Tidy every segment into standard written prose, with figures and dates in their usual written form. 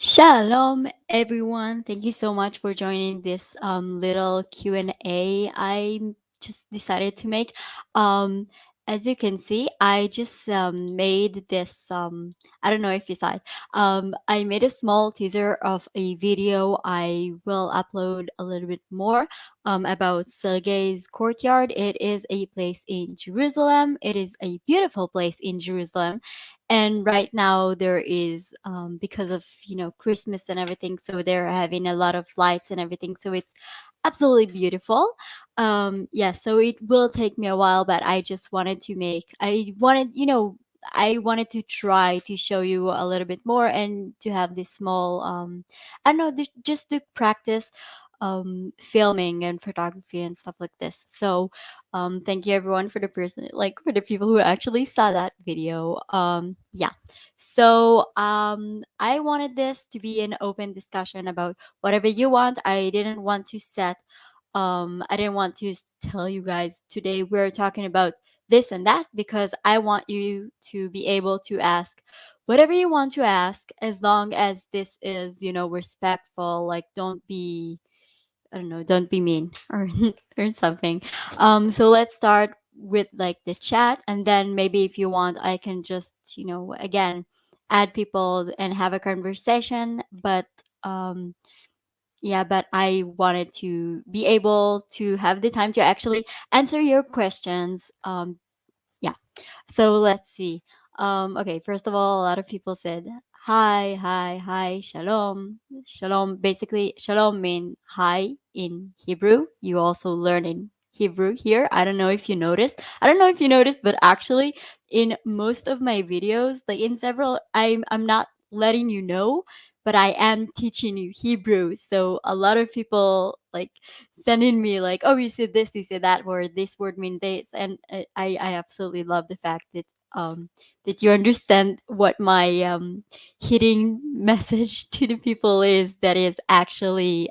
Shalom, everyone. Thank you so much for joining this little Q&A I just decided to make. Um, as you can see, I just made this. I don't know if you saw it. I made a small teaser of a video. I will upload a little bit more about Sergei's courtyard. It is a place in Jerusalem. It is a beautiful place in Jerusalem, and right now there is because of Christmas and everything, so they're having a lot of lights and everything, so it's absolutely beautiful. Yeah, so it will take me a while, but I just wanted to make I wanted you know I wanted to try to show you a little bit more and to have this small I don't know, just to practice filming and photography and stuff like this. So thank you everyone for the person, like for the people who actually saw that video. Yeah. So I wanted this to be an open discussion about whatever you want. I didn't want to tell you guys today we're talking about this and that, because I want you to be able to ask whatever you want to ask, as long as this is, respectful. Like, don't be, I don't know, don't be mean or or something. So let's start with like the chat, and then maybe if you want, I can just, again, add people and have a conversation. But yeah, but I wanted to be able to have the time to actually answer your questions. Yeah. So let's see. Okay, first of all, a lot of people said hi, hi, hi, shalom. Shalom, basically, shalom mean hi in Hebrew. You also learn in Hebrew here. I don't know if you noticed. I don't know if you noticed, but actually, in most of my videos, like in several, I'm not letting you know, but I am teaching you Hebrew. So a lot of people like sending me like, oh, you said this, you said that word, this word mean this, and I absolutely love the fact that you understand what my hitting message to the people is, that is actually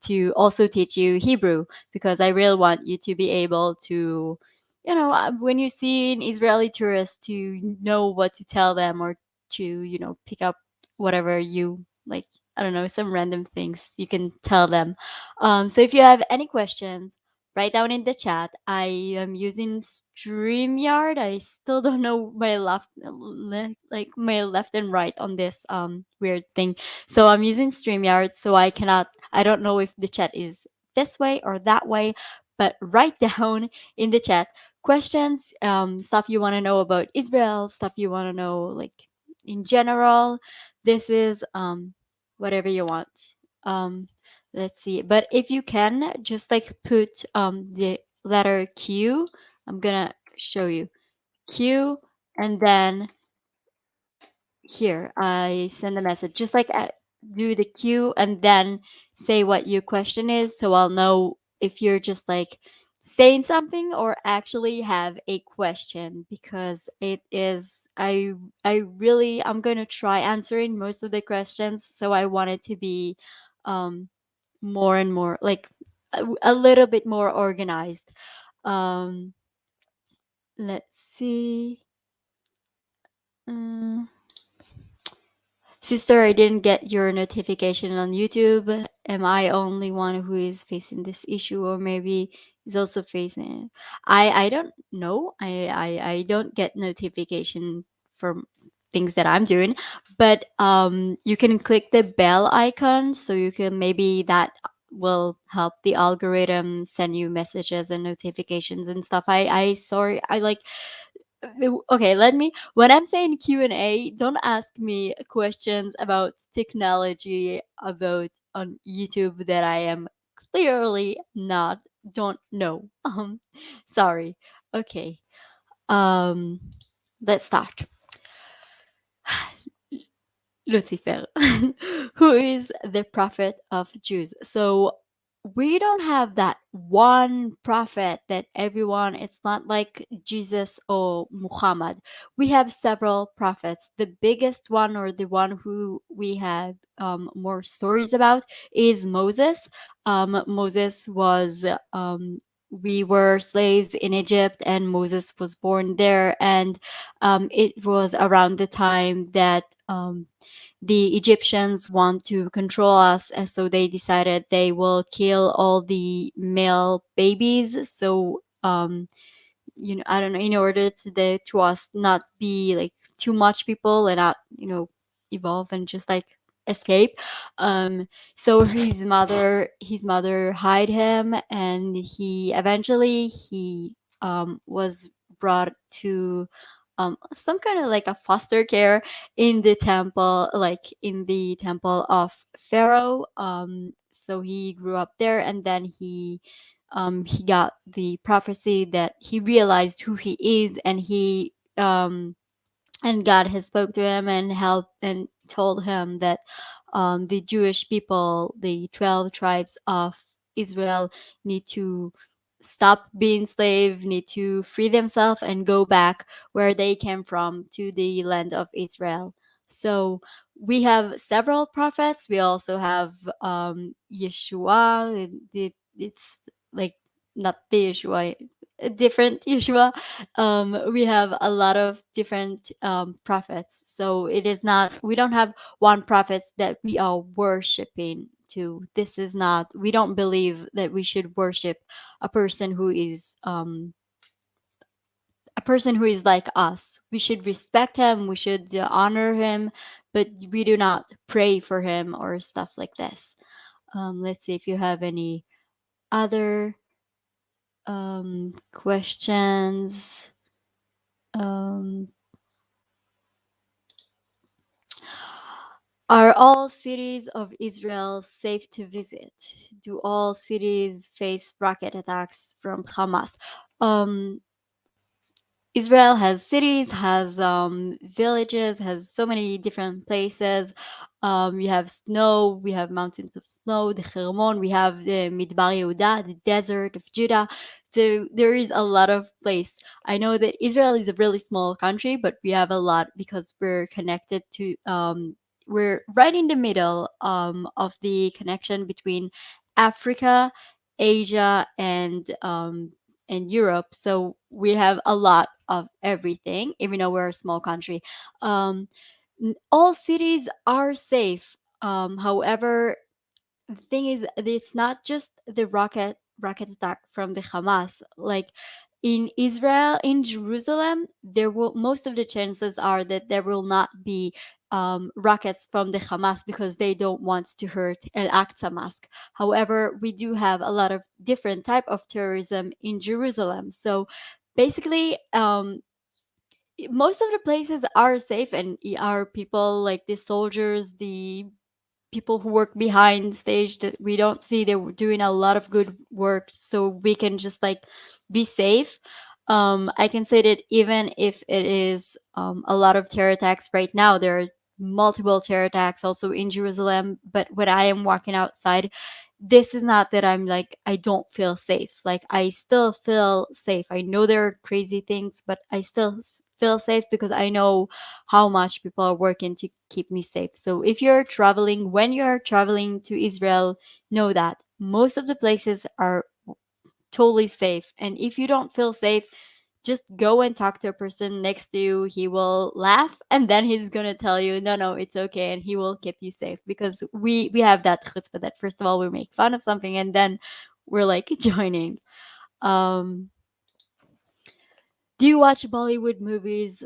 to also teach you Hebrew, because I really want you to be able to, when you see an Israeli tourist, to know what to tell them, or to, pick up whatever you like, I don't know, some random things you can tell them. So if you have any questions, write down in the chat. I am using StreamYard. I still don't know my like my left and right on this weird thing. So I'm using StreamYard, so I don't know if the chat is this way or that way, but write down in the chat questions, stuff you want to know about Israel, stuff you want to know like in general. This is whatever you want. Um let's see. But if you can just like put the letter Q, I'm gonna show you Q, and then here I send a message. Just like do the Q and then say what your question is, so I'll know if you're just like saying something or actually have a question, because it is I'm going to try answering most of the questions, so I want it to be um more and more like a little bit more organized. Um, let's see. Uh, Sister, I didn't get your notification on YouTube. Am I only one who is facing this issue, or maybe is also facing it? I don't know. I don't get notification from things that I'm doing, but you can click the bell icon, so you can, maybe that will help the algorithm send you messages and notifications and stuff. I sorry, I like okay, let me, when I'm saying Q&A, don't ask me questions about technology about on YouTube that I am clearly not don't know. Sorry. Okay. Um let's start. Lucifer, who is the prophet of Jews. So we don't have that one prophet that everyone, it's not like Jesus or Muhammad. We have several prophets. The biggest one, or the one who we had more stories about, is Moses. Moses was we were slaves in Egypt, and Moses was born there. And it was around the time that the Egyptians want to control us, and so they decided they will kill all the male babies. So I don't know, in order to us not be like too much people and not evolve and just like escape. So his mother hid him, and he eventually was brought to some kind of like a foster care in the temple, like in the temple of Pharaoh. So he grew up there, and then he got the prophecy that he realized who he is, and God has spoke to him and helped and told him that the Jewish people, the 12 tribes of Israel, need to stop being slave, need to free themselves and go back where they came from, to the land of Israel. So we have several prophets. We also have Yeshua. It's like not the Yeshua, a different Yeshua. We have a lot of different prophets, so it is not, we don't have one prophet that we are worshiping to. This is not, we don't believe that we should worship a person who is like us. We should respect him, we should honor him, but we do not pray for him or stuff like this. Let's see if you have any other questions. um Are all cities of Israel safe to visit? Do all cities face rocket attacks from Hamas? Um, Israel has cities, has villages, has so many different places. We have snow, we have mountains of snow, the Hermon, we have the Midbar Yehuda, the desert of Judah. So there is a lot of place. I know that Israel is a really small country, but we have a lot because we're connected to. We're right in the middle of the connection between Africa, Asia, and Europe. So we have a lot of everything, even though we're a small country. Um, all cities are safe. However, the thing is, it's not just the rocket attack from the Hamas. Like in Israel, in Jerusalem, there will, most of the chances are that there will not be rockets from the Hamas, because they don't want to hurt Al Aqsa Mosque. However, we do have a lot of different type of terrorism in Jerusalem. So basically, most of the places are safe, and are people like the soldiers, the people who work behind stage that we don't see, they're doing a lot of good work, so we can just like be safe. I can say that even if it is a lot of terror attacks right now, there are multiple terror attacks also in Jerusalem, but when I am walking outside, this is not that I'm like, I don't feel safe. Like, I still feel safe. I know there are crazy things, but I still feel safe because I know how much people are working to keep me safe. So if you're traveling, when you're traveling to Israel, know that most of the places are totally safe. And if you don't feel safe, just go and talk to a person next to you. He will laugh, and then he's gonna tell you, no, no, it's okay, and he will keep you safe. Because we have that chutzpah that first of all we make fun of something, and then we're like joining. Um, do you watch Bollywood movies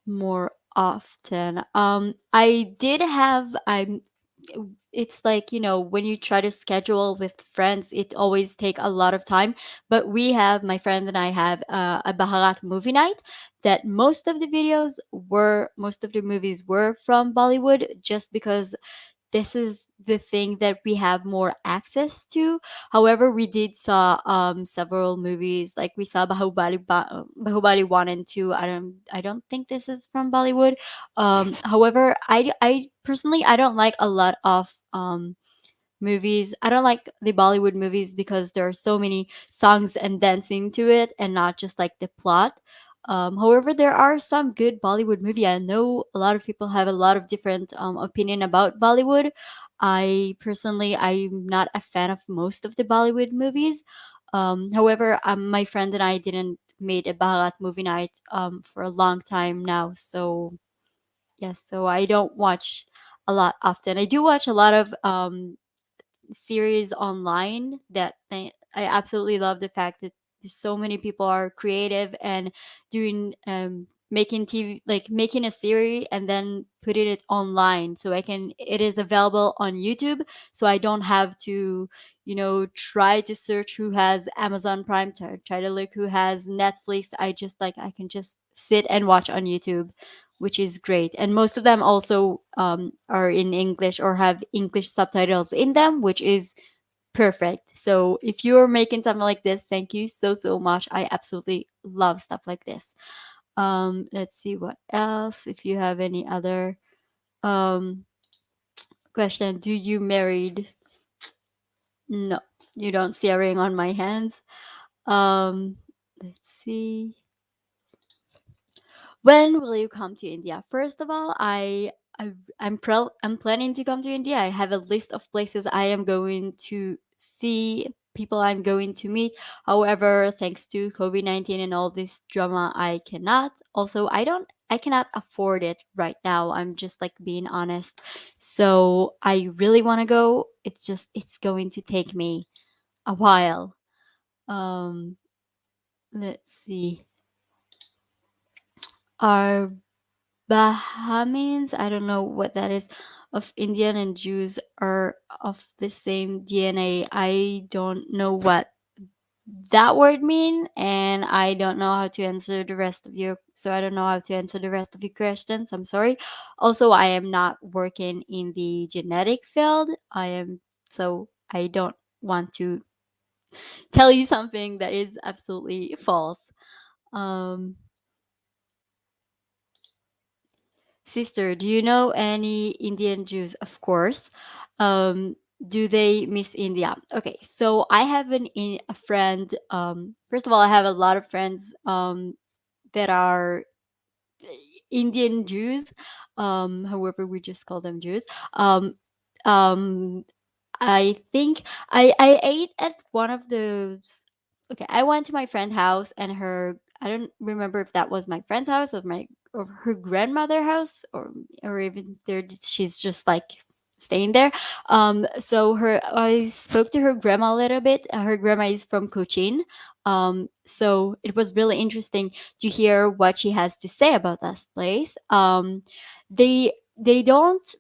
more often? I did have. I'm. It's like, when you try to schedule with friends, it always take a lot of time. But my friend and I have a Baharat movie night, that most of the movies were from Bollywood, just because this is the thing that we have more access to. However, we did saw several movies, like we saw Bahubali 1 and 2. I don't think this is from Bollywood. However, I personally, I don't like a lot of movies. I don't like the Bollywood movies because there are so many songs and dancing to it, and not just like the plot. However, there are some good Bollywood movie. I know a lot of people have a lot of different opinion about Bollywood. I'm not a fan of most of the Bollywood movies. However, my friend and I didn't made a Balat movie night for a long time now. So yes, so I don't watch a lot often. I do watch a lot of series online that I absolutely love the fact that so many people are creative and doing making TV, like making a series and then putting it online so I can it is available on YouTube, so I don't have to, you know, try to search who has Amazon Prime, try to look who has Netflix. I just like I can just sit and watch on YouTube, which is great. And most of them also are in English or have English subtitles in them, which is perfect. So if you're making something like this, thank you so, so much. I absolutely love stuff like this. Let's see what else. If you have any other um, question, do you married? No, you don't see a ring on my hands. Let's see. When will you come to India? First of all, I'm planning to come to India. I have a list of places I am going to see, people I'm going to meet. However, thanks to COVID-19 and all this drama, I cannot. Also, I cannot afford it right now. I'm just like being honest. So, I really want to go. It's just it's going to take me a while. Um, let's see. Are Bahamians, I don't know what that is, of Indian and Jews are of the same DNA. I don't know what that word mean, and I don't know how to answer the rest of your so I don't know how to answer the rest of your questions. I'm sorry. Also, I am not working in the genetic field. I am so I don't want to tell you something that is absolutely false. Um Sister, do you know any Indian Jews? Of course. Do they miss India? Okay, so I have a friend. First of all, I have a lot of friends that are Indian Jews. However, we just call them Jews. Um, um, I think I ate at one of those. Okay, I went to my friend's house and her. I don't remember if that was my friend's house or her grandmother house or even there. She's just like staying there. So her I spoke to her grandma a little bit. Her grandma is from Cochin. So it was really interesting to hear what she has to say about this place. They don't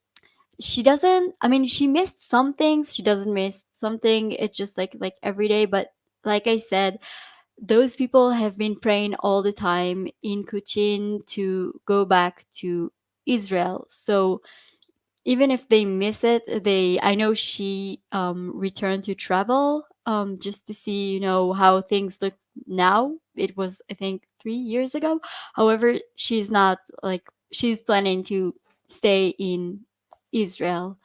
she doesn't I mean she missed some things, she doesn't miss something. It's just like every day, but like I said, those people have been praying all the time in Kuchin to go back to Israel. So even if they miss it, they I know she returned to travel just to see, you know, how things look now. It was I think 3 years ago. However, she's not like she's planning to stay in Israel.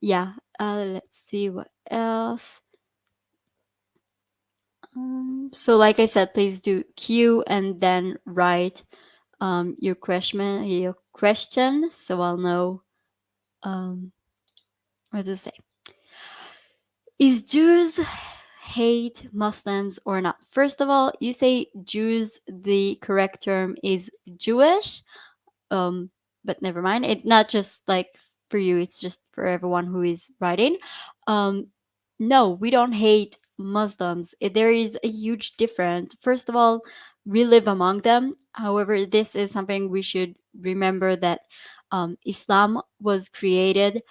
Yeah, let's see what else. So like I said, please do queue and then write your question so I'll know um what to say. Is Jews hate Muslims or not? First of all, you say Jews, the correct term is Jewish. um but never mind, it not just like for you, it's just for everyone who is writing. um no, we don't hate Muslims. There is a huge difference. First of all, we live among them. However, this is something we should remember, that Islam was created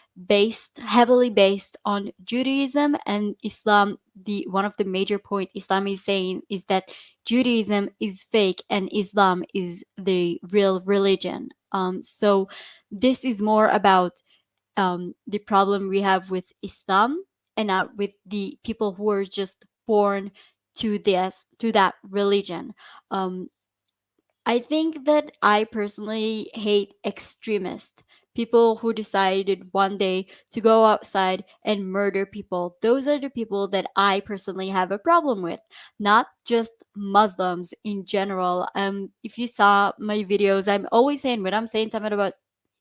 heavily based on Judaism. And Islam, the one of the major point Islam is saying is that Judaism is fake and Islam is the real religion. So this is more about the problem we have with Islam and not with the people who are just born to that religion. Um, I think that I personally hate extremists, people who decided one day to go outside and murder people. Those are the people that I personally have a problem with, not just Muslims in general. If you saw my videos, I'm always saying when I'm saying something about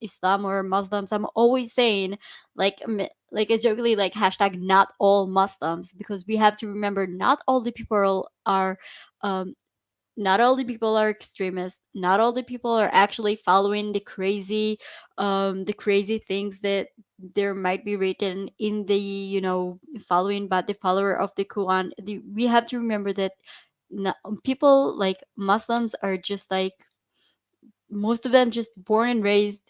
Islam or Muslims, I'm always saying like a jokingly like hashtag not all Muslims, because we have to remember not all the people are um not all the people are extremists, not all the people are actually following the crazy things that there might be written in the, following by the follower of the Quran. We have to remember that not, people like Muslims are just like most of them just born and raised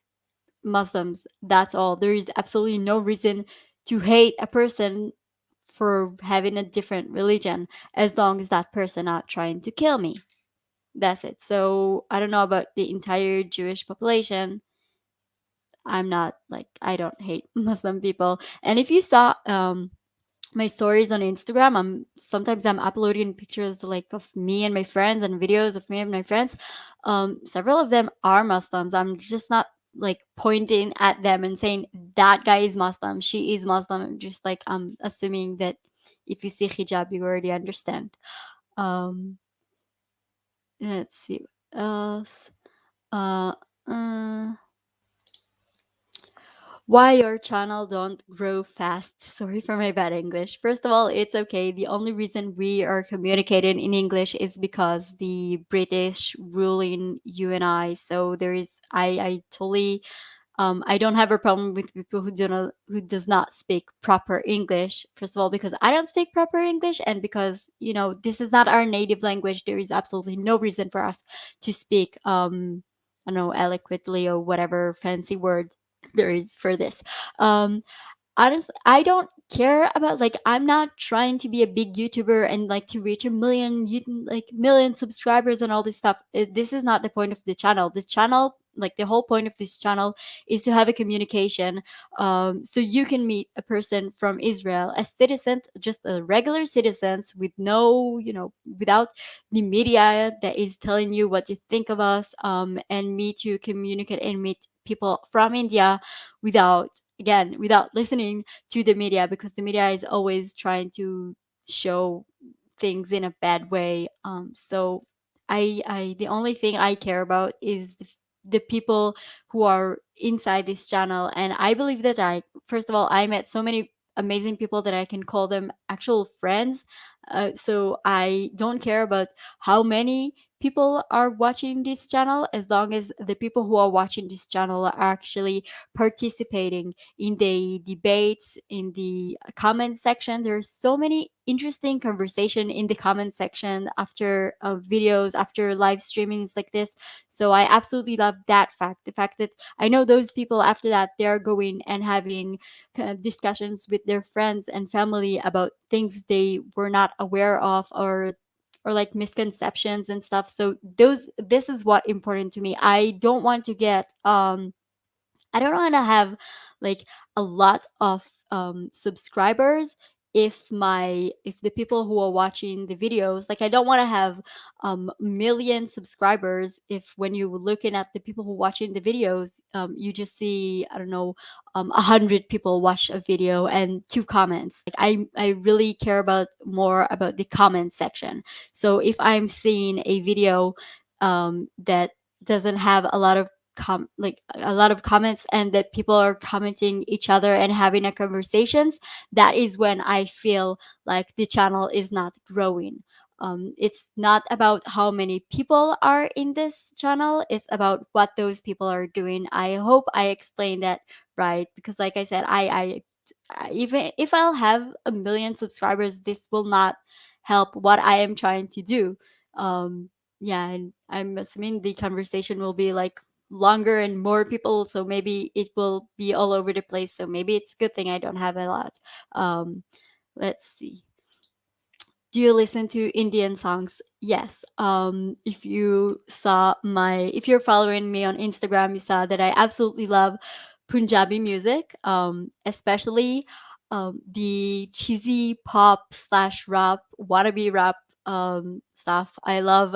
Muslims. That's all. There is absolutely no reason to hate a person for having a different religion, as long as that person not trying to kill me. That's it. So I don't know about the entire Jewish population. I'm not like, I don't hate Muslim people. And if you saw my stories on Instagram, I'm uploading pictures like of me and my friends and videos of me and my friends. Several of them are Muslims. I'm just not like pointing at them and saying that guy is Muslim, she is Muslim. I'm just like, I'm assuming that if you see hijab, you already understand. Um, let's see what else. Uh, uh, why your channel don't grow fast? Sorry for my bad English. First of all, it's okay. The only reason we are communicating in English is because the British ruling you and I. So there is, I totally, I don't have a problem with people who does not speak proper English. First of all, because I don't speak proper English, and because this is not our native language. There is absolutely no reason for us to speak, I don't know, eloquently or whatever fancy word there is for this. Um, Honestly, I don't care about, like, I'm not trying to be a big YouTuber and like to reach a million like million subscribers and all this stuff. This is not the point of the channel. The channel, like the whole point of this channel, is to have a communication, so you can meet a person from Israel, a citizen, just a regular citizens, with no, without the media that is telling you what you think of us, and me to communicate and meet people from India without, again, without listening to the media, because the media is always trying to show things in a bad way. So I the only thing I care about is the people who are inside this channel. And I believe that I first of all, I met so many amazing people that I can call them actual friends. So I don't care about how many people are watching this channel, as long as the people who are watching this channel are actually participating in the debates, in the comment section. There's so many interesting conversation in the comment section after videos, after live streamings like this. So I absolutely love that fact, the fact that I know those people after that they're going and having kind of discussions with their friends and family about things they were not aware of, or like misconceptions and stuff. So this is what important to me. I don't want to have like a lot of subscribers if the people who are watching the videos, like I don't want to have million subscribers if when you're looking at the people who are watching the videos, you just see, I don't know, 100 people watch a video and two comments. Like I really care about more about the comment section. So if I'm seeing a video that doesn't have a lot of like a lot of comments, and that people are commenting each other and having a conversations, that is when I feel like the channel is not growing. It's not about how many people are in this channel, it's about what those people are doing. I hope I explained that right, because like I said, even if I'll have a million subscribers, this will not help what I am trying to do. Yeah, and I'm assuming the conversation will be like longer and more people, so maybe it will be all over the place. So maybe it's a good thing I don't have a lot. Um, let's see. Do you listen to Indian songs? Yes. If you're following me on Instagram, you saw that I absolutely love Punjabi music, especially the cheesy pop slash rap, wannabe rap stuff. I love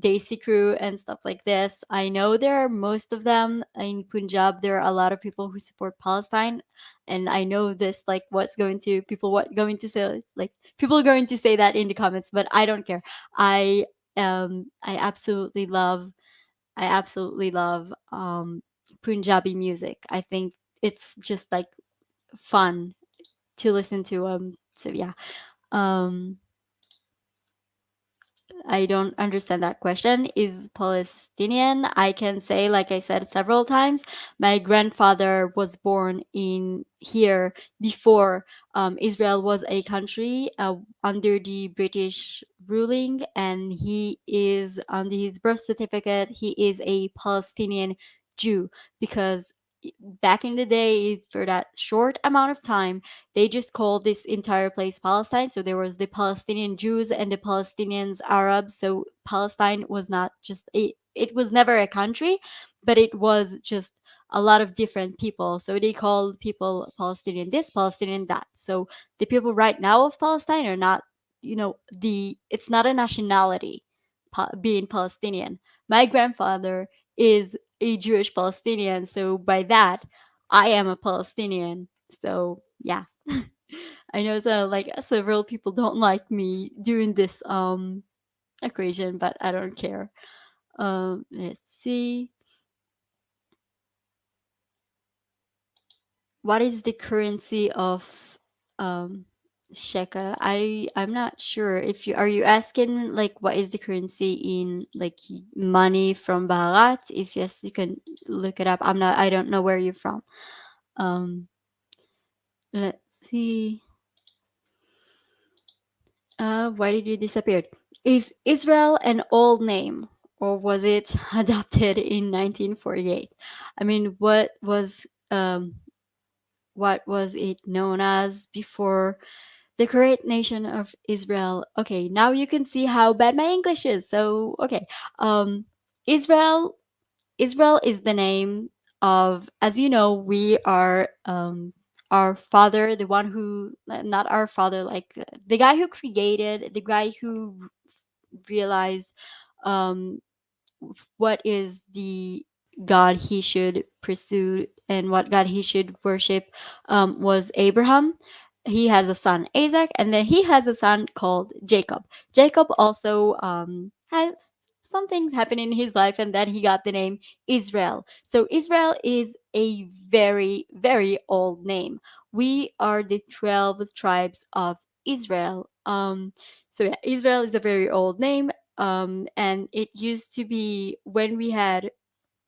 Desi Crew and stuff like this. I know there are most of them in Punjab. There are a lot of people who support Palestine, and I know this, like, what going to say, like, people are going to say that in the comments, but I don't care. I I absolutely love Punjabi music. I think it's just like fun to listen to. So yeah. Um, I don't understand that question. Is Palestinian? I can say, like I said several times, my grandfather was born in here before Israel was a country under the British ruling, and he is on his birth certificate. He is a Palestinian Jew because back in the day, for that short amount of time, they just called this entire place Palestine. So there was the Palestinian Jews and the Palestinians Arabs. So Palestine was not just it was never a country, but it was just a lot of different people. So they called people Palestinian this, Palestinian that. So the people right now of Palestine are not, it's not a nationality, being Palestinian. My grandfather is a Jewish Palestinian. So by that, I am a Palestinian. So yeah. I know, so like several people don't like me doing this equation, but I don't care. Let's see. What is the currency of um shekel? I'm not sure if you asking like what is the currency in like money from Baharat? If yes, you can look it up. I don't know where you're from. Um let's see. Why did you disappear? Is Israel an old name or was it adopted in 1948? I mean, what was it known as before the great nation of Israel? Okay, now you can see how bad my English is. So, okay. Israel Israel is the name of, as you know, we are our father, the one who, not our father, like the guy who created, the guy who realized um, what is the God he should pursue and what God he should worship, was Abraham. He has a son, Isaac, and then he has a son called Jacob. Jacob also has some things happen in his life, and then he got the name Israel. So Israel is a very, very old name. We are the 12 tribes of Israel. So yeah, Israel is a very old name, and it used to be when we had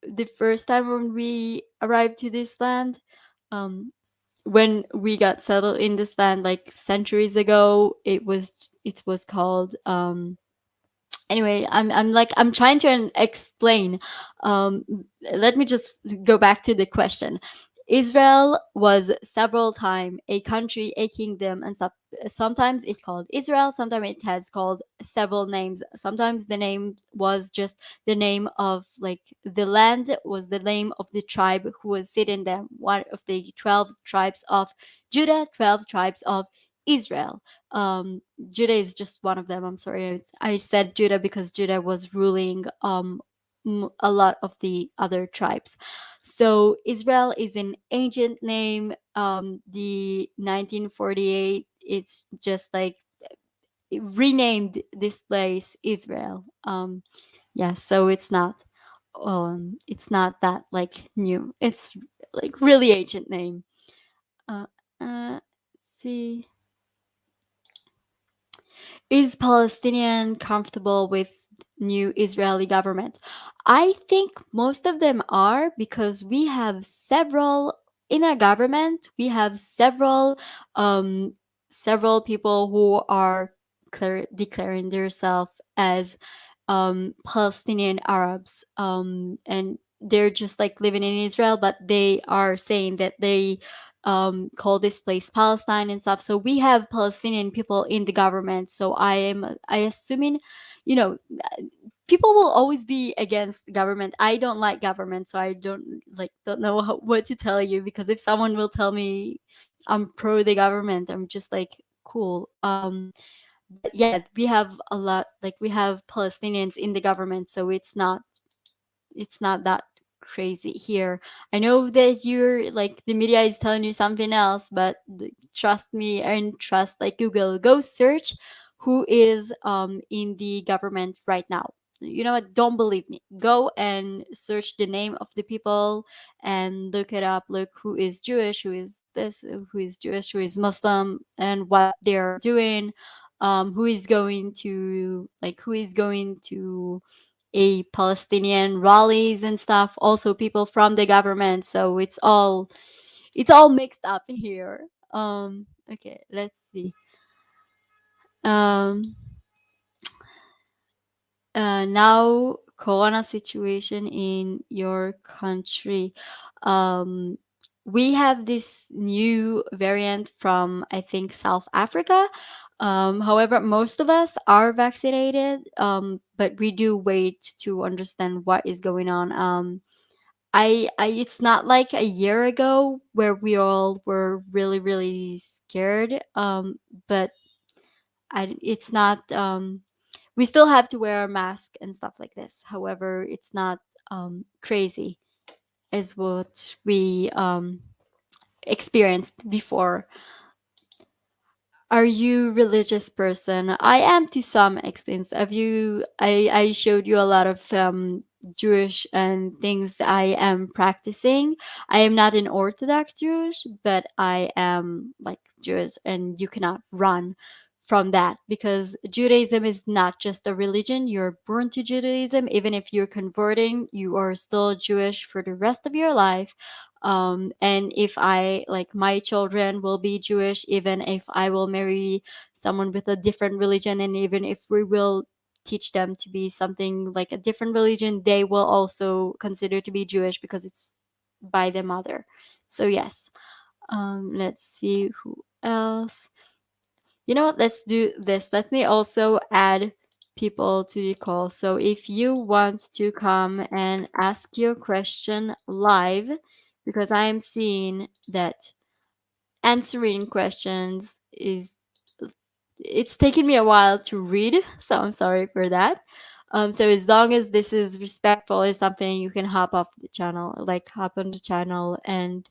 the first time when we arrived to this land, um, when we got settled in this land like centuries ago. It was called anyway. I'm trying to explain. um Let me just go back to the question. Israel was several time a country, a kingdom, and stuff. Sometimes it called Israel, sometimes it has called several names. Sometimes the name was just the name of like the land was the name of the tribe who was sitting there, one of the 12 tribes of Judah, 12 tribes of Israel. Judah is just one of them. I'm sorry. I said Judah because Judah was ruling a lot of the other tribes. So Israel is an ancient name. The 1948, it's just like it renamed this place Israel. Yeah, so it's not that like new. It's like really ancient name. Uh, let's see. Is Palestinian comfortable with new Israeli government? I think most of them are because we have several in our government. We have several people who are declaring themselves as Palestinian Arabs, and they're just like living in Israel, but they are saying that they call this place Palestine and stuff. So we have Palestinian people in the government. So I assuming, you know, people will always be against the government. I don't like government, so I don't know what to tell you, because if someone will tell me I'm pro the government, I'm just like cool. But yeah, we have a lot, like we have Palestinians in the government, so it's not that crazy here. I know that you're like the media is telling you something else, but trust me and trust like Google. Go search who is in the government right now. you know what, don't believe me, go and search the name of the people and look it up. Look who is Jewish, who is this, who is Jewish, who is Muslim, and what they're doing. Who is going to, like, who is going to a Palestinian rallies and stuff, also people from the government. So it's all mixed up here. Okay, let's see. um Now, corona situation in your country. um we have this new variant from, I think, South Africa. However, most of us are vaccinated, but we do wait to understand what is going on. I It's not like a year ago where we all were really, really scared. But it's not. We still have to wear a mask and stuff like this. However, it's not crazy as what we experienced before. Are you religious person? I am to some extent. Have you? I showed you a lot of Jewish and things I am practicing. I am not an Orthodox Jewish, but I am like Jewish, and you cannot run from that because Judaism is not just a religion. You're born to Judaism. Even if you're converting, you are still Jewish for the rest of your life. And if I, like, my children will be Jewish, even if I will marry someone with a different religion, and even if we will teach them to be something like a different religion, they will also consider to be Jewish because it's by the mother. So yes. Let's see who else. You know what? Let's do this. Let me also add people to the call. So if you want to come and ask your question live, because I am seeing that answering questions is, it's taken me a while to read, so I'm sorry for that. So as long as this is respectful, is something you can hop off the channel, like hop on the channel and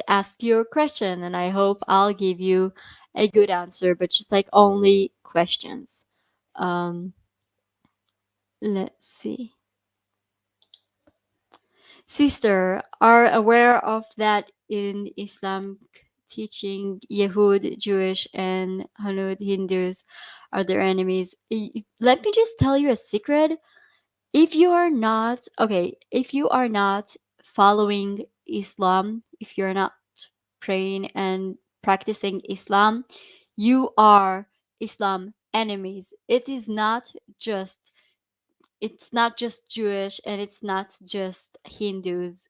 ask your question, and I hope I'll give you a good answer, but just like only questions. Um, let's see. Sister, are aware of that in Islam teaching Yehud, Jewish, and Hanud Hindus are their enemies. Let me just tell you a secret. If you are not, okay, if you are not following Islam, if you're not praying and practicing Islam, you are Islam enemies. Just it's not just Jewish, and it's not just Hindus.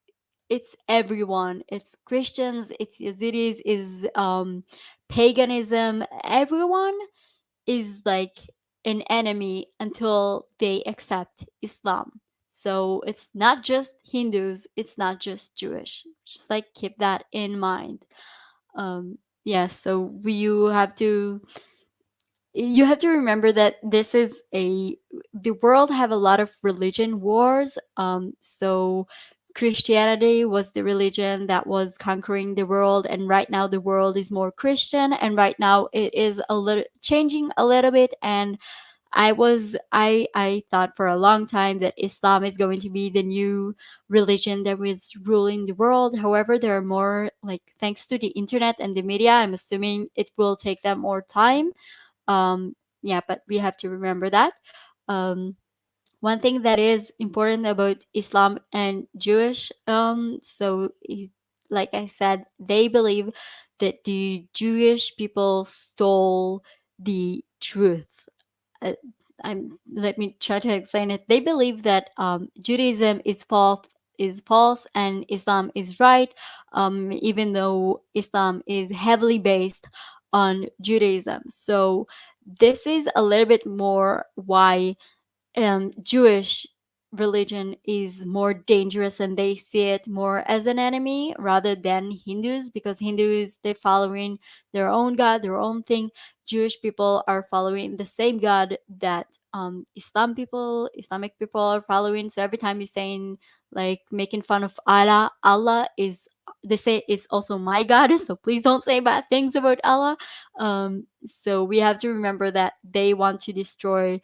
It's everyone. It's Christians, it's Yazidis, is paganism. Everyone is like an enemy until they accept Islam. So it's not just Hindus, it's not just Jewish. Just like keep that in mind. Yes, so you have to remember that the world have a lot of religion wars. So Christianity was the religion that was conquering the world, and right now the world is more Christian, and right now it is a little changing a little bit. And I thought for a long time that Islam is going to be the new religion that was ruling the world. However, there are more, like, thanks to the internet and the media, I'm assuming it will take them more time. Yeah, but we have to remember that. Um, One thing that is important about Islam and Jewish, like I said, they believe that the Jewish people stole the truth. uh, Let me try to explain it. They believe that Judaism is false and Islam is right, even though Islam is heavily based on Judaism. So this is a little bit more why Jewish religion is more dangerous, and they see it more as an enemy rather than Hindus, because Hindus, they're following their own God, their own thing. Jewish people are following the same God that Islamic people are following. So every time you're saying, like, making fun of Allah, Allah is they say it's also my god, so please don't say bad things about Allah. So we have to remember that they want to destroy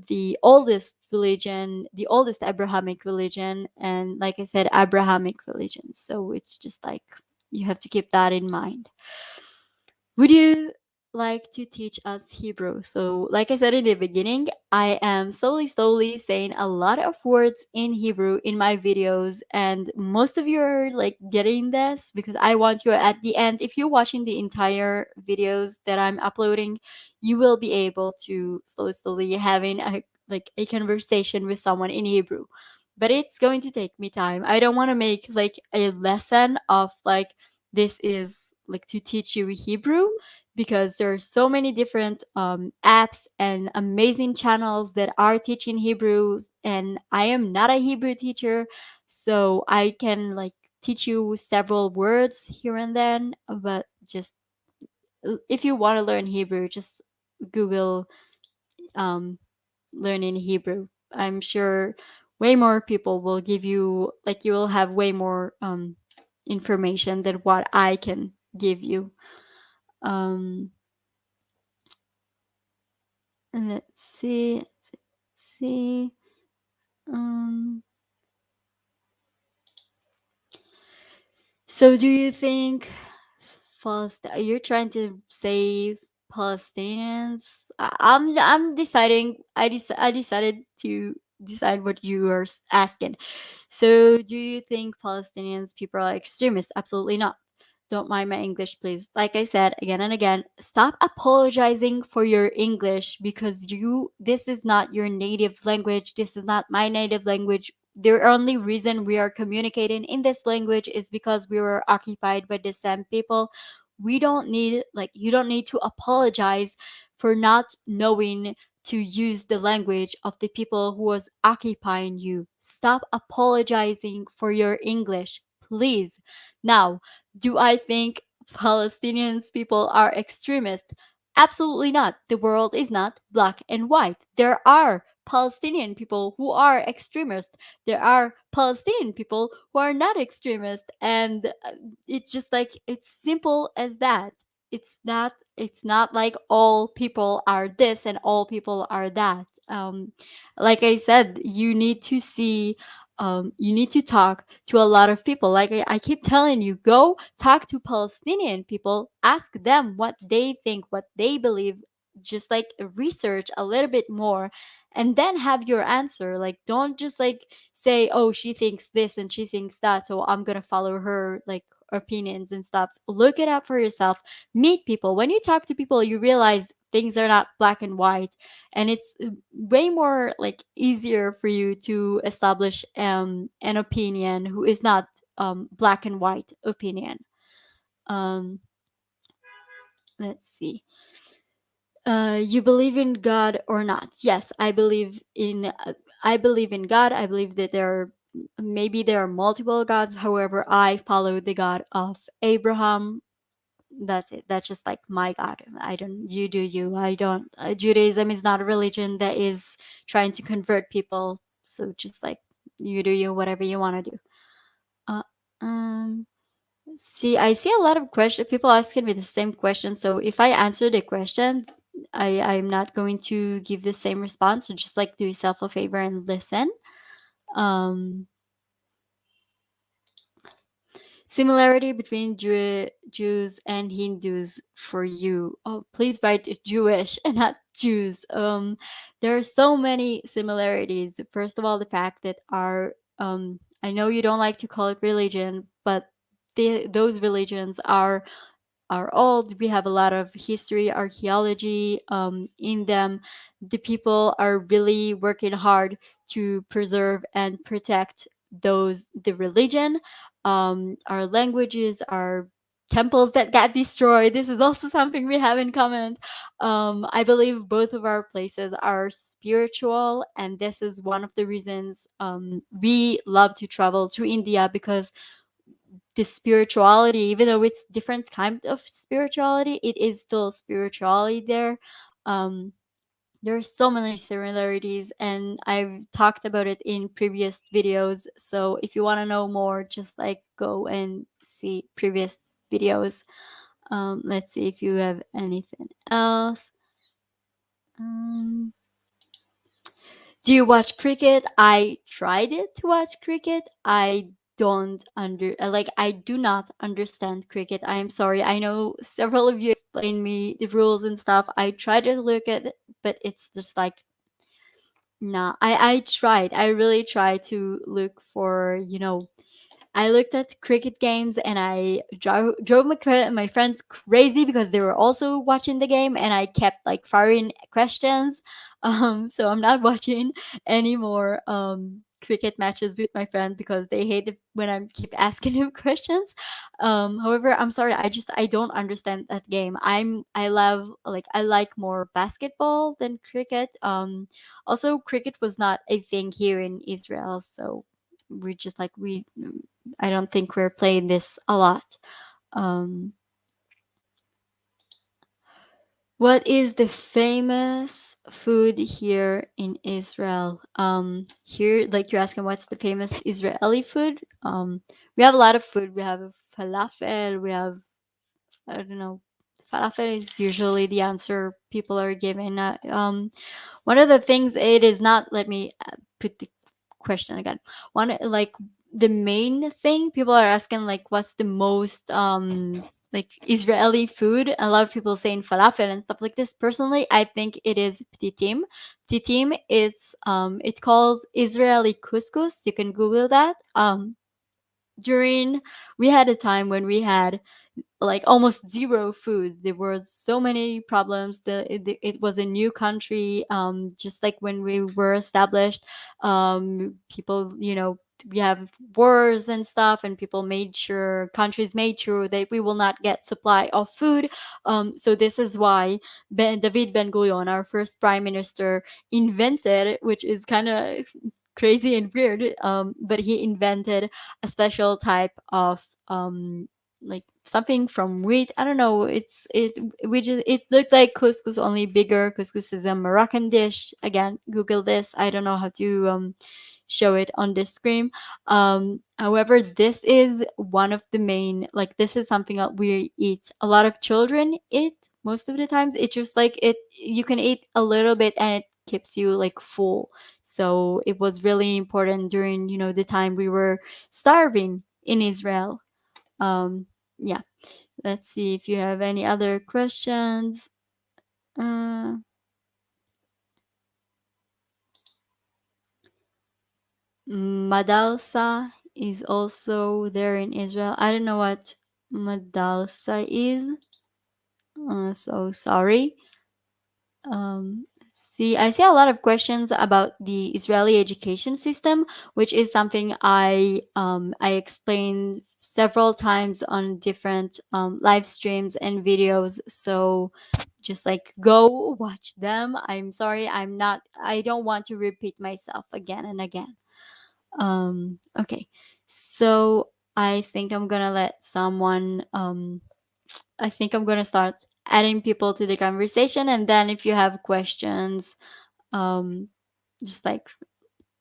the oldest religion, the oldest Abrahamic religion, and like I said, Abrahamic religion. So it's just like you have to keep that in mind. Would you like to teach us Hebrew? So, like I said in the beginning, I am slowly saying a lot of words in Hebrew in my videos, and most of you are like getting this because I want you at the end, if you're watching the entire videos that I'm uploading, you will be able to slowly having a like a conversation with someone in Hebrew. But it's going to take me time. I don't want to make like a lesson of like this is like to teach you Hebrew, because there are so many different apps and amazing channels that are teaching Hebrew, and I am not a Hebrew teacher, so I can like teach you several words here and then. But just if you want to learn Hebrew, just Google um, learning Hebrew. I'm sure way more people will give you like you will have way more information than what I can give you. Um, and let's see. See. Um, so do you think you're trying to say Palestinians? I'm deciding. I decided to decide what you are asking. So do you think Palestinians people are extremists? Absolutely not. Don't mind my English, please. Like I said again and again, stop apologizing for your English because this is not your native language. This is not my native language. The only reason we are communicating in this language is because we were occupied by the same people. We don't need, like, you don't need to apologize for not knowing to use the language of the people who was occupying you. Stop apologizing for your English, please. Now, do I think Palestinians people are extremists? Absolutely not. The world is not black and white. There are Palestinian people who are extremists. There are Palestinian people who are not extremists. And it's just like, it's simple as that. It's not like all people are this and all people are that. Like I said, you need to talk to a lot of people. Like I keep telling you, go talk to Palestinian people, ask them what they think, what they believe, just like research a little bit more, and then have your answer. Like, don't just like say, oh, she thinks this and she thinks that, so I'm gonna follow her like opinions and stuff. Look it up for yourself. Meet people. When you talk to people, you realize things are not black and white, and it's way more like easier for you to establish an opinion who is not black and white opinion. um let's see. You believe in God or not? Yes, I believe in God. I believe that maybe there are multiple gods. However, I follow the God of Abraham. That's it. That's just like my God. I don't, you do you. I don't. Judaism is not a religion that is trying to convert people. So just like you do you, whatever you want to do. Uh, um, See, I see a lot of question people asking me the same question. So if I answer the question, I'm not going to give the same response. So just like do yourself a favor and listen. Um, Similarity between Jews and Hindus for you. Oh, please write Jewish and not Jews. There are so many similarities. First of all, the fact that I know you don't like to call it religion, but those religions are old. We have a lot of history, archaeology in them. The people are really working hard to preserve and protect the religion, our languages, our temples that got destroyed. This is also something we have in common. I believe both of our places are spiritual, and this is one of the reasons we love to travel to India, because the spirituality, even though it's different kind of spirituality, it is still spirituality there. um There are so many similarities, and I've talked about it in previous videos. So if you want to know more, just like go and see previous videos. Let's see if you have anything else. Um, do you watch cricket? I tried it to watch cricket. I don't like I do not understand cricket. I am sorry. I know several of you explained me the rules and stuff. I tried to look at it, but it's just like nah. I tried. I really tried to look for, I looked at cricket games and I drove my friends crazy because they were also watching the game, and I kept like firing questions. So I'm not watching any more cricket matches with my friends because they hate it when I keep asking them questions. However, I'm sorry, I don't understand that game. I like more basketball than cricket. Also cricket was not a thing here in Israel, so we just like we I don't think we're playing this a lot. Um, what is the famous food here in Israel? Here, like you're asking, what's the famous Israeli food? We have a lot of food. We have falafel. We have, I don't know, falafel is usually the answer people are giving. One of the things it is not. Let me put the question again. One like the main thing people are asking, like what's the most like Israeli food. A lot of people saying falafel and stuff like this. Personally, I think it is ptitim. Ptitim is it's called Israeli couscous. You can Google that. During we had a time when we had like almost zero food. There were so many problems. It was a new country. Just like when we were established, people, we have wars and stuff, and countries made sure that we will not get supply of food. So this is why David Ben Gurion, our first prime minister, invented, which is kind of crazy and weird, but he invented a special type of like something from wheat. I don't know. It looked like couscous, only bigger. Couscous is a Moroccan dish. Again, Google this. I don't know how to show it on this screen. However, this is one of the main, like this is something that we eat. A lot of children eat most of the times. It's just like it. You can eat a little bit and it keeps you like full. So it was really important during the time we were starving in Israel. um yeah, let's see if you have any other questions. uh Madalsa is also there in Israel. I don't know what Madalsa is. So sorry. See, I see a lot of questions about the Israeli education system, which is something I explained several times on different live streams and videos. So just like go watch them. I'm sorry, I don't want to repeat myself again and again. Okay, so I think I'm gonna start adding people to the conversation, and then if you have questions, um, just like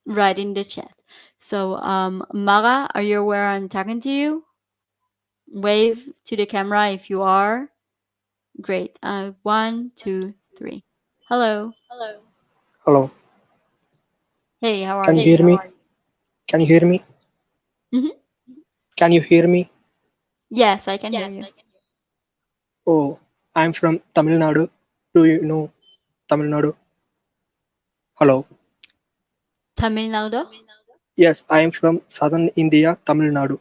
write in the chat. So, Mara, are you aware I'm talking to you? Wave to the camera if you are. Great. One, two, three. Hello. Hello, Hey, how are can you you? hear me? Can you hear me? Hmm. Can you hear me? Yes, I can hear you. Oh, I'm from Tamil Nadu. Do you know Tamil Nadu? Hello. Tamil Nadu. Yes, I am from southern India, Tamil Nadu.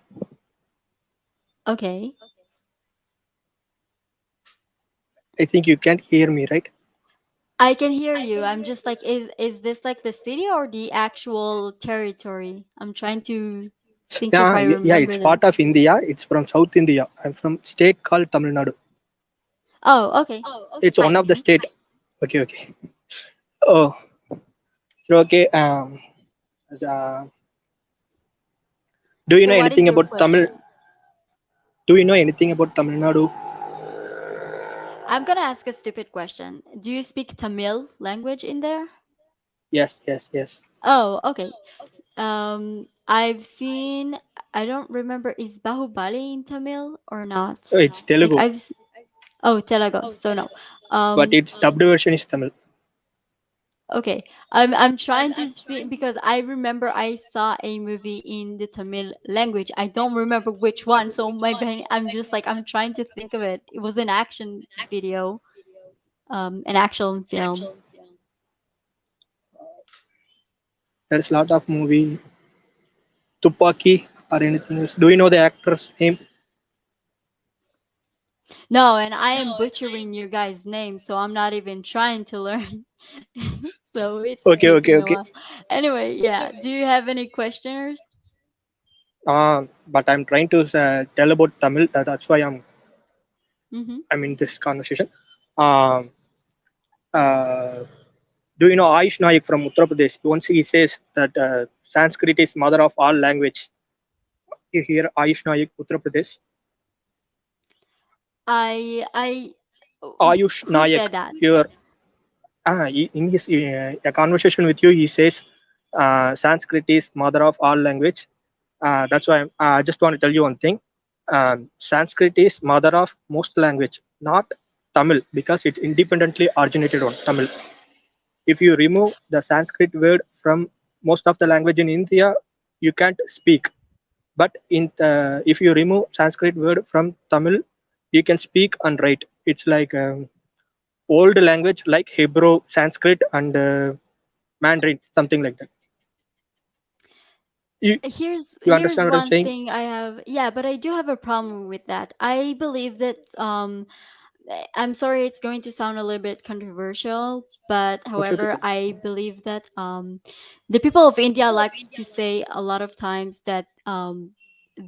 Okay. I think you can't hear me, right? I can hear you. I'm just like, is this like the city or the actual territory? I'm trying to think if Yeah, I yeah, it's remember that. part of India. It's from South India. I'm from state called Tamil Nadu. Oh, okay. It's one of Fine. the state. Okay, okay. Oh, so okay. Uh, do you So know what is anything your about Tamil? question? Do you know anything about Tamil Nadu? I'm gonna ask a stupid question. Do you speak Tamil language in there? Yes, yes, yes. Oh, okay. I've seen. I don't remember. Is Bahubali in Tamil or not? Oh, it's Like Telugu, oh, Telugu. So no. but Um, its dubbed version is Tamil. okay. I'm trying to think because I remember I saw a movie in the Tamil language. I don't remember which one. So my brain, I'm just like I'm trying to think of it. It was an action video, an action film. There's a lot of movie Tupaki or anything else. Do you know the actor's name? No, and I am butchering you guys' names, so I'm not even trying to learn. So it's Okay, okay, taking a okay. while. Anyway, yeah. Do you have any questioners? But I'm trying to tell about Tamil. That's why Mm-hmm. I'm in this conversation. Um, uh, do you know Ayush Naik from Uttar Pradesh? Once he says that Sanskrit is mother of all language. You hear Ayush Naik, Uttar Pradesh. I Ayush who Naik said that? here. In his a conversation with you, he says Sanskrit is mother of all language. That's why I just want to tell you one thing. Sanskrit is mother of most language, not Tamil, because it independently originated on Tamil. If you remove the Sanskrit word from most of the language in India, you can't speak. But if you remove Sanskrit word from Tamil, you can speak and write. It's like old language like Hebrew, Sanskrit, and Mandarin, something like that. You you Here's understand what I'm one saying? thing I have. Yeah, but I do have a problem with that. I believe that I'm sorry, it's going to sound a little bit controversial, but Okay, okay, however, okay. I believe that the people of India like to say a lot of times that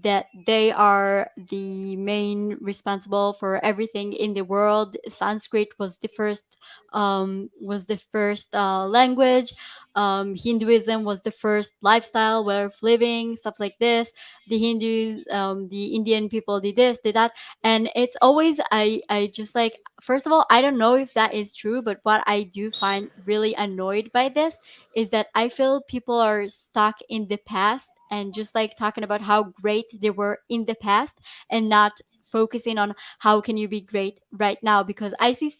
that they are the main responsible for everything in the world. Sanskrit was the first language. Hinduism was the first lifestyle way of living, stuff like this. The Hindus, the Indian people did this, did that, and it's always I just like, first of all, I don't know if that is true, but what I do find really annoyed by this is that I feel people are stuck in the past and just like talking about how great they were in the past and not focusing on how can you be great right now. Because I have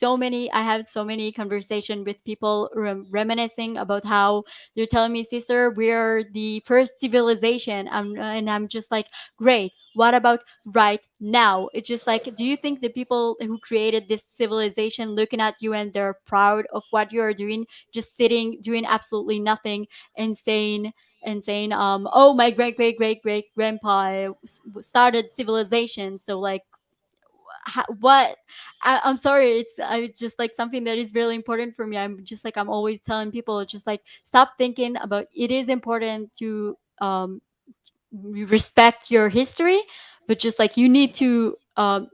so many conversation with people reminiscing about how they're telling me, sister, we're the first civilization, and I'm just like, great, what about right now? It's just like, do you think the people who created this civilization looking at you and they're proud of what you are doing, just sitting doing absolutely nothing and saying, oh, my great great great great grandpa started civilization, so like what? I'm sorry, it's I just like something that is really important for me. I'm just like, I'm always telling people, just like, stop thinking about, it is important to respect your history, but just like you need to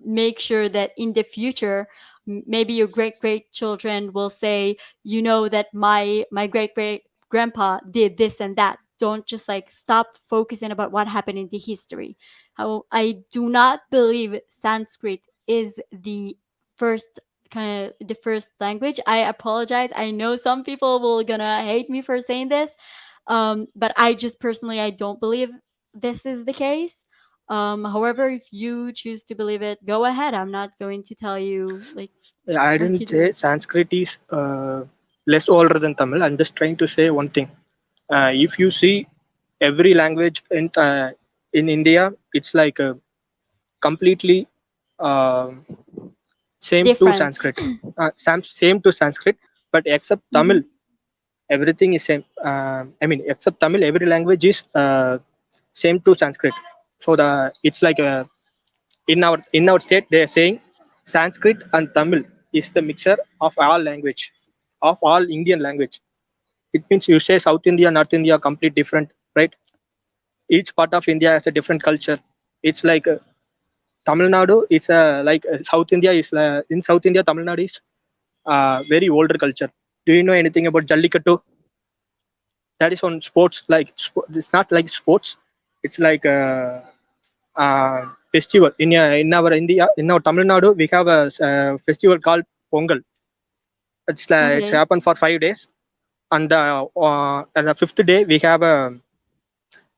make sure that in the future, maybe your great great children will say, you know, that my great great grandpa did this and that. Don't just like stop focusing about what happened in the history. How I do not believe Sanskrit is the first the first language. I apologize, I know some people will gonna hate me for saying this, but I just personally, I don't believe this is the case. However, if you choose to believe it, go ahead. I'm not going to tell you like I what to didn't do. say Sanskrit is less older than Tamil. I'm just trying to say one thing. If you see every language in India, it's like completely uh, same to Different. Sanskrit. Same to Sanskrit, but except Hmm. Tamil, everything is same. I mean, except Tamil, every language is same to Sanskrit. So the it's like in our state they are saying Sanskrit and Tamil is the mixture of all language, of all Indian language. It means you say South India, North India, complete different, right? Each part of India has a different culture. It's like Tamil Nadu is like South India is in South India. Tamil Nadu is very older culture. Do you know anything about Jallikattu? That is on sports. Like it's not like sports. It's like festival in our India, in our Tamil Nadu. We have a festival called Pongal. It's Okay. happened for 5 days, and the fifth day we have a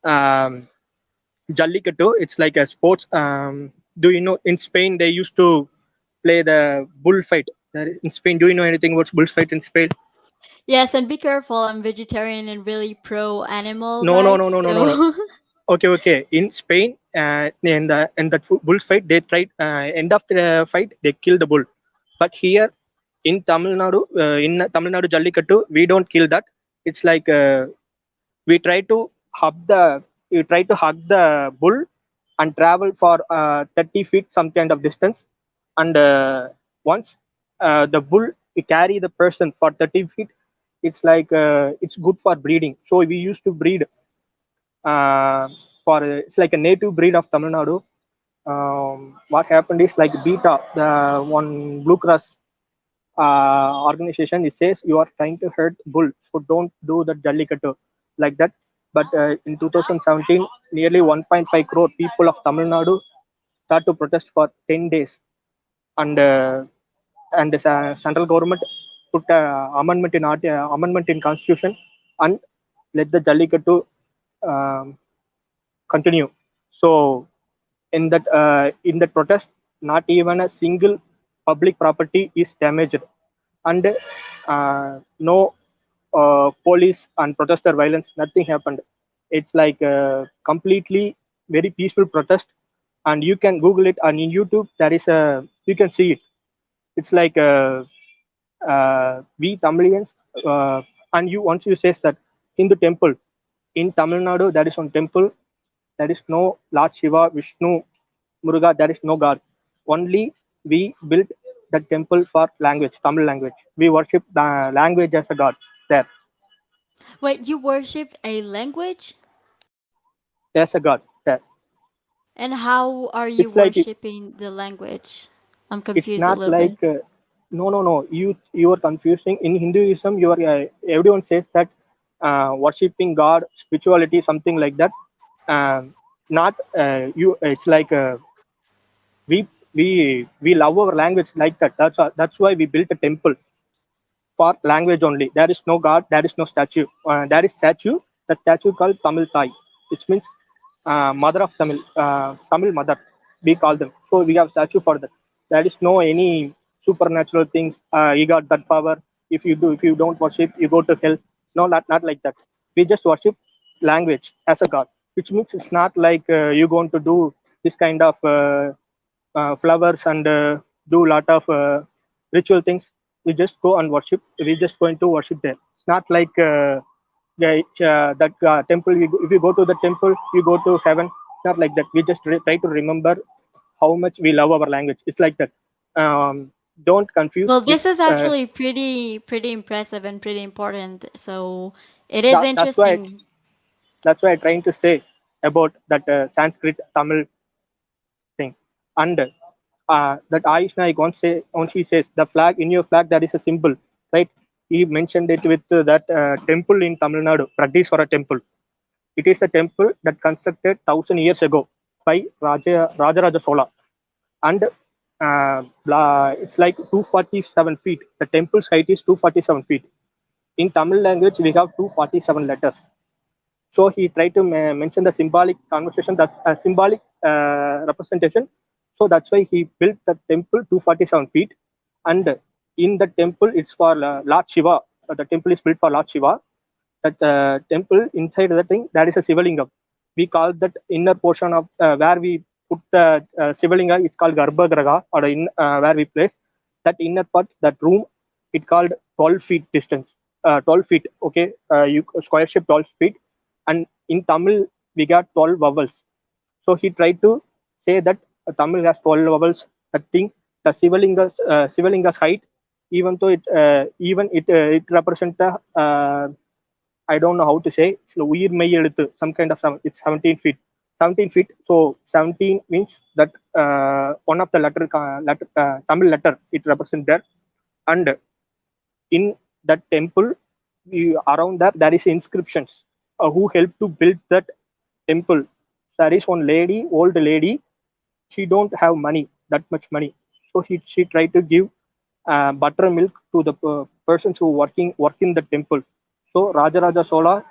um, Jallikattu. It's like a sports. Do you know in Spain they used to play the bullfight? In Spain, do you know anything about bullfight in Spain? Yes, and be careful. I'm vegetarian and really pro animal No, no, no, rights. no, no, no, no. So, Okay, okay. In Spain, in that bullfight, they tried end of the fight they kill the bull. But here in Tamil Nadu Jallikattu, we don't kill that. It's like we try to hug the bull and travel for 30 feet some kind of distance, and once the bull carry the person for 30 feet, it's like it's good for breeding, so we used to breed for it's like a native breed of Tamil Nadu. What happened is like Beta, the one Blue Cross organization, it says you are trying to hurt bull, so don't do the Jallikattu like that. But in 2017, nearly 1.5 crore people of Tamil Nadu start to protest for 10 days, and the central government put amendment in constitution and let the Jallikattu um, continue. So in that protest, not even a single public property is damaged, and no police and protester violence, nothing happened. It's like completely very peaceful protest, and you can Google it, and in YouTube there is a you can see it. It's like we Tamilians, and you once you says that Hindu temple in Tamil Nadu, there is one temple, there is no Lord Shiva, Vishnu, Muruga, there is no God. Only we built the temple for language, Tamil language. We worship the language as a God there, wait, you worship a language? as a God there. And how are you It's like worshiping the language? I'm it's confused a not little bit. like no, no, no. You are confusing. In Hinduism, you are everyone says that worshiping God, spirituality, something like that. Not you. It's like we we love our language like that. That's why we built a temple for language only. There is no God, there is no statue. There is statue, the statue called Tamil Thai, which means mother of Tamil, Tamil mother, we call them. So we have statue for that. There is no any supernatural things. You got that power. If you don't worship, you go to hell. No, not like that. We just worship language as a God, which means it's not like you're going to do this kind of flowers and do a lot of ritual things. We just go and worship. We just going to worship there. It's not like that temple. If you go to the temple, you go to heaven. It's not like that. We just try to remember how much we love our language. It's like that. Don't confuse Well, with. this is actually pretty impressive and pretty important. So it is That's why interesting. I'm trying to say about that Sanskrit Tamil thing. And that Ayush Naik once he says, the flag, in your flag, there is a symbol, right? He mentioned it with that temple in Tamil Nadu, Pradiswara temple. It is the temple that constructed 1,000 years ago by Rajaraja Chola. And it's like 247 feet. The temple's height is 247 feet. In Tamil language, we have 247 letters. So he tried to mention the symbolic conversation, that symbolic representation. So that's why he built the temple 247 feet. And in the temple, it's for Lord Shiva. The temple is built for Lord Shiva. That temple, inside the thing, there is a Sivalingam. We call that inner portion of where we put the Sivalinga is called Garbhagraha, or where we place that inner part, that room, it called 12 feet distance. 12 feet, okay, you square shape 12 feet. And in Tamil, we got 12 vowels. So he tried to say that Tamil has 12 vowels. I think the Sivalinga's height, even though it represents the I don't know how to say. It's உயிர் மெய் எழுத்து, some kind of it's 17 feet. 17 feet. So 17 means that one of the letter Tamil letter it represents there. And in that temple, around that there is inscriptions who helped to build that temple. There is one lady, old lady. she don't have money, that much money. So she tried to give buttermilk to the persons who work in the temple. So Rajaraja Chola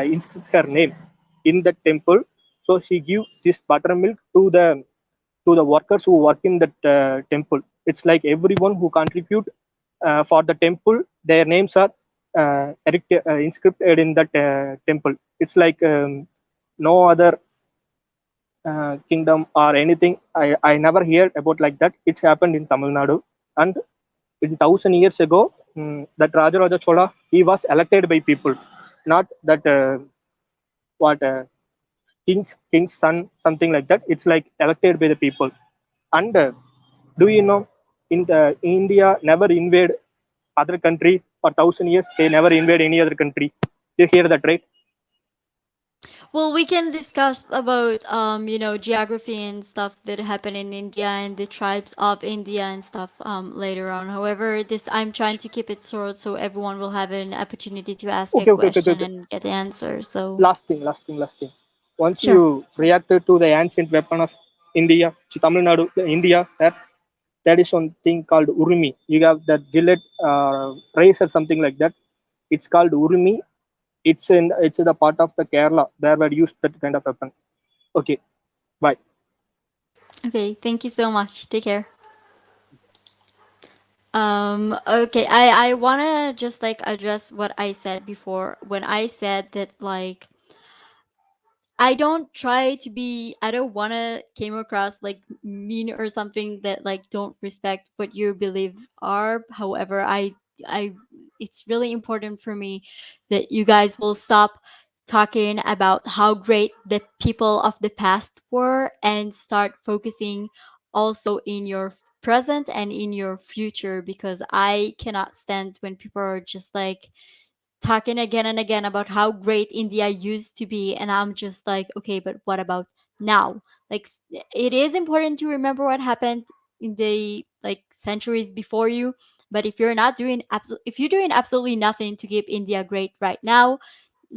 inscript her name in the temple. So she give this buttermilk to the workers who work in that temple. It's like everyone who contribute for the temple, their names are inscripted in that temple. It's like no other kingdom or anything. I never heard about like that. It's happened in Tamil Nadu. And in 1000 years ago, that Rajaraja Chola, he was elected by people, not that what king's son, something like that. It's like elected by the people. And do you know, in the India never invade other country for 1000 years. They never invade any other country. You hear that, right? Well, we can discuss about geography and stuff that happen in India and the tribes of India and stuff later on. However, this I'm trying to keep it short so everyone will have an opportunity to ask a Okay, okay, okay, okay, question okay. and get the answer. So, Last thing. Once sure. you reacted to the ancient weapon of India, Tamil Nadu, India, that is one thing called Urumi. You have that Gillette race or something like that. It's called Urumi. It's in the part of the Kerala. There were used that kind of weapon. Okay, bye. Okay, thank you so much. Take care. Okay, I want to just like address what I said before when I said that like I don't try to be I don't want to came across like mean or something that like don't respect what your belief are. However, I it's really important for me that you guys will stop talking about how great the people of the past were and start focusing also in your present and in your future because I cannot stand when people are just like talking again and again about how great India used to be. And I'm just like, okay, but what about now? Like, it is important to remember what happened in the like centuries before you. But if you're doing absolutely nothing to keep India great right now,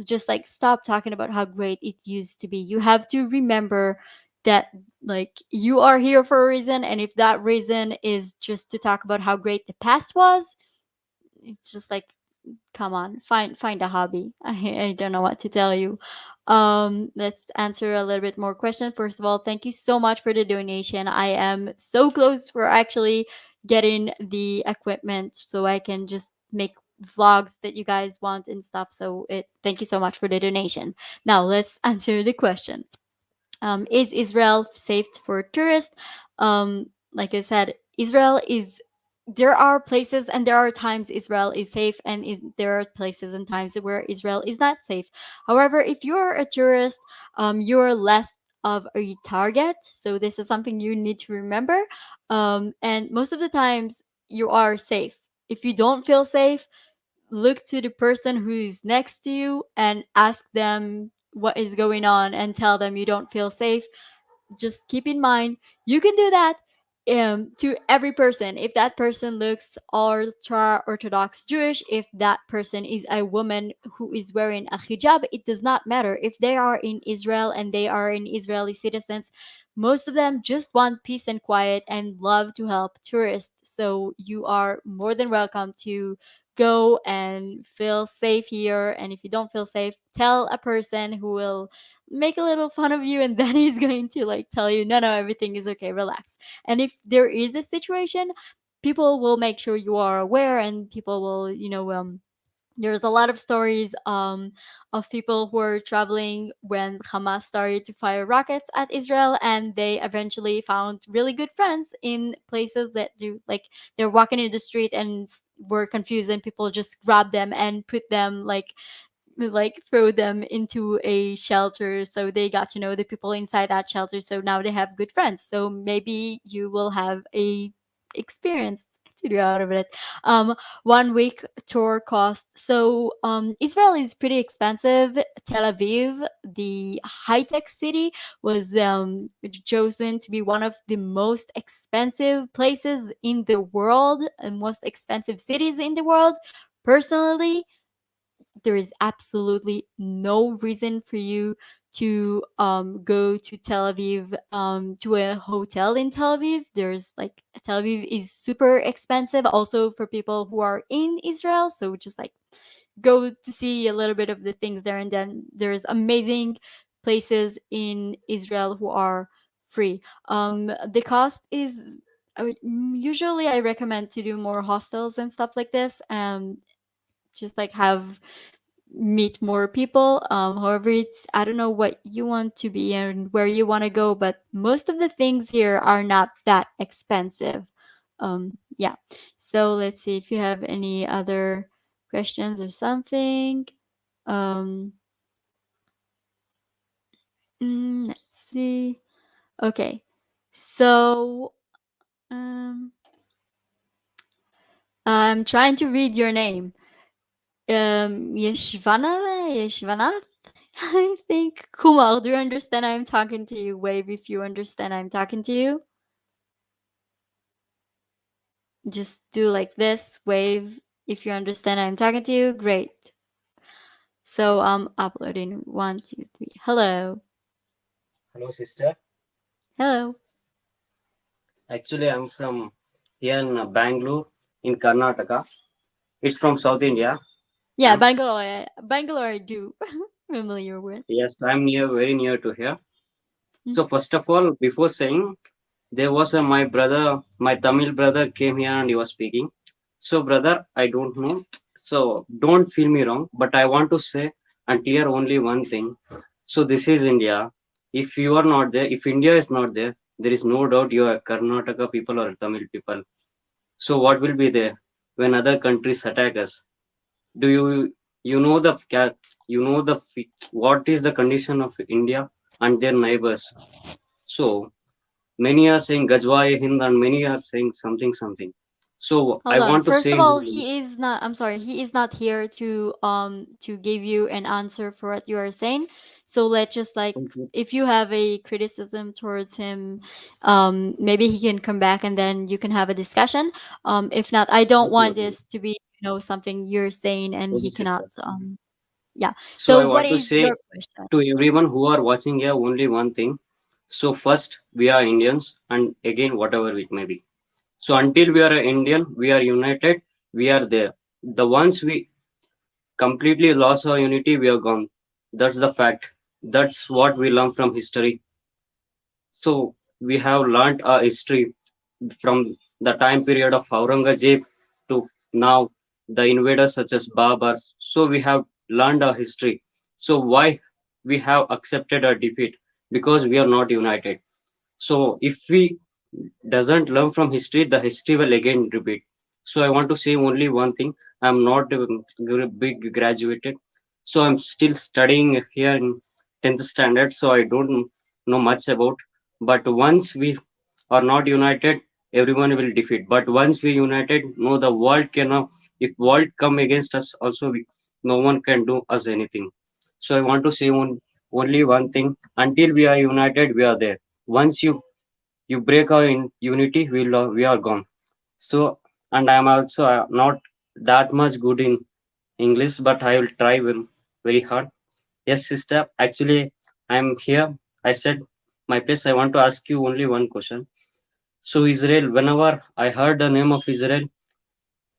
just like stop talking about how great it used to be. You have to remember that like you are here for a reason, and if that reason is just to talk about how great the past was, it's just like come on, find a hobby. I don't know what to tell you. Let's answer a little bit more question. First of all, thank you so much for the donation. I am so close for actually getting the equipment so I can just make vlogs that you guys want and stuff. So it thank you so much for the donation. Now let's answer the question. Is Israel safe for tourists? Like I said, Israel is. There are places and there are times Israel is safe, and there are places and times where Israel is not safe. However, if you're a tourist, you're less of a target. So this is something you need to remember. And most of the times you are safe. If you don't feel safe, look to the person who is next to you and ask them what is going on and tell them you don't feel safe. Just keep in mind you can do that to every person. If that person looks ultra orthodox Jewish, if that person is a woman who is wearing a hijab, it does not matter. If they are in Israel and they are in Israeli citizens, most of them just want peace and quiet and love to help tourists. So you are more than welcome to go and feel safe here. And if you don't feel safe, tell a person who will make a little fun of you, and then he's going to like tell you no, everything is okay, relax. And if there is a situation, people will make sure you are aware, and people will there's a lot of stories of people who are traveling when Hamas started to fire rockets at Israel, and they eventually found really good friends in places that do like they're walking in the street and were confused, and people just grab them and put them like throw them into a shelter, so they got to know the people inside that shelter, so now they have good friends. So maybe you will have a experience to do out of it. 1 week tour cost, so Israel is pretty expensive. Tel Aviv, the high-tech city, was chosen to be one of the most expensive places in the world and most expensive cities in the world. Personally, there is absolutely no reason for you go to Tel Aviv, to a hotel in Tel Aviv. There's like Tel Aviv is super expensive also for people who are in Israel. So just like go to see a little bit of the things there, and then there's amazing places in Israel who are free. The cost is usually I recommend to do more hostels and stuff like this. Just like have meet more people. However, it's I don't know what you want to be and where you want to go, but most of the things here are not that expensive. Yeah. So let's see if you have any other questions or something. Um, let's see. Okay. So um, I'm trying to read your name. Yeshvanath. I think. Kumar, do you understand I'm talking to you? Wave if you understand I'm talking to you. Just do like this. Wave if you understand I'm talking to you. Great. So I'm uploading. 1, 2, 3. Hello. Hello, sister. Hello. Actually, I'm from here in Bangalore, in Karnataka. It's from South India. Yeah, I'm, Bangalore. Bangalore I do familiar with. yes, I'm near, very near to here. Mm. So first of all, before saying, there was my brother, my Tamil brother came here and he was speaking. So brother, I don't know. So don't feel me wrong, but I want to say and clear only one thing. So this is India. If you are not there, if India is not there, there is no doubt you are Karnataka people or Tamil people. So what will be there when other countries attack us? Do you know what is the condition of India and their neighbors? So many are saying Gajwa Hind and many are saying something. So I Hold on. want to First say of all, only he is not I'm sorry, he is not here to give you an answer for what you are saying. So let's just like if you have a criticism towards him, maybe he can come back and then you can have a discussion. If not, I don't want okay. this to be, something you're saying and Okay, he cannot sister. yeah. So So I what want to is say your question? to everyone who are watching here only one thing. So first we are Indians and again whatever it may be. So until we are an Indian, we are united, we are there. The once we completely lost our unity, we are gone. That's the fact. That's what we learn from history. So we have learned our history from the time period of Aurangzeb to now the invaders such as Babars. So we have learned our history. So why we have accepted our defeat? Because we are not united. So if we doesn't learn from history, the history will again repeat. So I want to say only one thing. I'm not big graduated. So I'm still studying here in 10th standard. So I don't know much about. But once we are not united, everyone will defeat. But once we united, no, the world cannot. If world come against us, also no one can do us anything. So I want to say only one thing. Until we are united, we are there. Once you break our unity, we are gone. So and I am also not that much good in English, but I will try very hard. Yes, sister, actually I am here. I said my place. I want to ask you only one question. So Israel, whenever I heard the name of Israel,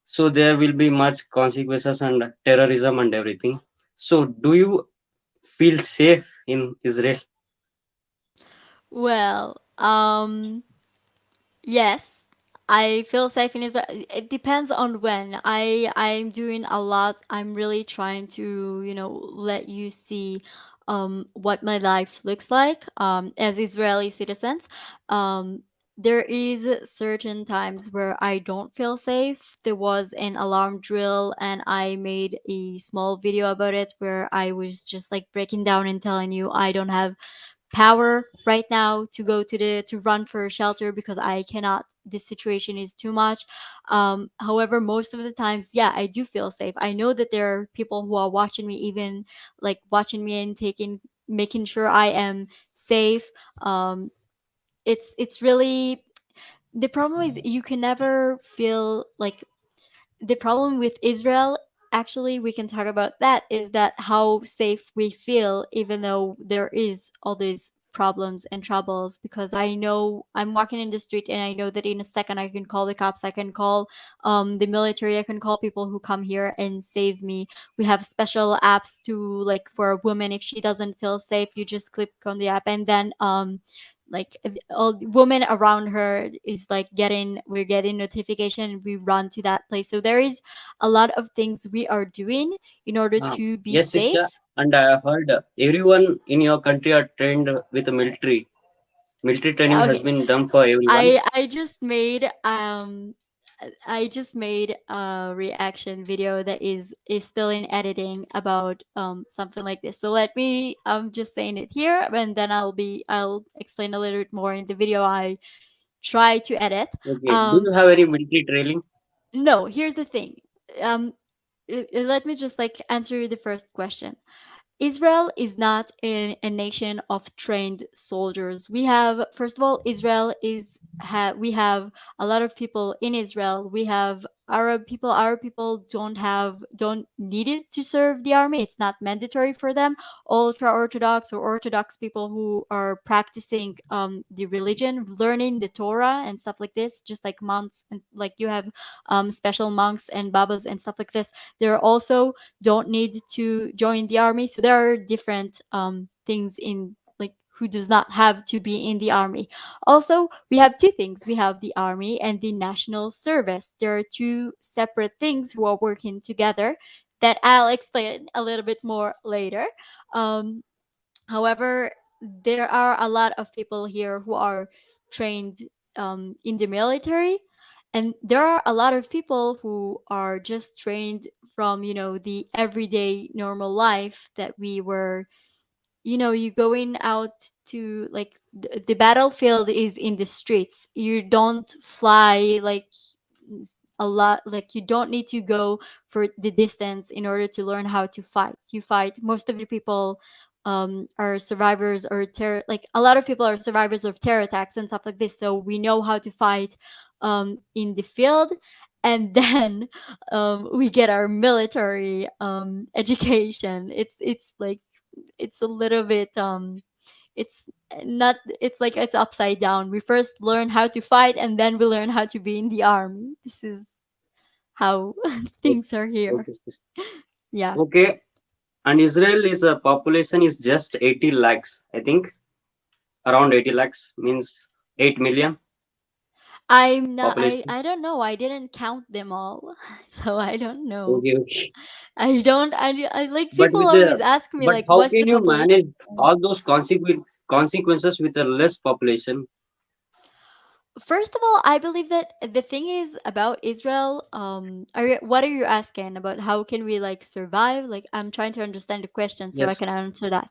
so there will be much consequences and terrorism and everything. So do you feel safe in Israel? Well, yes, I feel safe in Israel. It depends on when. I'm doing a lot. I'm really trying to, let you see what my life looks like as Israeli citizens. Um there is certain times where I don't feel safe. There was an alarm drill and I made a small video about it where I was just like breaking down and telling you I don't have power right now to go to run for shelter because I cannot. This situation is too much. However, most of the times, yeah, I do feel safe. I know that there are people who are watching me, even like watching me and making sure I am safe. It's really the problem is you can never feel like the problem with Israel. actually we can talk about that, is that how safe we feel even though there is all these problems and troubles. Because I know I'm walking in the street and I know that in a second I can call the cops, I can call the military, I can call people who come here and save me. We have special apps to, like, for a woman, if she doesn't feel safe, you just click on the app, and then like all the women around her is like getting, we're getting notification and we run to that place. So there is a lot of things we are doing in order to be Yes, sister. safe. And I heard everyone in your country are trained with the military. Military training Yeah, has okay. been done for everyone. I just made a reaction video that is still in editing about something like this. So let me, I'm just saying it here, and then I'll explain a little bit more in the video I try to edit. Okay. Do Um you have any military training? no, here's the thing. Um Let me just like answer the first question. Israel is not a nation of trained soldiers. We have, first of all, Israel is we have a lot of people in Israel. We have Arab people. Arab people don't need it to serve the army. It's not mandatory for them. Ultra Orthodox or Orthodox people who are practicing the religion, learning the Torah and stuff like this, just like monks and like you have special monks and babas and stuff like this. They're also don't need to join the army. So there are different things in like who does not have to be in the army. Also, we have two things. We have the army and the national service. There are two separate things who are working together that I'll explain a little bit more later. Um, However, there are a lot of people here who are trained in the military, and there are a lot of people who are just trained from, you know, the everyday normal life that we were, you know, you going out to like the battlefield is in the streets. You don't fly like a lot, like you don't need to go for the distance in order to learn how to fight. You fight. Most of the people are survivors or terror, like a lot of people are survivors of terror attacks and stuff like this, so we know how to fight in the field. And then we get our military education. It's like it's a little bit it's not, it's like it's upside down. We first learn how to fight and then we learn how to be in the army. This is how Yes. things are here. Okay. Yeah. Okay. And Israel is a population is just 80 lakhs, I think. Around 80 lakhs means 8 million I'm not, population. I don't know. I didn't count them all. So I don't know. Okay, okay. I don't I like But people with always the ask me but like how what's the can you population? manage all those consequences with a less population? First of all, I believe that the thing is about Israel. What are you asking about? How can we like survive? Like, I'm trying to understand the question so I Yes. can answer that.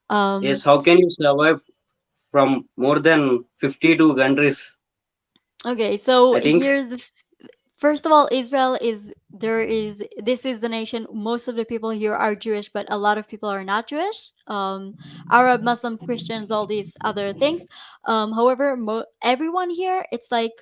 Um, Yes. How can you survive from more than 52 countries? okay, so I think. here's the first of all, Israel is there is this is the nation. Most of the people here are Jewish, but a lot of people are not Jewish. Arab, Muslim, Christians, all these other things. However, everyone here, it's like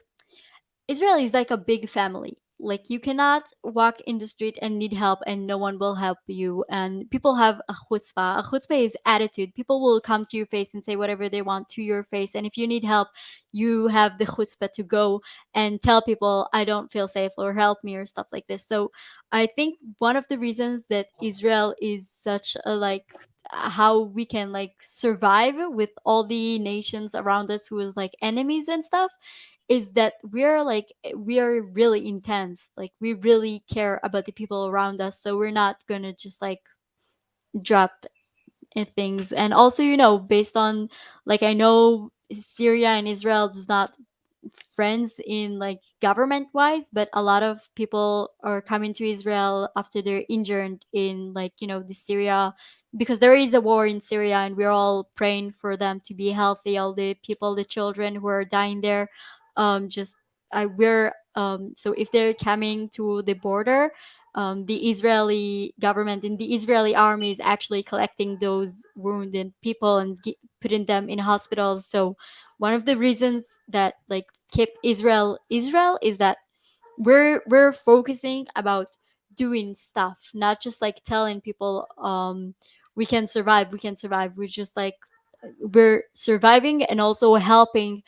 Israel is like a big family. Like you cannot walk in the street and need help and no one will help you. And people have a chutzpah. A chutzpah is attitude. People will come to your face and say whatever they want to your face. And if you need help, you have the chutzpah to go and tell people, I don't feel safe or help me or stuff like this. So I think one of the reasons that Israel is such a like how we can like survive with all the nations around us who is like enemies and stuff is that we're like we are really intense, like we really care about the people around us, so we're not gonna just like drop things. And also, you know, based on like I know Syria and Israel does not friends in like government wise, but a lot of people are coming to Israel after they're injured in like, you know, the Syria, because there is a war in Syria and we're all praying for them to be healthy, all the people, the children who are dying there. Just I we're So if they're coming to the border, the Israeli government and the Israeli army is actually collecting those wounded people and putting them in hospitals. So one of the reasons that like kept Israel is that we're focusing about doing stuff, not just like telling people we can survive, we can survive. We're just like we're surviving and also helping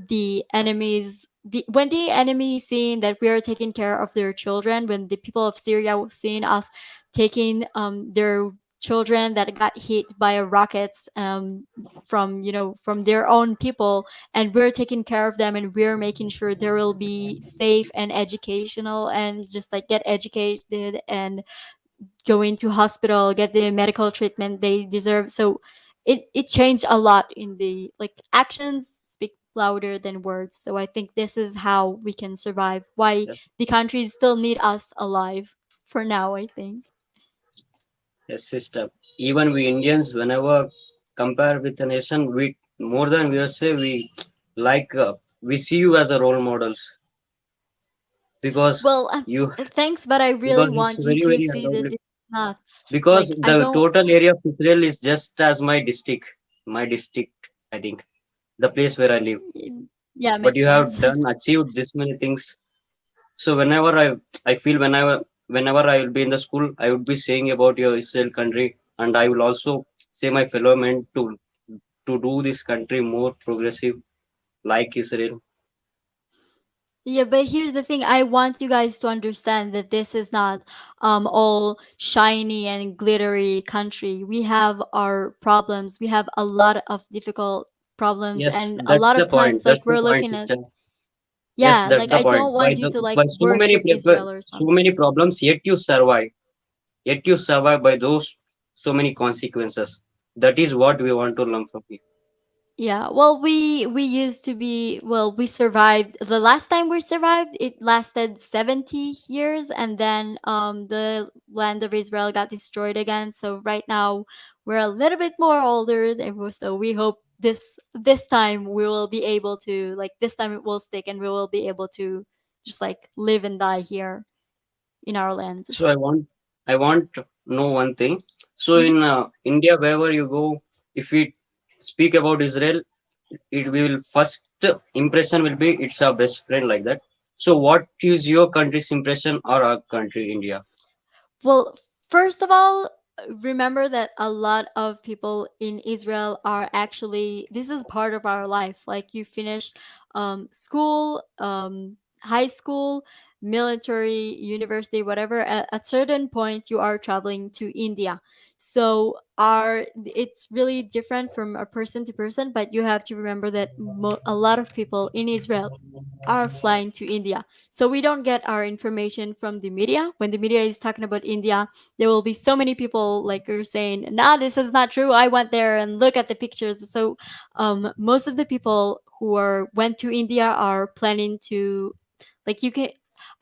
the enemies. When the enemy seeing that we are taking care of their children, when the people of Syria seeing us taking their children that got hit by rockets from from their own people, and we're taking care of them and we're making sure they will be safe and educational and just like get educated and go into hospital, get the medical treatment they deserve. So it changed a lot in the like actions speak louder than words. So I think this is how we can survive. Why Yes, the countries still need us alive for now, I think. yes, sister. Even we Indians, whenever compare with a nation, we more than we say we like we see you as a role models because Well, you thanks, but I really because it's want you very to very see that hard this is not because like I the don't. total area of Israel is just as my district, I think, the place where I live. Yeah, But makes you have sense. done achieved this many things. So whenever I feel whenever I will be in the school, I would be saying about your Israel country, and I will also say my fellow men to do this country more progressive like Israel. Yeah, but here's the thing. I want you guys to understand that this is not all shiny and glittery country. We have our problems. We have a lot of difficult problems, Yes, and a that's lot the of times point. That's like the we're point, looking at. sister. Yes, Yeah, that's like the I point. don't want you to like By worship Israel or so something. many problems, yet you survive. Yet you survive by those so many consequences. That is what we want to learn from you. Yeah, well, we used to be, well, we survived. The last time we survived, it lasted 70 years, and then the land of Israel got destroyed again. So right now we're a little bit more older, so we hope this time we will be able to like this time it will stick, and we will be able to just like live and die here in our land. So I want to know one thing. So Hmm. in India, wherever you go, if we speak about Israel, it will first impression will be it's our best friend like that. So what is your country's impression or our country, India? Well, first of all, remember that a lot of people in Israel are actually, this is part of our life. Like you finish school, high school, military, university, whatever. At certain point, you are traveling to India. So it's really different from a person to person. But you have to remember that a lot of people in Israel are flying to India. So we don't get our information from the media. When the media is talking about India, there will be so many people like you're saying, "Nah, this is not true. I went there and look at the pictures." So most of the people who are went to India are planning to like you can.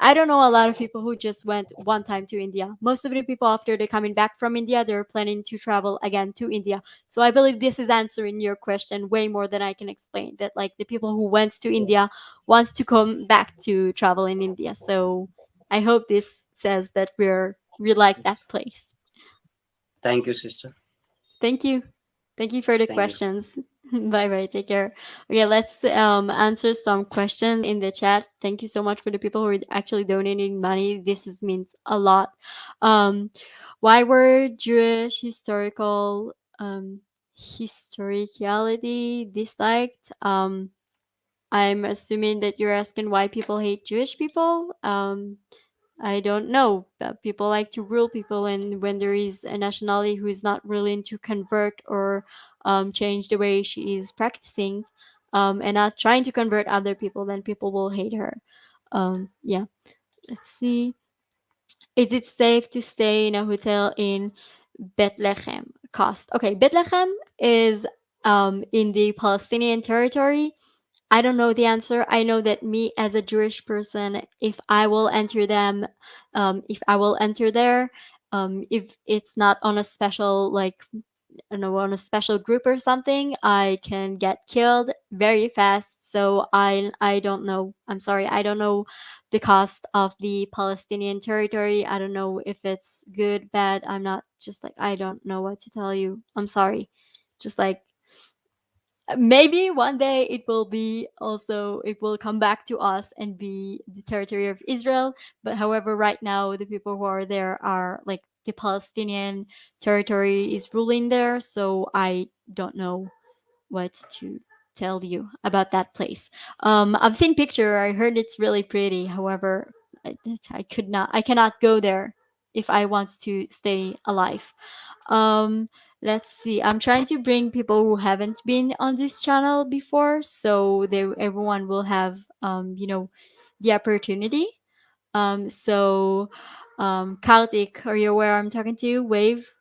I don't know a lot of people who just went one time to India. Most of the people after they're coming back from India, they're planning to travel again to India. So I believe this is answering your question way more than I can explain. That like the people who went to India wants to come back to travel in India. So I hope this says that we like that place. Thank you, sister. Thank you. Thank you for the Thank you. questions. Bye bye. Take care. Okay, let's answer some questions in the chat. Thank you so much for the people who are actually donating money. Means a lot. Um, why were Jewish historicality disliked? I'm assuming that you're asking why people hate Jewish people. I don't know. People like to rule people, and when there is a nationality who is not willing to convert or change the way she is practicing, and not trying to convert other people, then people will hate her. Yeah. Let's see. Is it safe to stay in a hotel in Bethlehem? Cost. Okay, Bethlehem is in the Palestinian territory. I don't know the answer. I know that me as a Jewish person, if I will enter there, if it's not on a special like I don't know on a special group or something, I can get killed very fast. So I don't know. I'm sorry. I don't know the cost of the Palestinian territory. I don't know if it's good, bad. I'm not just like I don't know what to tell you. I'm sorry. Just like Maybe one day it will be also, it will come back to us and be the territory of Israel. But however, right now the people who are there are like the Palestinian territory is ruling there. So I don't know what to tell you about that place. I've seen picture. I heard it's really pretty. However, I cannot go there if I want to stay alive. Um, let's see. I'm trying to bring people who haven't been on this channel before, so everyone will have the opportunity. So Kartik, are you aware I'm talking to you? Wave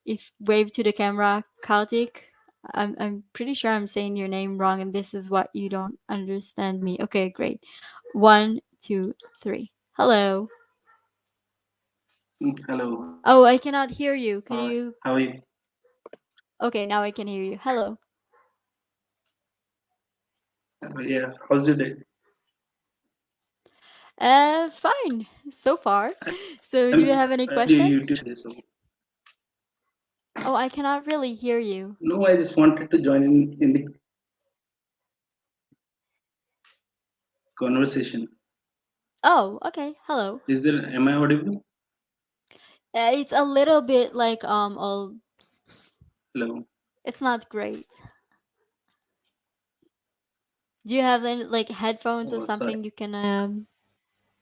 to the camera, Kartik. I'm pretty sure I'm saying your name wrong, and this is what you don't understand me. Okay, great. 1, 2, 3. Hello. Hello. Oh, I cannot hear you. Can Hi. you? How are you? Okay, now I can hear you. Hello. Yeah. How's your day? Fine so far. So, do you I'm have any your question? YouTube channel. So. Oh, I cannot really hear you. No, I just wanted to join in the conversation. Oh, okay. Hello. Is there? Am I audible? It's a little bit like Hello. it's not great. Do you have any like headphones or Oh, sorry. something you can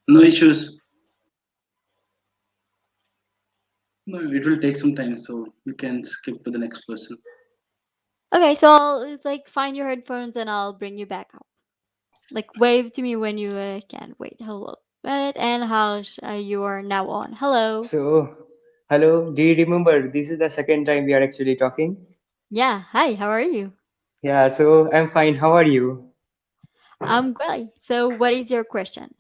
No issues. No, it will take some time, so you can skip to the next person. Okay, so it's like find your headphones and I'll bring you back up. Like wave to me when you can. Wait, hello. But and how you are now on. Hello. So, hello, do you remember this is the second time we are actually talking? Yeah, hi, how are you? Yeah, so I'm fine. How are you? I'm great. So what is your question?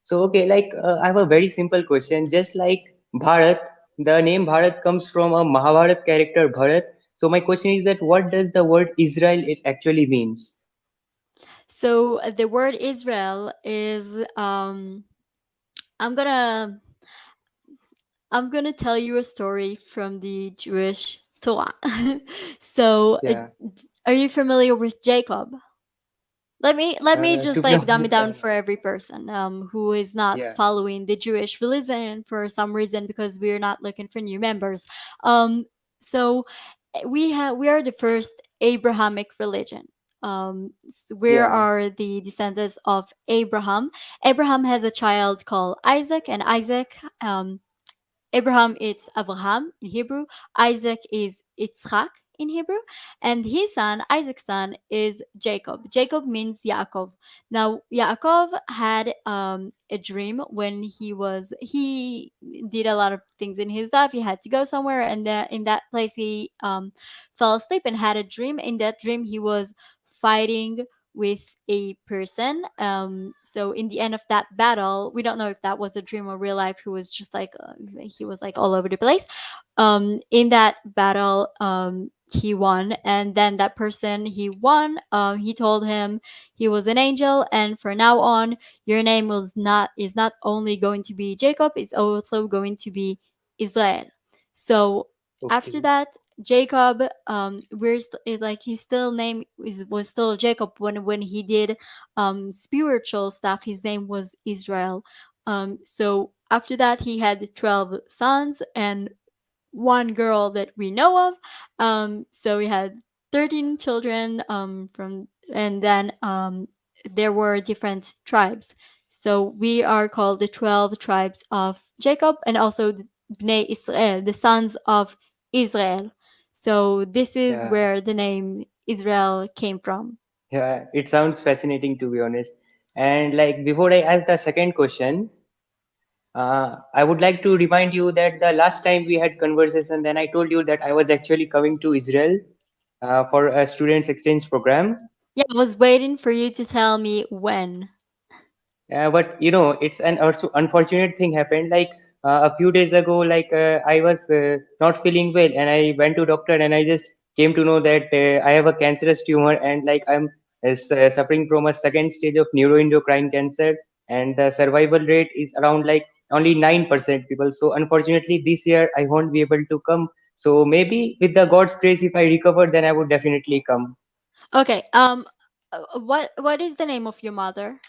So, okay, I have a very simple question. Just like Bharat, the name Bharat comes from a Mahabharat character Bharat. So, my question is that what does the word Israel it actually means? So the word Israel is I'm gonna I'm gonna tell you a story from the Jewish Torah. So Yeah, are you familiar with Jacob? Let me just to be like dumb it honest, down for every person who is not yeah, following the Jewish religion for some reason, because we're not looking for new members. So we are the first Abrahamic religion. We yeah, are the descendants of Abraham. Abraham has a child called Isaac, and Abraham is Abraham in Hebrew. Isaac is Yitzchak in Hebrew. And his son, Isaac's son, is Jacob. Jacob means Yaakov. Now, Yaakov had a dream when he did a lot of things in his life. He had to go somewhere, and in that place, he fell asleep and had a dream. In that dream, he was fighting with a person. So in the end of that battle, we don't know if that was a dream or real life. He was like all over the place. In that battle, he won, and then that person he won, he told him he was an angel, and for now on, your name is not only going to be Jacob, it's also going to be Israel. So after okay, that, Jacob, like his still name was still Jacob. When he did spiritual stuff, his name was Israel. So after that, he had 12 sons and one girl that we know of. So we had 13 children from, and then there were different tribes. So we are called the 12 tribes of Jacob, and also the Bnei Israel, the sons of Israel. So this is yeah, where the name Israel came from. yeah. It sounds fascinating to be honest. And like before I ask the second question, I would like to remind you that the last time we had conversation, then I told you that I was actually coming to Israel for a students exchange program. Yeah, I was waiting for you to tell me when. But you know, it's an also unfortunate thing happened. A few days ago, I was not feeling well, and I went to doctor, and I just came to know that I have a cancerous tumor, and like I'm suffering from a second stage of neuroendocrine cancer, and the survival rate is around like only 9% people. So unfortunately, this year I won't be able to come. So maybe with the God's grace, if I recover, then I would definitely come. Okay. What is the name of your mother?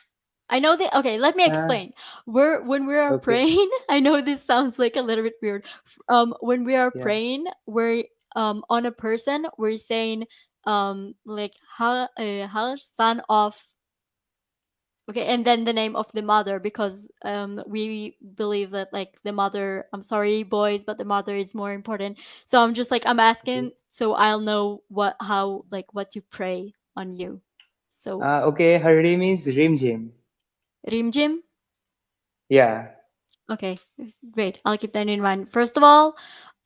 I know that. Okay, let me Uh, explain. When we are okay. praying, I know this sounds like a little bit weird. When we are Yeah. praying, we're on a person. We're saying like Hal, son of. Okay, and then the name of the mother, because we believe that like the mother. I'm sorry, boys, but the mother is more important. So I'm just like I'm Okay. asking, so I'll know how like what to pray on you. So Okay. Her name is Rimjim. Rimjim. Yeah. Okay, great. I'll keep that in mind. First of all,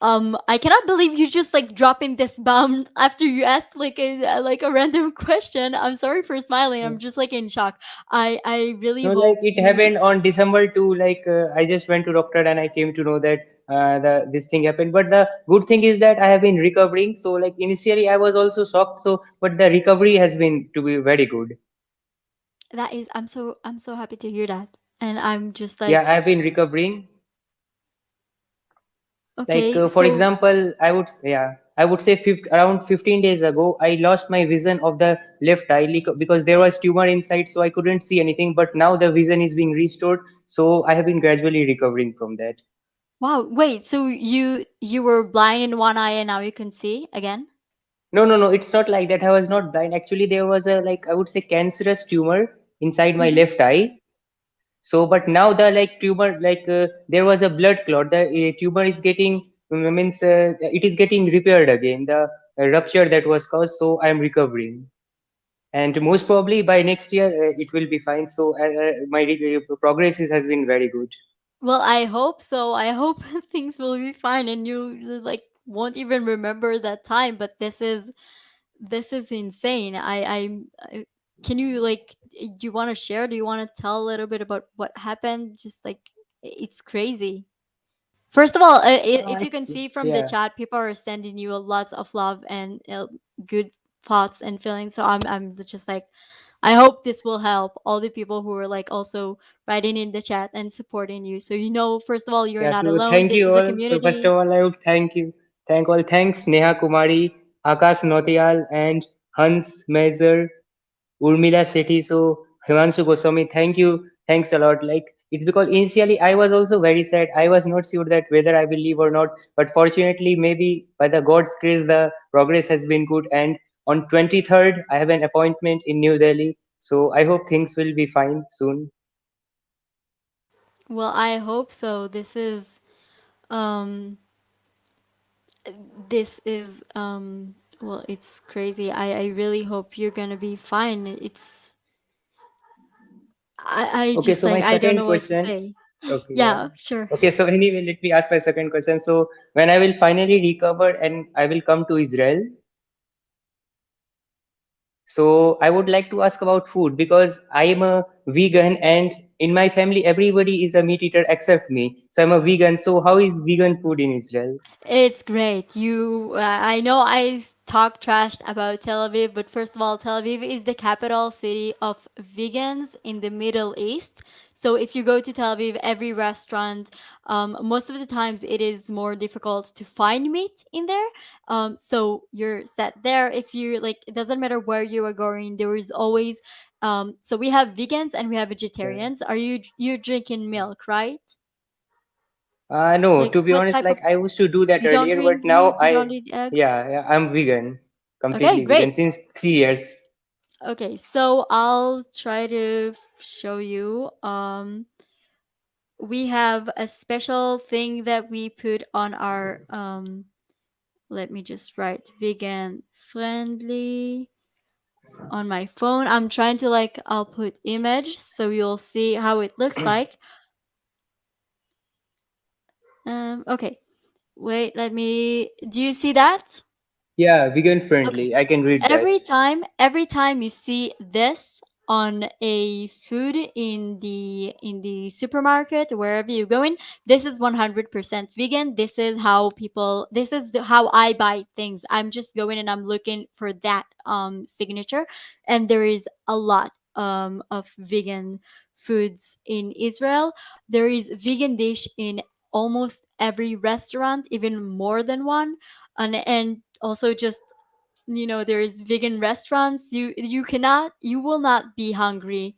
I cannot believe you just like dropping this bomb after you asked like a random question. I'm sorry for smiling. Yeah. I'm just like in shock. I really No, like hope it you. happened on December 2. Like I just went to doctor and I came to know that the this thing happened. But the good thing is that I have been recovering. So like initially I was also shocked. So but the recovery has been to be very good. That is, I'm so happy to hear that, and I'm just Yeah, I like, have been recovering. Like okay, for so example, I would say around 15 days ago, I lost my vision of the left eye because there was tumor inside, so I couldn't see anything. But now the vision is being restored, so I have been gradually recovering from that. wow, wait, so you were blind in one eye and now you can see again? No, no, no, it's not like that. I was not blind. Actually, there was a like I would say cancerous tumor inside my Hmm. left eye. So, but now the like tumor, like there was a blood clot. The tumor is getting means it is getting repaired again. The rupture that was caused. So I am recovering, and most probably by next year it will be fine. So my progress has been very good. Well, I hope so. I hope things will be fine and you like won't even remember that time. But this is insane. I can you like do you want to share? Do you want to tell a little bit about what happened? Just like it's crazy. First of all, if you can see from the Yeah. chat, people are sending you lots of love and good thoughts and feelings. So I'm just like, I hope this will help all the people who are like also writing in the chat and supporting you. So first of all, you're Yeah, not so alone. thank This you is a all. So first of community. all, I would thank you. Thank all. Thanks Neha Kumari, Akash Notial, and Hans Mezer, Urmila Sethi, so Himanshu Goswami, thank you. Thanks a lot. Like it's because initially I was also very sad. I was not sure that whether I will leave or not. But fortunately, maybe by the God's grace, the progress has been good. And on 23rd, I have an appointment in New Delhi. So I hope things will be fine soon. Well, I hope so. Um this is well, it's crazy. I really hope you're gonna be fine. I Okay, just so my like I don't second know what to question. say. Okay, yeah. Yeah, sure. Okay, so anyway, let me ask my second question. So when I will finally recover and I will come to Israel, so I would like to ask about food because I am a vegan and in my family everybody is a meat eater except me. So I'm a vegan. So how is vegan food in Israel? It's great. I know talk trash about Tel Aviv, but first of all, Tel Aviv is the capital city of vegans in the Middle East. So if you go to Tel Aviv, every restaurant, most of the times it is more difficult to find meat in there. So you're set there. If you like, it doesn't matter where you are going. There is always. So we have vegans and we have Yeah. vegetarians. Are you drinking milk, right? No, Like to be what honest, type of like I used to do that you don't earlier, but drink now meat, you don't eat eggs? yeah, I'm vegan, Okay, completely vegan great. since 3 years. Okay, so I'll try to show you. We have a special thing that we put on our let me just write vegan friendly on my phone. I'm trying to like I'll put image so you'll see how it looks like. Okay. Wait, do you see that? Yeah, vegan Okay. friendly. I can read that. Every time you see this on a food in the supermarket, wherever you're going, this is 100% vegan. How I buy things. I'm just going and I'm looking for that signature, and there is a lot of vegan foods in Israel. There is vegan dish in almost every restaurant, even more than one. And also just, there's vegan restaurants. You will not be hungry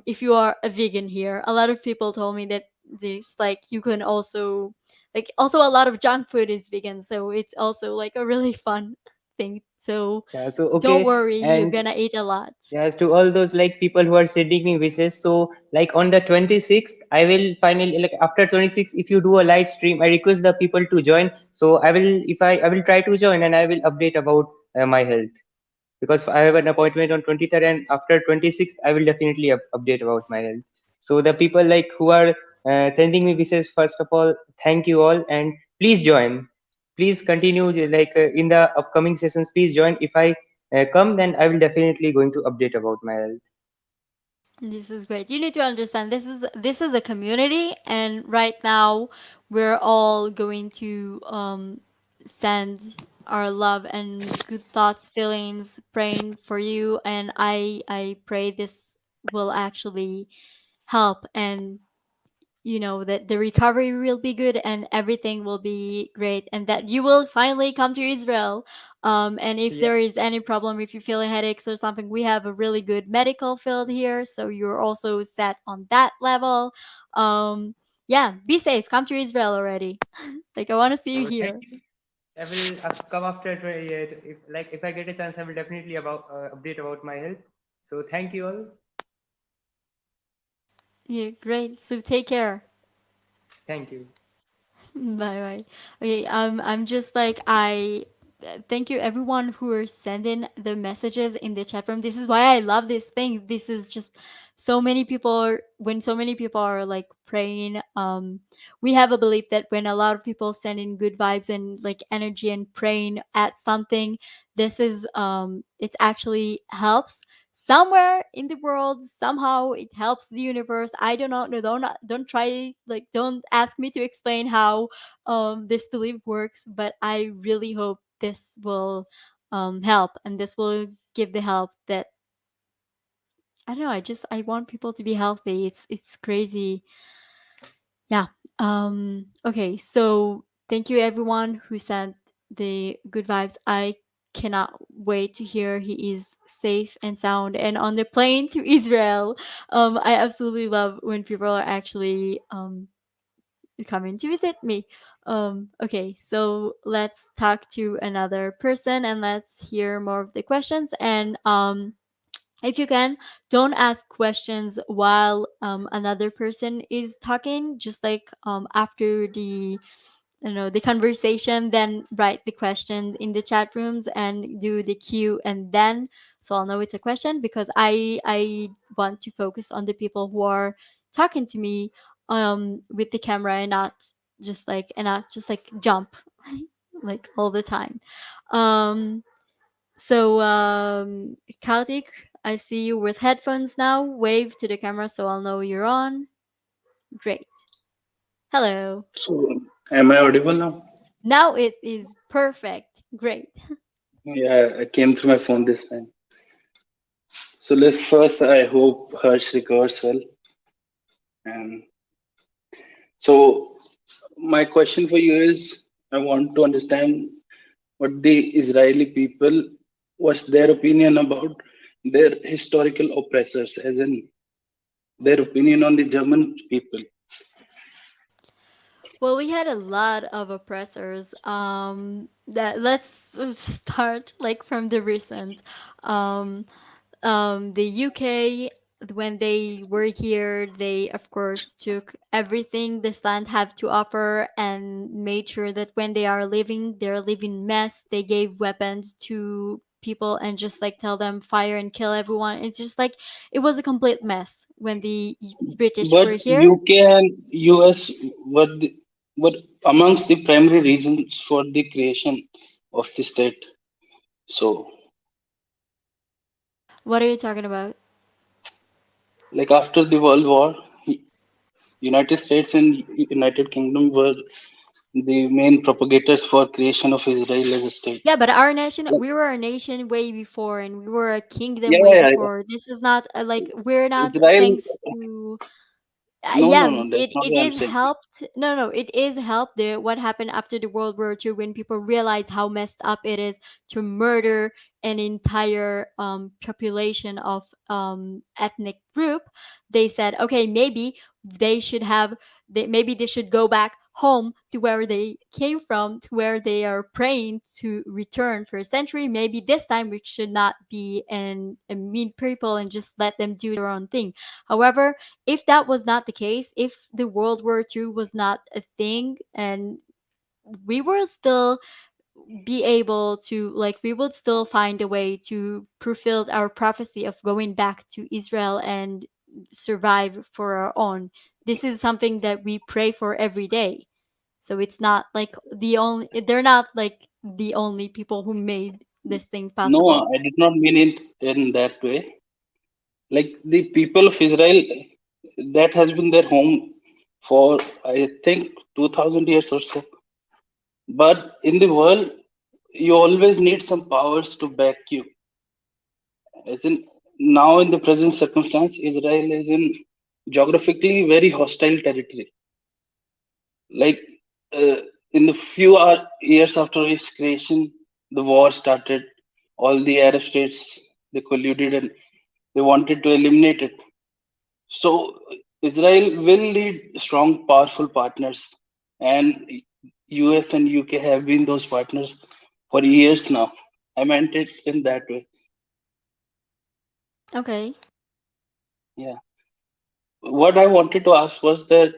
if you are a vegan here. A lot of people told me that this, like, you can also, like, also a lot of junk food is vegan, so it's also like a really fun thing. So Yeah, so don't okay, worry, you're and gonna eat a lot. yes, to all those like people who are sending me wishes. So like on the 26th, I will finally like after 26th, if you do a live stream, I request the people to join. So I will if I will try to join and I will update about my health because I have an appointment on 23rd and after 26th, I will definitely update about my health. So the people like who are sending me wishes, first of all, thank you all and please join. Please continue like in the upcoming sessions. Please join. If I come, then I will definitely going to update about my health. This is great. You need to understand, this is a community, and right now we're all going to send our love and good thoughts, feelings, praying for you, and I pray this will actually help, and that the recovery will be good and everything will be great, and that you will finally come to Israel. And if Yeah. there is any problem, if you feel headaches or something, we have a really good medical field here, so you're also set on that level. Yeah, be safe, come to Israel already. Like, I want to see you So thank here. you. I will come after 28. If I get a chance, I will definitely about update about my health. So thank you all. Yeah, great, so take care. Thank you. Bye bye. Okay, I'm just like, I thank you everyone who are sending the messages in the chat room. This is why I love this thing. This is just so many people when so many people are like praying. We have a belief that when a lot of people send in good vibes and like energy and praying at something, this is it actually helps somewhere in the world. Somehow it helps the universe. I don't know. No, don't try, like, don't ask me to explain how this belief works, but I really hope this will help, and this will give the help that, I don't know. I want people to be healthy. It's crazy. Yeah. Okay, so thank you everyone who sent the good vibes. I cannot wait to hear he is safe and sound and on the plane to Israel. I absolutely love when people are actually coming to visit me. Okay, so let's talk to another person and let's hear more of the questions. And if you can, don't ask questions while another person is talking. Just like after the conversation, then write the question in the chat rooms and do the Q, and then so I'll know it's a question, because I want to focus on the people who are talking to me with the camera, and not just like jump like all the time. um Kaltik, I see you with headphones now. Wave to the camera so I'll know you're on. Great. Hello. So, am I audible now? Now it is perfect. Great. Yeah, I came through my phone this time. So let's first, I hope Harsh recovers well. And so my question for you is, I want to understand what the Israeli people, what's their opinion about their historical oppressors, as in their opinion on the German people. Well, we had a lot of oppressors. That let's start like from the recent. Um, the UK, when they were here, they of course took everything this land have to offer and made sure that when they are living, they're living mess. They gave weapons to people and just like tell them fire and kill everyone. It's just like it was a complete mess when the British But were here. UK and US were amongst the primary reasons for the creation of the state. So, What are you talking about? like after the World War, United States and United Kingdom were the main propagators for creation of Israel as a state. Yeah, but our nation, we were a nation way before, and we were a kingdom Yeah, way yeah, yeah. before. This is not like we're not Israel, thanks to. Yeah, That's not it what I'm is saying. helped. No, it is helped. What happened after the World War II, when people realized how messed up it is to murder an entire population of ethnic group, they said, okay, maybe they should have maybe they should go back home to where they came from, to where they are praying to return for a century. Maybe this time we should not be a mean people and just let them do their own thing. However, if that was not the case, if the World War II was not a thing, and we were still be able to, like, we would still find a way to fulfill our prophecy of going back to Israel and survive for our own. This is something that we pray for every day. So it's not like they're not like the only people who made this thing No, possible. I did not mean it in that way. Like the people of Israel, that has been their home for, I think, 2000 years or so. But in the world, you always need some powers to back you. As in, now in the present circumstance, Israel is in geographically very hostile territory. Like uh, in the few years after its creation, the war started. All the Arab states, they colluded and they wanted to eliminate it. So Israel will need strong, powerful partners, and US and UK have been those partners for years now. I meant it in that way. Okay. Yeah. What I wanted to ask was that,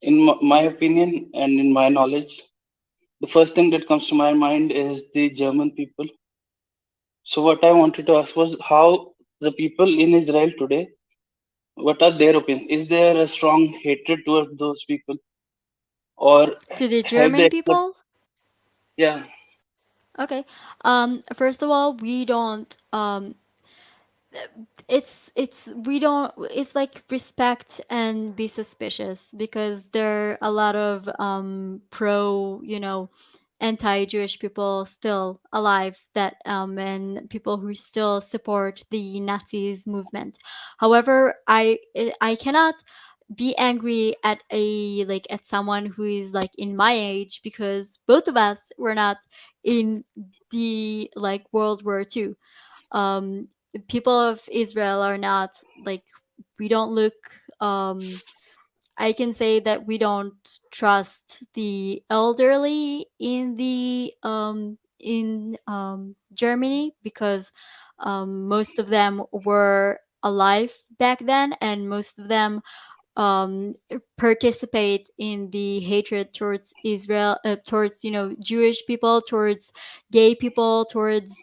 in my opinion and in my knowledge, the first thing that comes to my mind is the German people. So what I wanted to ask was how the people in Israel today, what are their opinions? Is there a strong hatred towards those people, or To the have they German accepted? people? Yeah, Okay. First of all, we don't it's we don't it's like respect and be suspicious, because there are a lot of pro, anti-Jewish people still alive, that and people who still support the Nazis movement. However, I cannot be angry at at someone who is like in my age, because both of us were not in the like World War II. um People of Israel are not like, we don't look, um I can say that we don't trust the elderly in the in Germany, because most of them were alive back then, and most of them participate in the hatred towards Israel, towards Jewish people, towards gay people, towards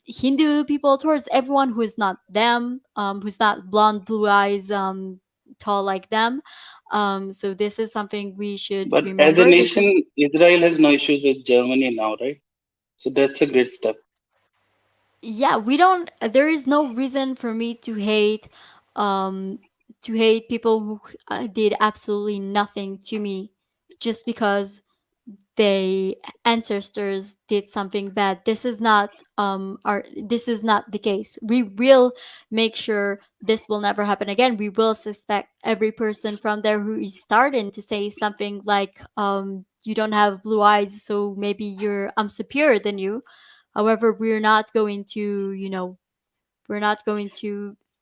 Hindu people, towards everyone who is not them, who's not blonde, blue eyes, tall like them. So this is something we should but as a remember. This is nation, Israel has no issues with Germany now, right? So that's a great step. Yeah, we don't there is no reason for me um to hate people who did absolutely nothing to me, just because they ancestors did something bad. This is not the case. We will make sure this will never happen again. We will suspect every person from there who is starting to say something like, you don't have blue eyes, so maybe I'm superior than you. However, we're not going to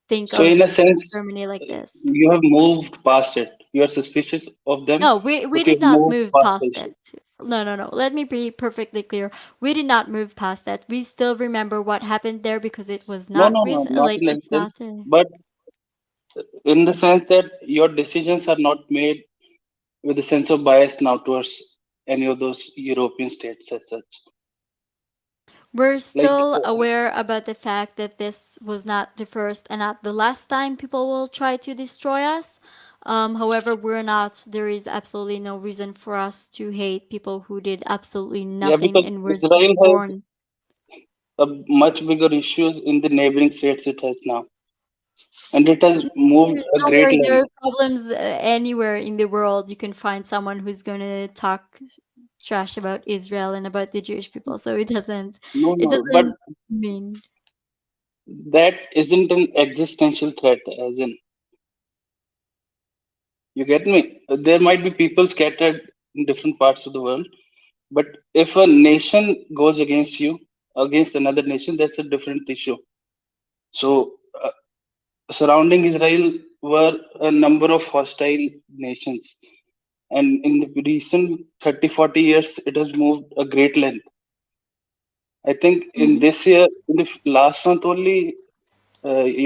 think So of in a sense, Germany like this. you have moved past it. You are suspicious of them, No, we but you did have not moved move past the past issue. it. No. Let me be perfectly clear. We did not move past that. We still remember what happened there, because it was No, not no, no, recent. not Like, in that it's sense, not a. but in the sense that your decisions are not made with a sense of bias now towards any of those European states as such. We're Like, still aware about the fact that this was not the first and not the last time people will try to destroy us. However, we're not. There is absolutely no reason for us to hate people who did absolutely yeah, nothing because and was Israel just has born. a much bigger issues in the neighboring states it has now, and it has moved a Don't great worry, there length. are problems anywhere in the world. You can find someone who's going to talk trash about Israel and about the Jewish people. So No, it no, but doesn't mean. that isn't an existential threat, as in You get me? There might be people scattered in different parts of the world, but if a nation goes against you, against another nation, that's a different issue. So surrounding Israel were a number of hostile nations, and in the recent 30, 40 years, it has moved a great length. I think in Hmm. this year, in the last month only,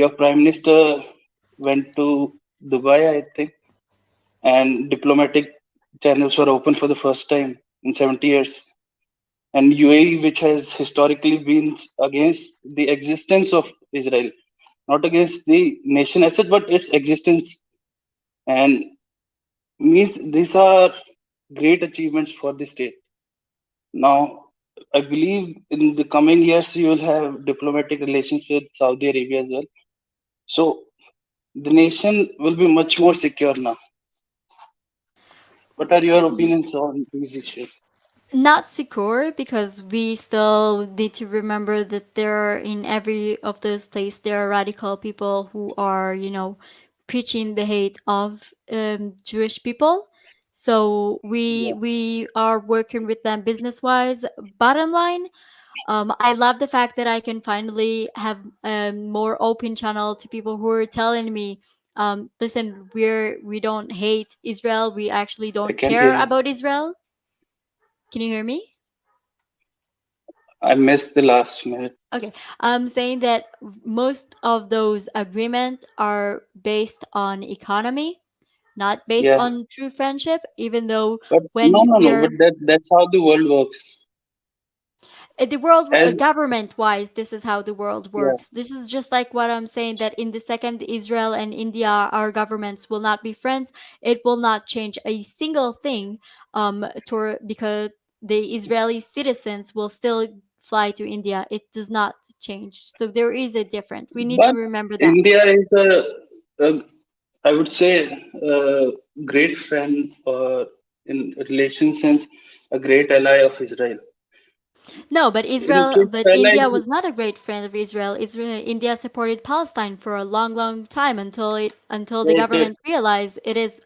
your prime minister went to Dubai, I think, and diplomatic channels were open for the first time in 70 years. And UAE, which has historically been against the existence of Israel, not against the nation as such, but its existence, and means these are great achievements for the state. Now, I believe in the coming years you will have diplomatic relations with Saudi Arabia as well. So the nation will be much more secure now. What are your opinions on these issues? Not secure because we still need to remember that there are in every of those places there are radical people who are, preaching the hate of Jewish people. So we Yeah, we are working with them business wise. Bottom line, I love the fact that I can finally have a more open channel to people who are telling me, listen, we don't hate Israel. We actually I don't can hear care you. about Israel. Can you hear me? I missed the last minute. Okay, I'm saying that most of those agreements are based on economy, not based Yeah, on true friendship. Even though but no, when no, no. we're But that's how the world works. the world As government wise, this is how the world yeah, works. This is just like what I'm saying, that in the second Israel and India, our governments will not be friends, it will not change a single thing, because the Israeli citizens will still fly to India. It does not change, so there is a difference. We need to but remember that. India is a I would say, a great friend, or in relation sense, a great ally of Israel. No, but In Israel, its but India allies, was not a great friend of Israel. Israel, India supported Palestine for a long, long time until the it did. government realized it is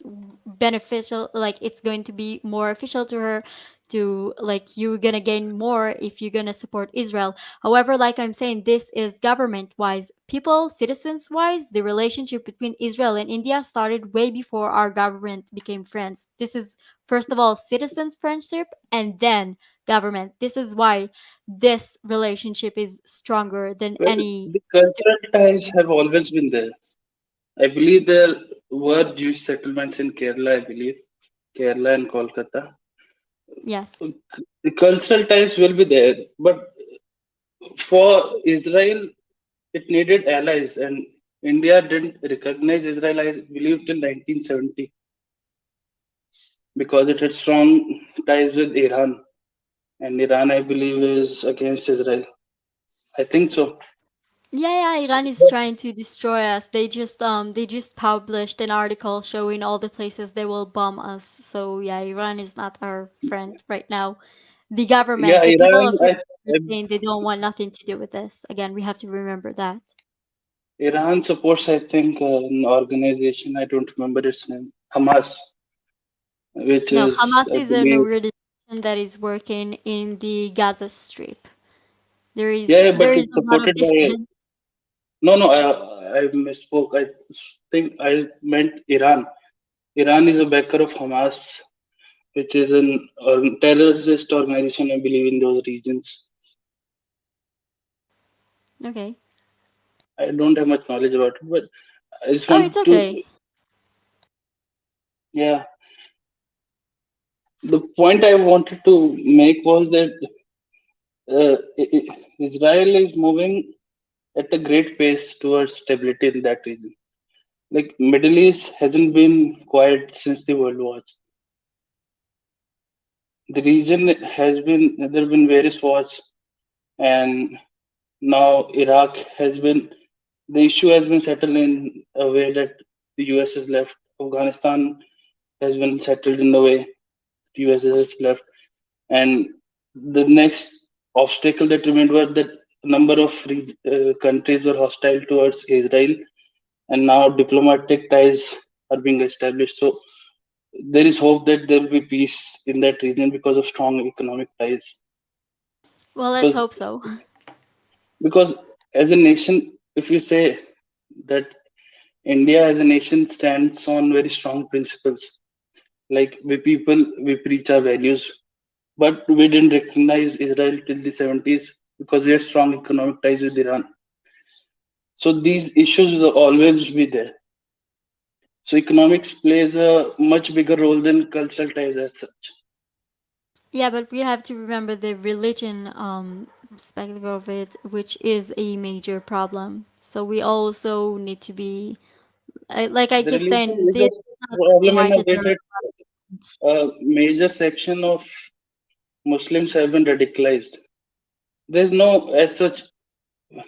beneficial, like it's going to be more official to her, to like you're gonna gain more if you're gonna support Israel. However, like I'm saying, this is government wise, people, citizens wise. The relationship between Israel and India started way before our government became friends. This is first of all citizens friendship and then government. This is why this relationship is stronger than Well, any the cultural ties have always been there. I believe there were Jewish settlements in Kerala, I believe, Kerala and Kolkata. yes. The cultural ties will be there, but for Israel, it needed allies, and India didn't recognize Israel, I believe, till 1970 because it had strong ties with Iran, and Iran, I believe, is against Israel. I think so. Yeah, Iran is But trying to destroy us. They just published an article showing all the places they will bomb us. So yeah, Iran is not our friend right now. The yeah, government, the people Iran, of Iran are I, saying they don't want nothing to do with this. Again, we have to remember that. Iran supports, I think, an organization. I don't remember its name. Hamas, which No, is, Hamas I is an believe, organization that is working in the Gaza Strip. There is yeah, but there is it's a lot of supported by. different. No, no, I misspoke. I think I meant Iran. Iran is a backer of Hamas, which is an terrorist organization, I believe, in those regions. Okay. I don't have much knowledge about it, but I just Oh, it's want to, okay. yeah. The point I wanted to make was that Israel is moving at a great pace towards stability in that region. Like Middle East hasn't been quiet since the World Wars. The region has been there have been various wars, and now Iraq has been the issue has been settled in a way that the US has left. Afghanistan has been settled in the way the US has left, and the next obstacle that remained were that a number of countries were hostile towards Israel, and now diplomatic ties. are being established. So there is hope that there will be peace in that region because of strong economic ties. Well, let's Because hope so. because as a nation, if you say that India as a nation stands on very strong principles, like we preach our values, but we didn't recognize Israel till the 70s because we had strong economic ties with Iran. So these issues will always be there. So economics plays a much bigger role than cultural ties as such. Yeah, but we have to remember the religion perspective of it, which is a major problem. So we also need to be like I The keep religion saying, is this a is not black problem and in a white. way that a major section of Muslims have been radicalized. There's no as such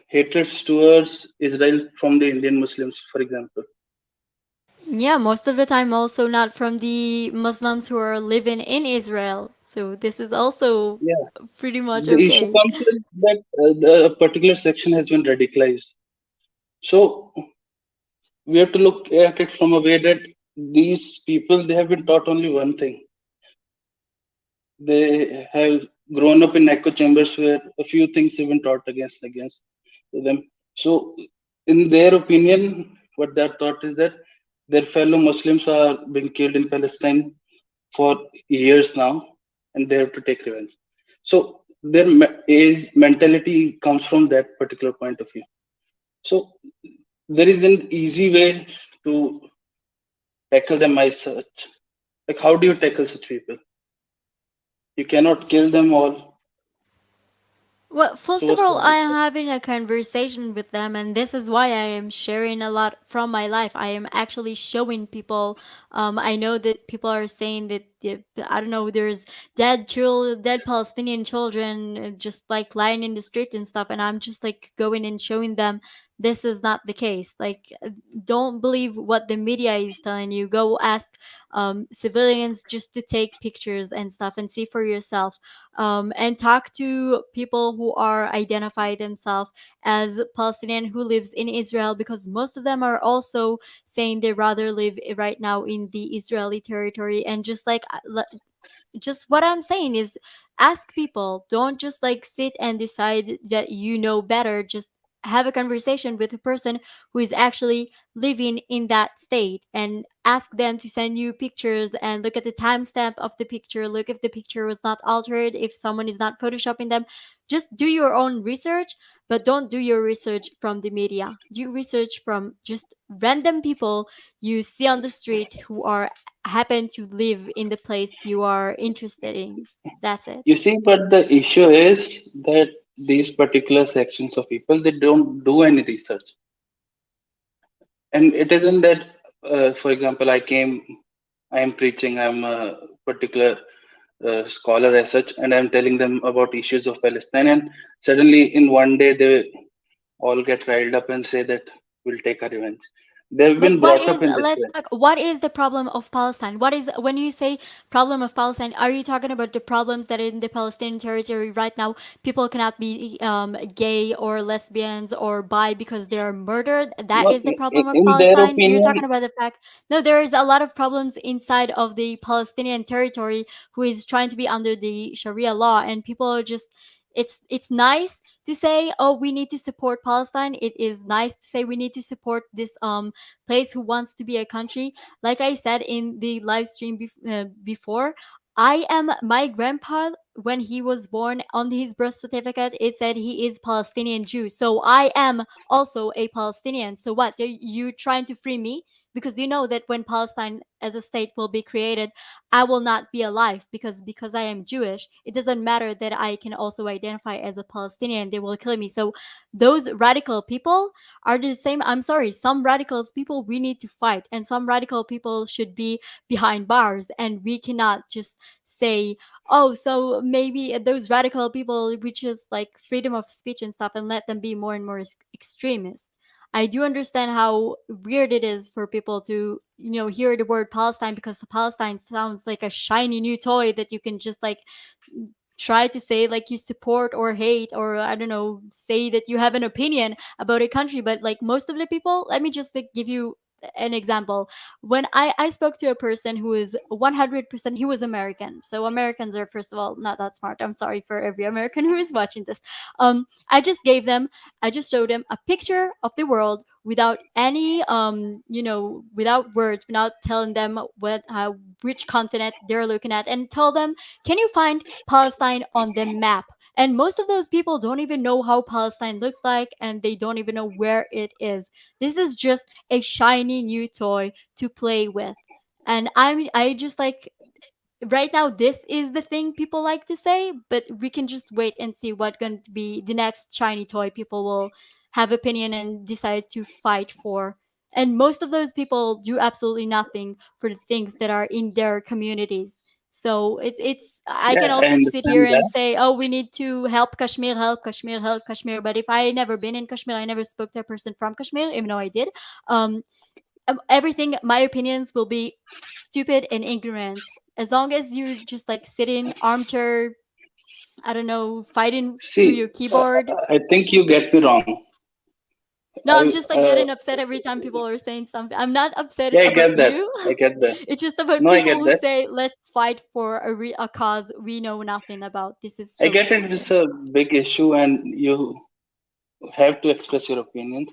hatred towards Israel from the Indian Muslims, for example. Yeah, most of the time also not from the Muslims who are living in Israel. So this is also Yeah, pretty much the issue okay. comes in that the particular section has been radicalized. So we have to look at it from a way that these people they have been taught only one thing. They have grown up in echo chambers where a few things have been taught against to them. So, in their opinion, what their thought is that their fellow Muslims are being killed in Palestine for years now, and they have to take revenge. So, their age mentality comes from that particular point of view. So, there is an easy way to tackle them as such. Like, how do you tackle such people? You cannot kill them all. Well, So, first of what's all, the I am answer? having a conversation with them, and this is why I am sharing a lot from my life. I am actually showing people. I know that people are saying that I don't know. There's dead Palestinian children, just like lying in the street and stuff, and I'm just like going and showing them this is not the case. Like, don't believe what the media is telling you. Go ask civilians just to take pictures and stuff and see for yourself, and talk to people who are identify themselves as Palestinian who lives in Israel, because most of them are also saying they rather live right now in the Israeli territory. And just like just what I'm saying is, ask people. Don't just like sit and decide that you know better. Just have a conversation with a person who is actually living in that state, and ask them to send you pictures and look at the timestamp of the picture. Look if the picture was not altered, if someone is not photoshopping them. Just do your own research, but don't do your research from the media. Do research from just random people you see on the street who are happen to live in the place you are interested in. That's it. You see, but the issue is that these particular sections of people they don't do any research, and it isn't that. For example, I am preaching, I'm a particular scholar as such, and I'm telling them about issues of Palestine, and suddenly in one day they all get riled up and say that we'll take our revenge. They've Like, been what brought up is, in this let's way. talk, what is the problem of Palestine? What is, when you say problem of Palestine, are you talking about the problems that in the Palestinian territory right now people cannot be gay or lesbians or bi because they are murdered? That No, is the problem of in their Palestine? You're opinion, talking about the fact, no, there is a lot of problems inside of the Palestinian territory who is trying to be under the Sharia law, and people are just, it's nice to say, oh, we need to support Palestine. It is nice to say we need to support this place who wants to be a country. Like I said in the live stream before, I am my grandpa, when he was born, on his birth certificate it said he is Palestinian Jew. So I am also a Palestinian. So what? Are you trying to free me? Because you know that when Palestine as a state will be created, I will not be alive, because I am Jewish. It doesn't matter that I can also identify as a Palestinian. They will kill me. So those radical people are the same. I'm sorry, some radicals people we need to fight, and some radical people should be behind bars, and we cannot just say, oh, so maybe those radical people, we just like freedom of speech and stuff, and let them be more and more extremist. I do understand how weird it is for people to, hear the word Palestine, because Palestine sounds like a shiny new toy that you can just like try to say like you support or hate, or I don't know, say that you have an opinion about a country. But like most of the people, let me just like give you an example. When I spoke to a person who is 100%, he was American. So Americans are, first of all, not that smart. I'm sorry for every American who is watching this. I just showed him a picture of the world without any without words, without telling them which continent they're looking at, and tell them, can you find Palestine on the map? And most of those people don't even know how Palestine looks like, and they don't even know where it is. This is just a shiny new toy to play with. And I just like, right now this is the thing people like to say, but we can just wait and see what going to be the next shiny toy people will have opinion and decide to fight for. And most of those people do absolutely nothing for the things that are in their communities. So it's I Yeah, can I also sit here understand and that. say, oh, we need to help Kashmir, help Kashmir, help Kashmir. But if I never been in Kashmir, I never spoke to a person from Kashmir, even though I did. um Everything, my opinions will be stupid and ignorant. As long as you just like sit in armchair, I don't know, fighting through your See, keyboard. I think you get me wrong. No, I'm I just like getting upset every time people are saying something. I'm not upset Yeah, I about get that. you. I get that. It's just about No, I people get who that. say, let's fight for a cause we know nothing about. This is I so get it. stupid. It's a big issue, and you have to express your opinions.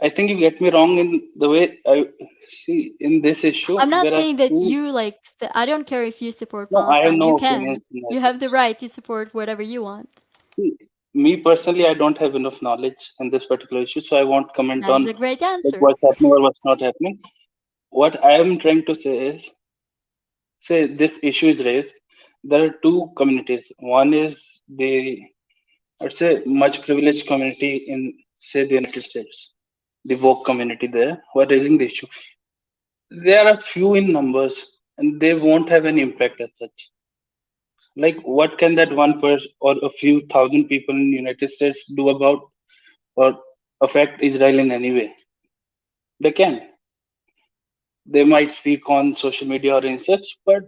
I think you get me wrong in the way I see in this issue. I'm not There are saying that two. you like, I don't care if you support No, I have Palestine. You no opinions can. in that You have the sense. right to support whatever you want. See, me personally, I don't have enough knowledge in this particular issue, so I won't comment That is on a great like answer. what's happening or what's not happening. What I am trying to say is, say this issue is raised. There are two communities. One is the, I'd say, much privileged community in, say, the United States, the woke community there, who are raising the issue. They are few in numbers, and they won't have any impact as such. Like, what can that one person or a few thousand people in the United States do about or affect Israel in any way? They can. They might speak on social media or in such, but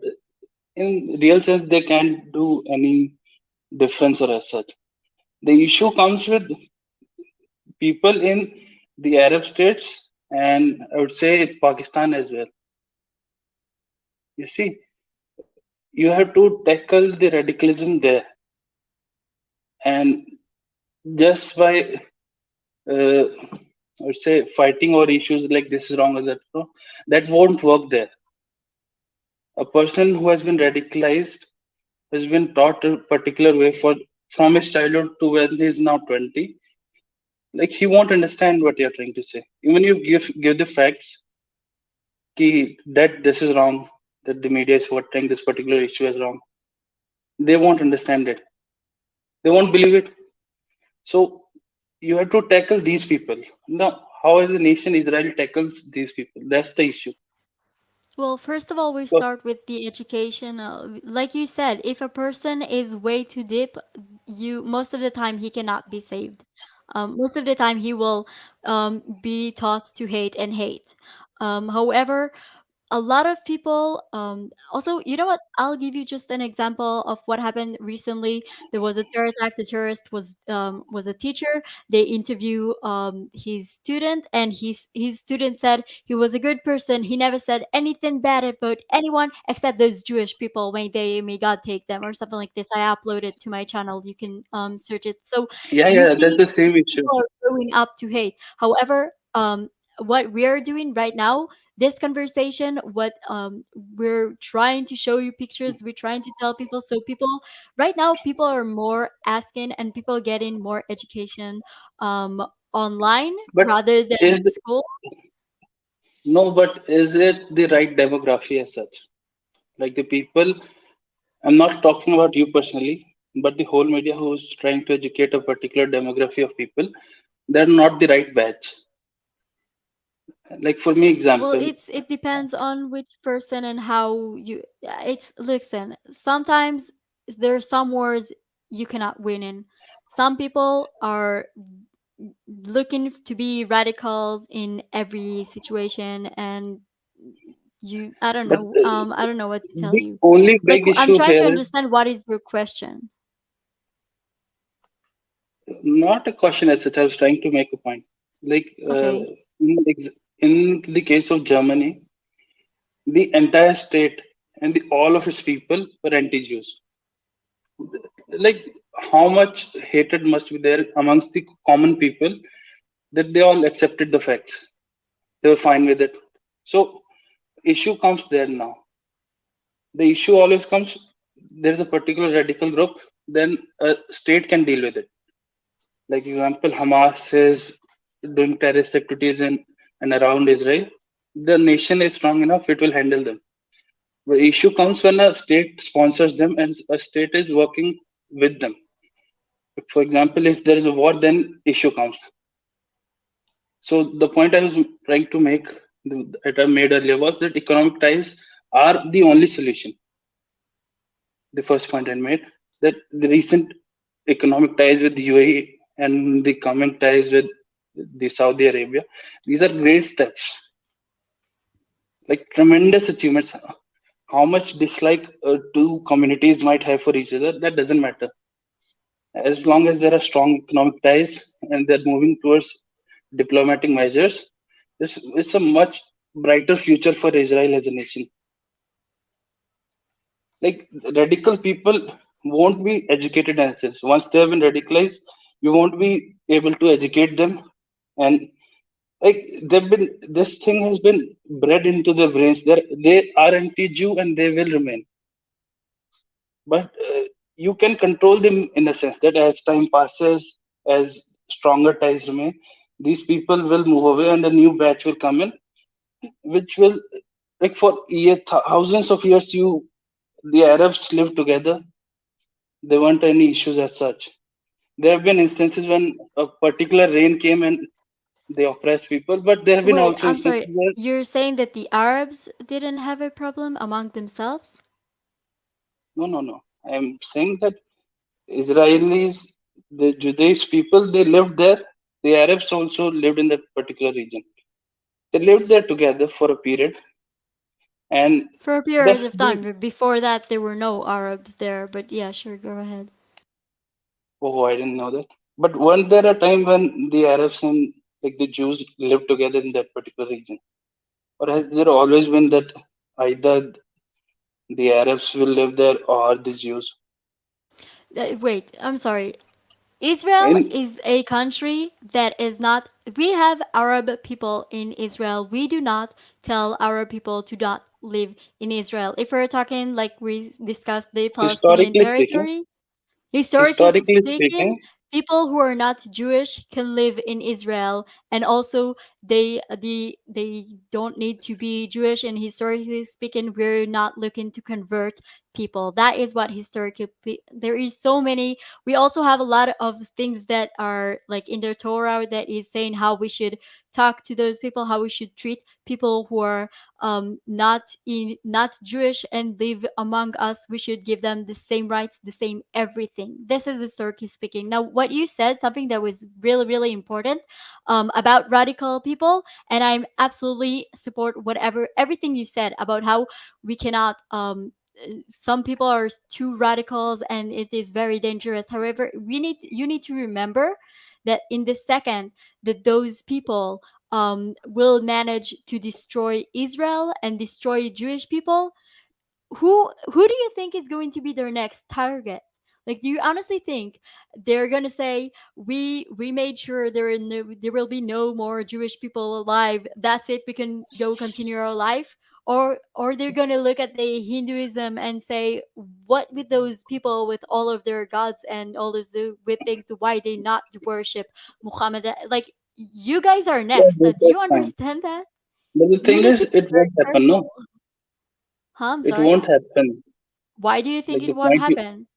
in real sense, they can't do any difference or as such. The issue comes with people in the Arab states and I would say Pakistan as well. You see, you have to tackle the radicalism there, and just by I would say fighting over issues like this is wrong or that wrong, that won't work there. A person who has been radicalized has been taught a particular way for from his childhood to when he is now 20. Like he won't understand what you're trying to say. Even you give the facts that this is wrong, that the media is portraying this particular issue as wrong. They won't understand it. They won't believe it. So you have to tackle these people. Now, how as a nation Israel tackles these people? That's the issue. Well, first of all, we So start with the education. Like you said, if a person is way too deep, you most of the time he cannot be saved. Most of the time he will be taught to hate and hate. However, a lot of people also, you know what, I'll give you just an example of what happened recently. There was a terror attack. The terrorist was a teacher. They interview his student, and his student said he was a good person. He never said anything bad about anyone except those Jewish people. May God take them, or something like this. I uploaded to my channel. You can search it. So yeah, you yeah, that's see, the same issue. people are growing up to hate. However, what we're doing right now, this conversation, what we're trying to show you pictures, we're trying to tell people, so people right now, people are more asking, and people getting more education online But rather than is in school. no, but is it the right demography as such? Like the people, I'm not talking about you personally, but the whole media who's trying to educate a particular demography of people, they're not the right batch. Like for me, Well, example, it depends on which person and how you, it's, listen, sometimes there are some wars you cannot win in. Some people are looking to be radicals in every situation, and I don't but know, I don't know what to tell the you. only Like, big I'm issue trying to here is understand what is your question. not a question as such. I was trying to make a point. Like, Okay. in the case of Germany, the entire state and all of its people were anti-Jews. Like, how much hatred must be there amongst the common people that they all accepted the facts. They were fine with it. So issue comes there now. The issue always comes, there's a particular radical group, then a state can deal with it. Like example, Hamas is doing terrorist activities in and around Israel. The nation is strong enough, it will handle them. The issue comes when a state sponsors them and a state is working with them. For example, if there is a war, then issue comes. So the point I was trying to make, that I made earlier, was that economic ties are the only solution. The first point I made, that the recent economic ties with the UAE and the coming ties with the Saudi Arabia, these are great steps, like tremendous achievements. How much dislike two communities might have for each other, that doesn't matter. As long as there are strong economic ties and they're moving towards diplomatic measures, it's a much brighter future for Israel as a nation. Like, radical people won't be educated in a sense. Once they have been radicalized, you won't be able to educate them. And like, this thing has been bred into their brains. They are anti-Jew and they will remain. But you can control them in a sense that as time passes, as stronger ties remain, these people will move away and a new batch will come in, which will, like, for years, thousands of years, the Arabs lived together. There weren't any issues as such. There have been instances when a particular rain came and they oppressed people, but there have been Wait, also I'm instances sorry. where, You're saying that the Arabs didn't have a problem among themselves? no. I'm saying that Israelis, the Jewish people, they lived there. The Arabs also lived in that particular region. They lived there together for a period, and For a period that's of the. time. But before that, there were no Arabs there. But yeah, sure, go ahead. Oh, I didn't know that. But weren't there a time when the Arabs and like the Jews lived together in that particular region, or has there always been that either the Arabs will live there or the Jews? Wait, I'm sorry. Israel In is a country that is not. We have Arab people in Israel. We do not tell Arab people to not live in Israel. If we're talking like we discussed the Palestinian historically speaking, territory, historically historically speaking, speaking, people who are not Jewish can live in Israel, and also they don't need to be Jewish. And historically speaking, we're not looking to convert people. That is what historically there is so many. We also have a lot of things that are like in the Torah that is saying how we should talk to those people, how we should treat people who are not Jewish and live among us. We should give them the same rights, the same everything. This is historically speaking. Now, what you said, something that was really really important about radical people, and I absolutely support whatever everything you said about how we cannot. Some people are too radicals and it is very dangerous. However, you need to remember that in the second that those people will manage to destroy Israel and destroy Jewish people, who do you think is going to be their next target? Like, do you honestly think they're gonna say we made sure there will be no more Jewish people alive? That's it. We can go continue our life. Or they're gonna look at the Hinduism and say, what with those people with all of their gods and all those with things? Why they not worship Muhammad? Like, you guys are yeah, next. Do you that's fine. understand that? But the You thing need to is, be it very won't happen. careful. No, Huh? I'm it sorry. won't happen. Why do you think Like it the won't point, happen?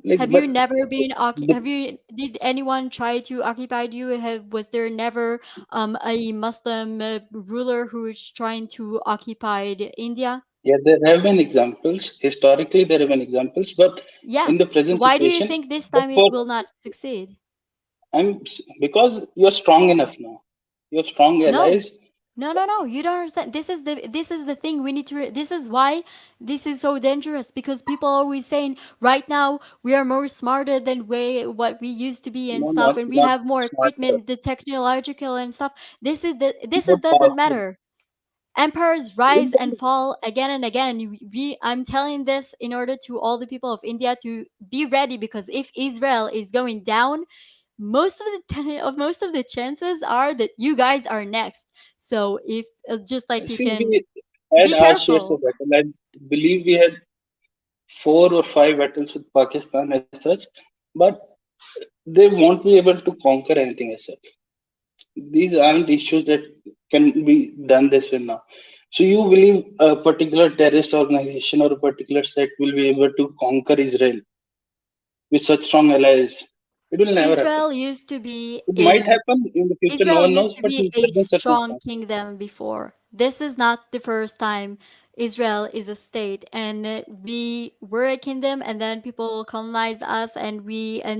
like, Have but you never been the have you did anyone try to occupy you? Was there never a Muslim ruler who was trying to occupy India? yeah, there have been examples. Historically, there have been examples, but Yeah. in the present Why do you situation, think this but time it for will not succeed? because you're strong enough now. You have strong No. allies. No. You don't understand. This is the thing we need to. This is why this is so dangerous, because people are always saying right now we are more smarter than what we used to be and No, stuff, and we not have more smarter, equipment, the technological and stuff. This more is doesn't powerful. matter. Empires It rise and does. fall again and again. I'm telling this in order to all the people of India to be ready, because if Israel is going down, most of the chances are that you guys are next. So if just like you See, can we had be our shares of careful. battle. I believe we had 4 or 5 battles with Pakistan as such, but they won't be able to conquer anything as such. These aren't issues that can be done this way now. So you believe a particular terrorist organization or a particular sect will be able to conquer Israel with such strong allies? It will never happen. Israel used to be It might a happen in the future, no Israel one used knows, to but be in a certain strong circumstances. kingdom before. This is not the first time Israel is a state, and we were a kingdom, and then people colonized us, and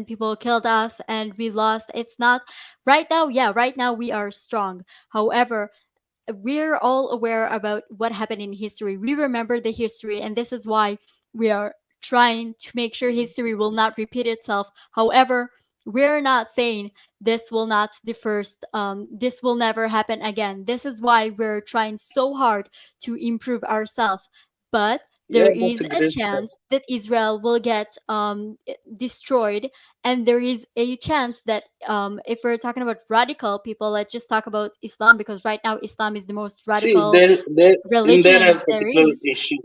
people killed us, and we lost. It's not right now. Yeah, right now we are strong. However, we're all aware about what happened in history. We remember the history, and this is why we are trying to make sure history will not repeat itself. However, we're not saying this will not the first this will never happen again. This is why we're trying so hard to improve ourselves. But Yeah, there that's is a a great step. chance that Israel will get destroyed, and there is a chance that if we're talking about radical people, let's just talk about Islam, because right now Islam is the most See, radical in there religion a there particular is. issue.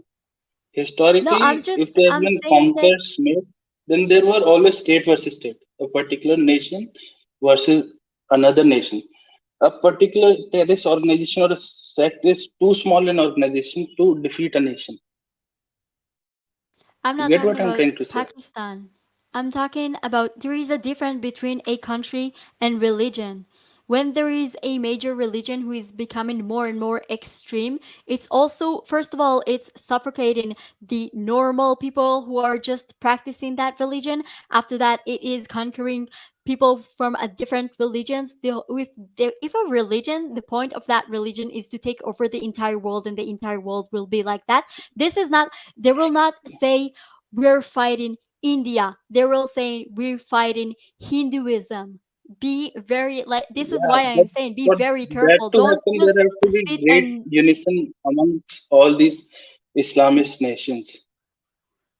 No, Historically, if there have I'm been saying that conquests made, then there were always state versus state, a particular nation versus another nation. A particular terrorist organization or a sect is too small an organization to defeat a nation. I'm You not get talking what I'm about trying to say? Pakistan. I'm talking about there is a difference between a country and religion. When there is a major religion who is becoming more and more extreme, it's also, first of all, it's suffocating the normal people who are just practicing that religion. After that, it is conquering people from a different religions. If a religion, the point of that religion is to take over the entire world, and the entire world will be like that. This is not, they will not say we're fighting India. They will say we're fighting Hinduism. Be very, like, this is Yeah, why I'm but saying be for very that careful. to Don't happen, just there have to be sit great and unison amongst all these Islamist nations,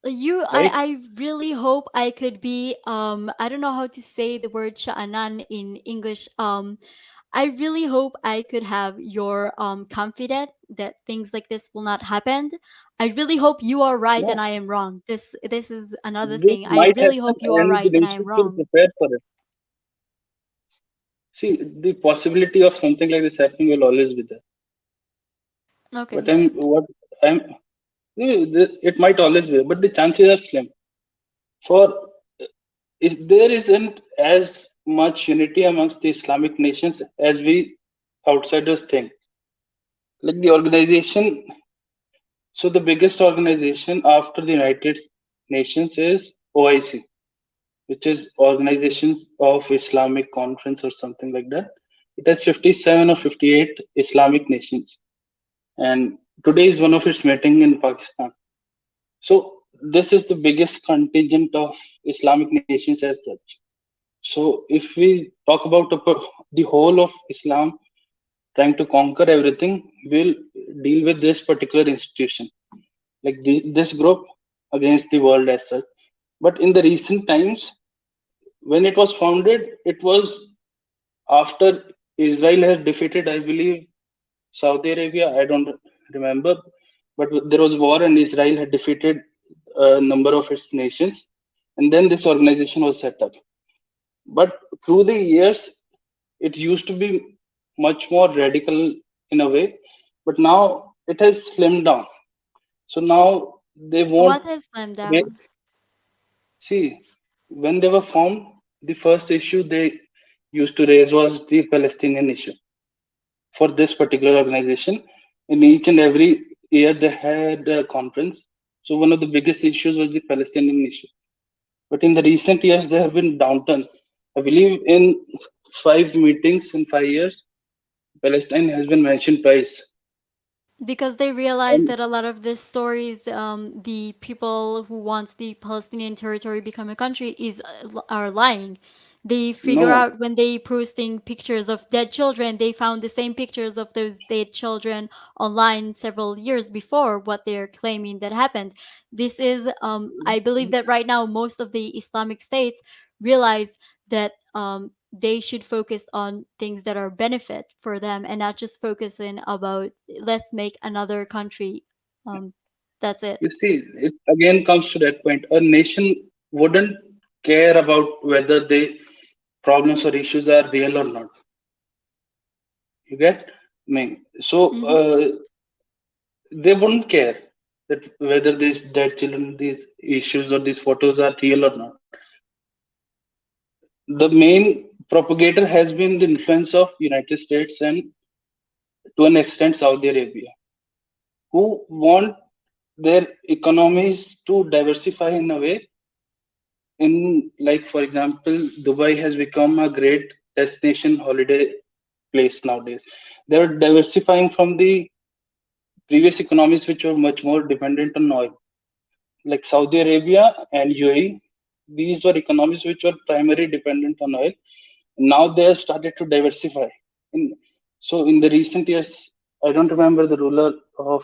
right? I really hope I could be I don't know how to say the word sha'anan in English. I really hope I could have your confidence that things like this will not happen. I really hope you are right Yeah, and I am wrong. This is another this thing. I might really happen, hope you are and the right and I am nation should wrong. prepare for it. See, the possibility of something like this happening will always be there. Okay. What I'm, it might always be, but the chances are slim. For there isn't as much unity amongst the Islamic nations as we outsiders think. Like the organization, so the biggest organization after the United Nations is OIC, which is Organizations of Islamic Conference or something like that. It has 57 or 58 Islamic nations, and today is one of its meeting in Pakistan. So this is the biggest contingent of Islamic nations as such. So if we talk about the whole of Islam trying to conquer everything, we'll deal with this particular institution, like this group against the world as such. But in the recent times, when it was founded, it was after Israel has defeated, I believe, Saudi Arabia. I don't remember, but there was war and Israel had defeated a number of its nations, and then this organization was set up. But through the years, it used to be much more radical in a way, but now it has slimmed down. So now they What won't has slimmed ra- down? see when they were formed. The first issue they used to raise was the Palestinian issue for this particular organization. In each and every year, they had a conference. So one of the biggest issues was the Palestinian issue. But in the recent years, there have been downturn. I believe in 5 meetings in 5 years, Palestine has been mentioned twice. Because they realize And that a lot of the stories, the people who wants the Palestinian territory become a country are lying. They figure no, out when they posting pictures of dead children, they found the same pictures of those dead children online several years before what they're claiming that happened. This is, I believe that right now most of the Islamic states realize that they should focus on things that are benefit for them and not just focusing about let's make another country. Um, that's it. you see, it again comes to that point. A nation wouldn't care about whether the problems or issues are real or not. You get me? So Hmm. they wouldn't care that whether these dead children, these issues or these photos are real or not. The main propagator has been the influence of United States and to an extent Saudi Arabia, who want their economies to diversify in a way. In like for example, Dubai has become a great destination holiday place nowadays. They're diversifying from the previous economies which were much more dependent on oil, like Saudi Arabia and UAE. These were economies which were primarily dependent on oil. Now they have started to diversify. In, so in the recent years, I don't remember the ruler of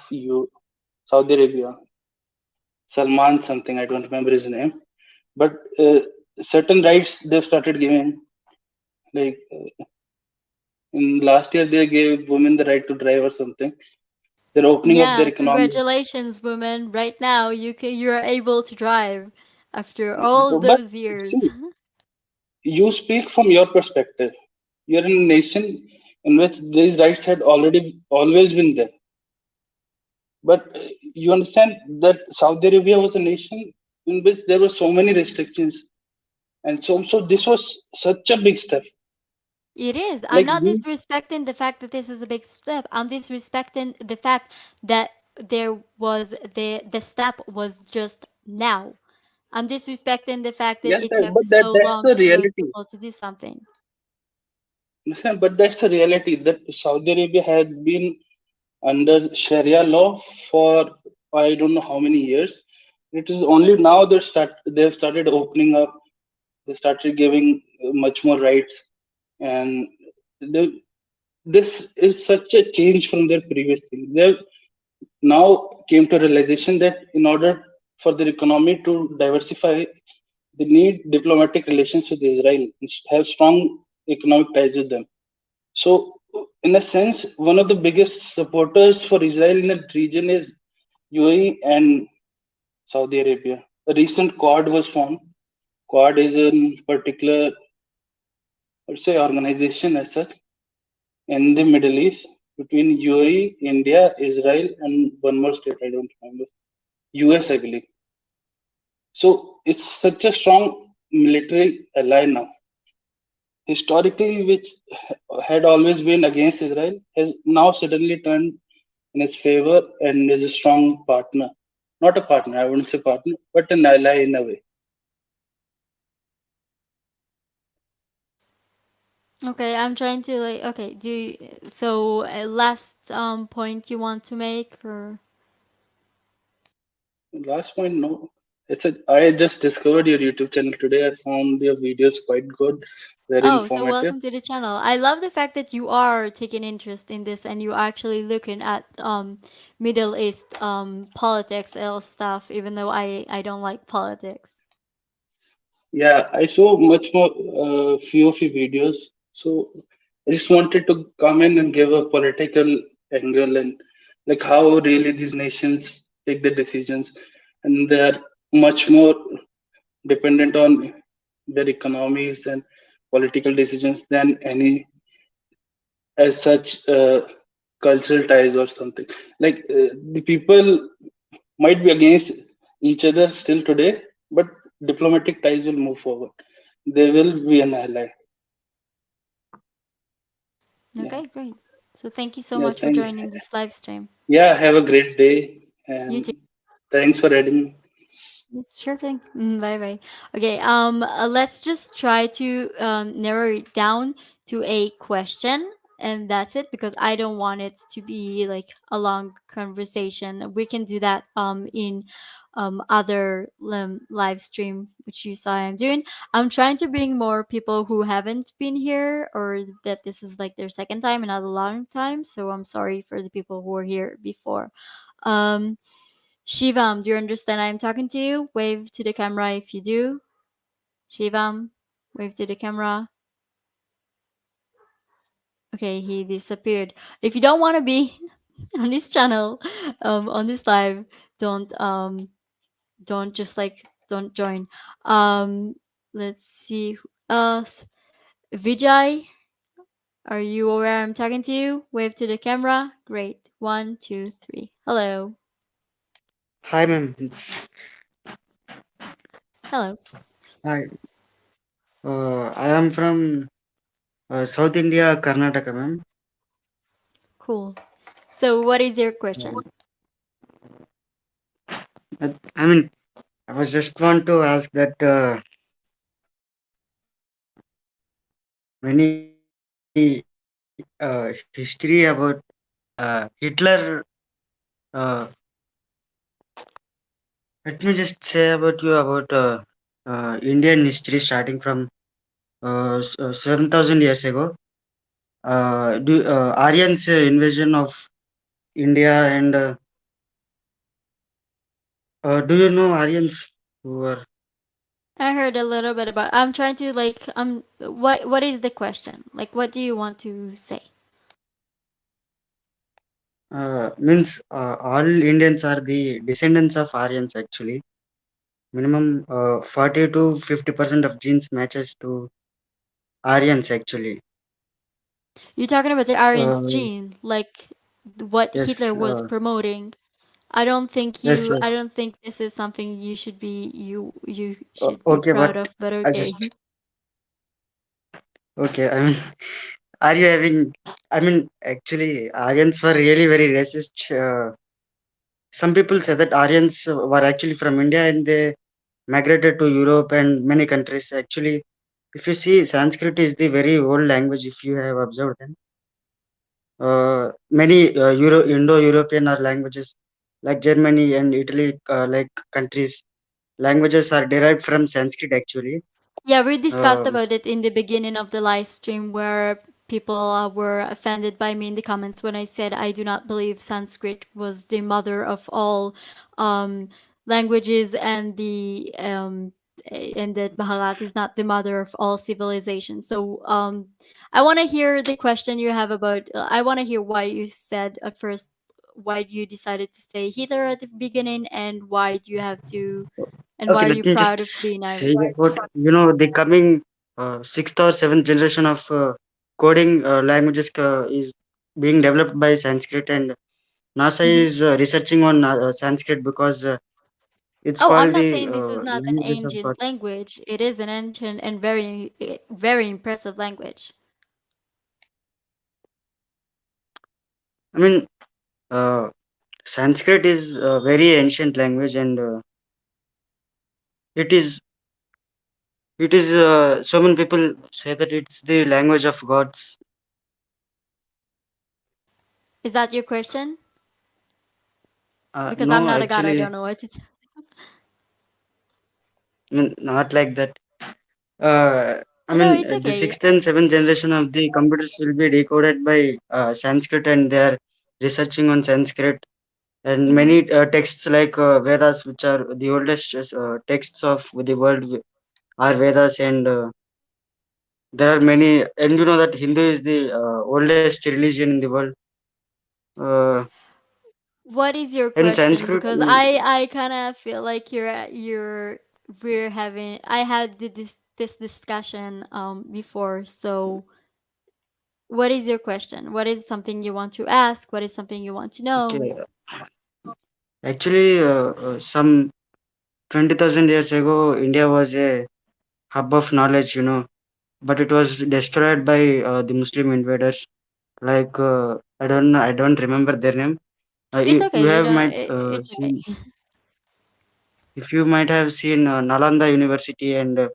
Saudi Arabia, Salman something. I don't remember his name, but certain rights they've started giving. Like in last year, they gave women the right to drive or something. They're opening up their Yeah, economy. congratulations, women. Right now, you are able to drive after all But those years. see, you speak from your perspective. You're in a nation in which these rights had already always been there. But you understand that Saudi Arabia was a nation in which there were so many restrictions, and so this was such a big step. It is. I'm Like not we, disrespecting the fact that this is a big step. I'm disrespecting the fact that the step was just now. I'm disrespecting the fact that yeah, it took but so that's long the for those reality. people to do something. Understand? But that's the reality that Saudi Arabia had been under Sharia law for I don't know how many years. It is only now they've started opening up. They started giving much more rights, and they, this is such a change from their previous thing. They now came to a realization that in order for their economy to diversify, they need diplomatic relations with Israel, have strong economic ties with them. So, in a sense, one of the biggest supporters for Israel in that region is UAE and Saudi Arabia. A recent Quad was formed. Quad is in particular, let's say, organization as such in the Middle East between UAE, India, Israel, and one more state I don't remember. US, I believe. So it's such a strong military ally now. Historically, which had always been against Israel, has now suddenly turned in its favor and is a strong partner. Not a partner, I wouldn't say partner, but an ally in a way. Okay, I'm trying to like. Okay, so last point you want to make or? Last point, no. I just discovered your YouTube channel today. I found your videos quite good, very Oh, so informative. welcome to the channel. I love the fact that you are taking interest in this and you're actually looking at Middle East politics and stuff, even though I don't like politics. Yeah, I saw much more few of your videos. So I just wanted to come in and give a political angle and like how really these nations take the decisions, and they are much more dependent on their economies and political decisions than any as such cultural ties or something. Like the people might be against each other still today, but diplomatic ties will move forward. They will be an ally. Yeah, Okay, great. So thank you so yeah. much for joining this live stream. Yeah. Have a great day, You and too. thanks for adding me. It's sure thing. Bye bye. Okay, let's just try to narrow it down to a question. and that's it, because I don't want it to be like a long conversation. We can do that in other live stream which you saw I'm doing. I'm trying to bring more people who haven't been here, or that this is like their second time and not a long time. So I'm sorry for the people who were here before. Um, Shivam, do you understand I'm talking to you? Wave to the camera if you do. Shivam, wave to the camera. Okay, he disappeared. If you don't want to be on this channel, on this live, don't just like don't join. Um, let's see who else. Vijay, are you aware I'm talking to you? Wave to the camera. Great. 1, 2, 3. Hello. Hi, ma'am. Hello. Hi. I am from South India, Karnataka, ma'am. Cool. So what is your question? I mean, I was just want to ask that many history about Hitler. Uh, Let me just say about you about Indian history starting from 7,000 years ago. Aryans invasion of India and do you know Aryans who were I heard a little bit about. I'm trying to like what is the question? Like what do you want to say? means all Indians are the descendants of Aryans actually. Minimum 40 to 50% of genes matches to Aryans actually. You're talking about the Aryan's Uh, gene, like what yes, Hitler was promoting. yes, I yes. don't think this is something you should be Okay, proud but of, but I okay. just okay. I mean, are you having? I mean, actually, Aryans were really very racist. Some people say that Aryans were actually from India and they migrated to Europe and many countries. Actually, if you see, Sanskrit is the very old language. If you have observed, then many Indo-European are languages like Germany and Italy, like countries, languages are derived from Sanskrit actually. Yeah, we discussed Um, about it in the beginning of the live stream where people were offended by me in the comments when I said I do not believe Sanskrit was the mother of all um, languages, and that Bharat is not the mother of all civilizations. So I want to hear the question you have about. I want to hear why you said at first why you decided to say Hitler at the beginning, and why do you have to, and why okay, are let you me just proud of being say Irish? about the coming sixth or seventh generation of coding languages is being developed by Sanskrit, and NASA Mhm. is researching on Sanskrit because it's Oh, I'm called not the saying this is not an languages of ancient gods. language. It is an ancient and very impressive language. I mean, uh, Sanskrit is a very ancient language, and it is so many people say that it's the language of gods. Is that your question? Because I'm No, not a god, I actually, don't know what to. I mean, not like that. Uh, I No, mean, it's the okay. sixth and seventh generation of the computers will be decoded by Sanskrit, and they are researching on Sanskrit. And Hmm. many texts like Vedas, which are the oldest texts of the world, are Vedas, and there are many. And you know that Hindu is the oldest religion in the world. Uh, What is your and question? Sanskrit, Because I kind of feel like we're having, I had this discussion before. So what is your question? What is something you want to ask? What is something you want to know? okay, actually, some 20,000 years ago, India was a hub of knowledge, but it was destroyed by the Muslim invaders. Like I don't remember their name. It's You okay. You have don't. might It's okay. seen if you might have seen Nalanda University and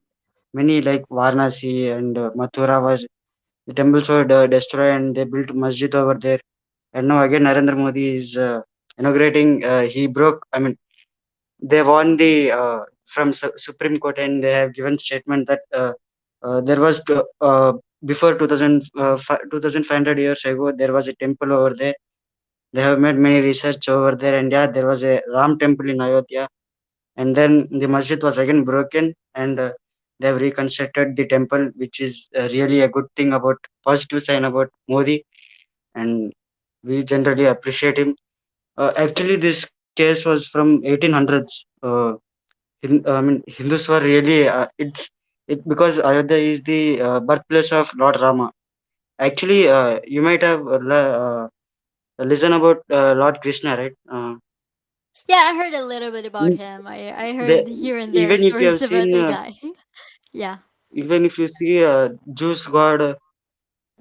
many like Varanasi and Mathura was the temples were destroyed and they built masjid over there. And now again Narendra Modi is inaugurating. He broke. I mean, they won the from Supreme Court, and they have given statement that there was before 2500 years ago there was a temple over there. They have made many research over there, and yeah, there was a Ram temple in Ayodhya, and then the masjid was again broken, and they have reconstructed the temple, which is really a good thing about positive sign about Modi, and we generally appreciate him. Actually, this case was from 1800s. I mean, Hindus were really it because Ayodhya is the birthplace of Lord Rama. Actually, you might have listened about Lord Krishna, right? Yeah, I heard a little bit about Mm, him. I heard the here and there even if you have stories about seen, the guy. Yeah. even if you see Jews God,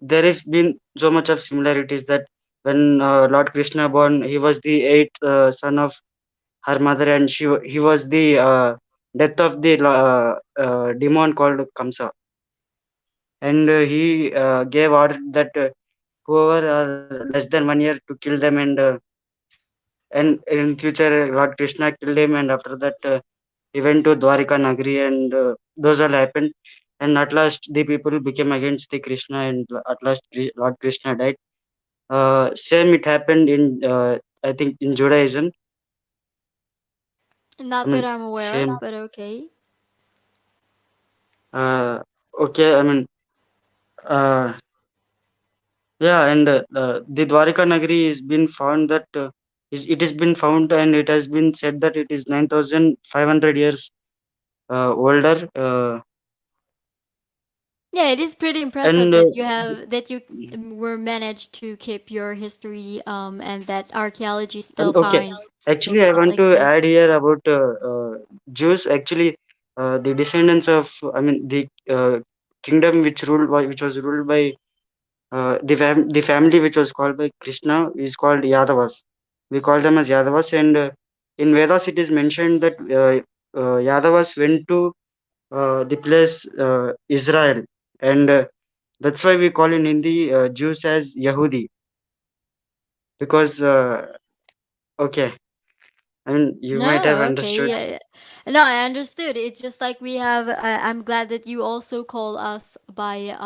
there has been so much of similarities that when Lord Krishna born, he was the eighth son of her mother, and he was the death of the demon called Kamsa, and he gave order that whoever are less than 1 year to kill them, and in future Lord Krishna killed him, and after that he went to Dwarika Nagari, and those all happened, and at last the people became against the Krishna, and at last Lord Krishna died. Same it happened in I think in Judaism. I Not that mean I'm aware of, same. but okay. Uh, okay, I mean uh, yeah, and the Dwarika Nagari has been found that it has been found, and it has been said that it is 9,500 years older. Yeah, it is pretty impressive And that you were managed to keep your history and that archaeology still okay, find actually, I stuff want like to this. add here about Jews. Actually, the descendants of, I mean, the kingdom which was ruled by the family which was called by Krishna is called Yadavas. We call them as Yadavas, and in Vedas it is mentioned that Yadavas went to the place Israel, and that's why we call in Hindi Jews as Yahudi, because okay, I mean you might have No, okay, understood. yeah, yeah. No, I understood. It's just like we have. I'm glad that you also call us by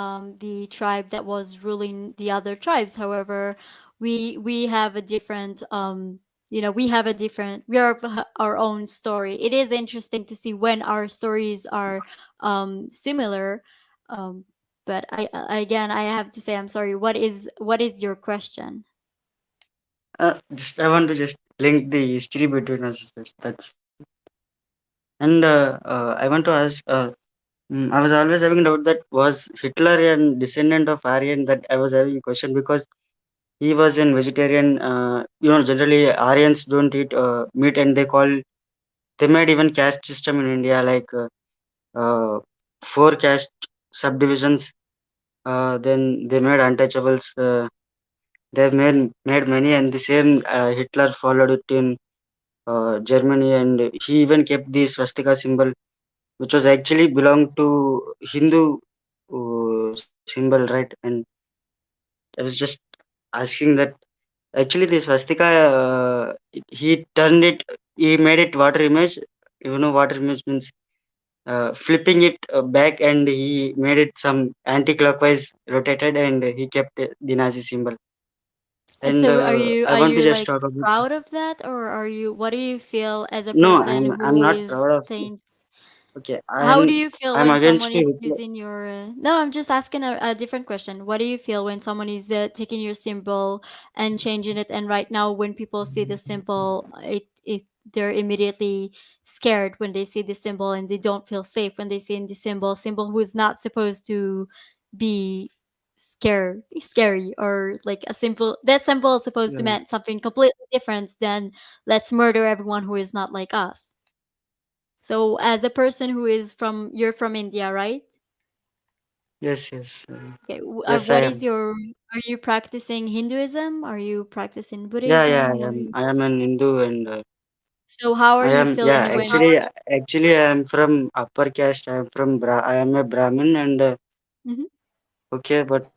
the tribe that was ruling the other tribes. However, we have a different we have a different we are of our own story. It is interesting to see when our stories are similar. Um, but again, I have to say I'm sorry. What is your question? Just I want to just link the history between us. That's and I want to ask. I was always having a doubt that was Hitler a descendant of Aryan. That I was having a question because he was a vegetarian. Generally Aryans don't eat meat, and they made even caste system in India, like uh, four caste subdivisions. Then they made untouchables. They've made many, and the same Hitler followed it in Germany, and he even kept the swastika symbol, which was actually belonged to Hindu symbol, right? And I was just asking that actually the swastika, he turned it, he made it water image. You know, water image means flipping it back, and he made it some anti-clockwise rotated, and he kept the Nazi symbol. And So I are want to you just like talk about. proud of that, or are you what do you feel as a No, person I'm who not is proud of. saying Okay, how do you feel I'm when against someone is Hitler. using your no, I'm just asking a different question. What do you feel when someone is taking your symbol and changing it, and right now when people see the symbol it they're immediately scared when they see the symbol and they don't feel safe when they see the symbol who is not supposed to be scary, or like a simple that symbol is supposed to Yeah. mean something completely different than let's murder everyone who is not like us. So as a person who is you're from India, right? Yes, yes, Okay, yes, I what is am. are you practicing Hinduism? Are you practicing Yeah, Buddhism? I What are am. you? I am an Hindu, and So how are I you am. Yeah, feeling when? actually, I am from upper caste. I am from I am a Brahmin, and Mhm. okay, but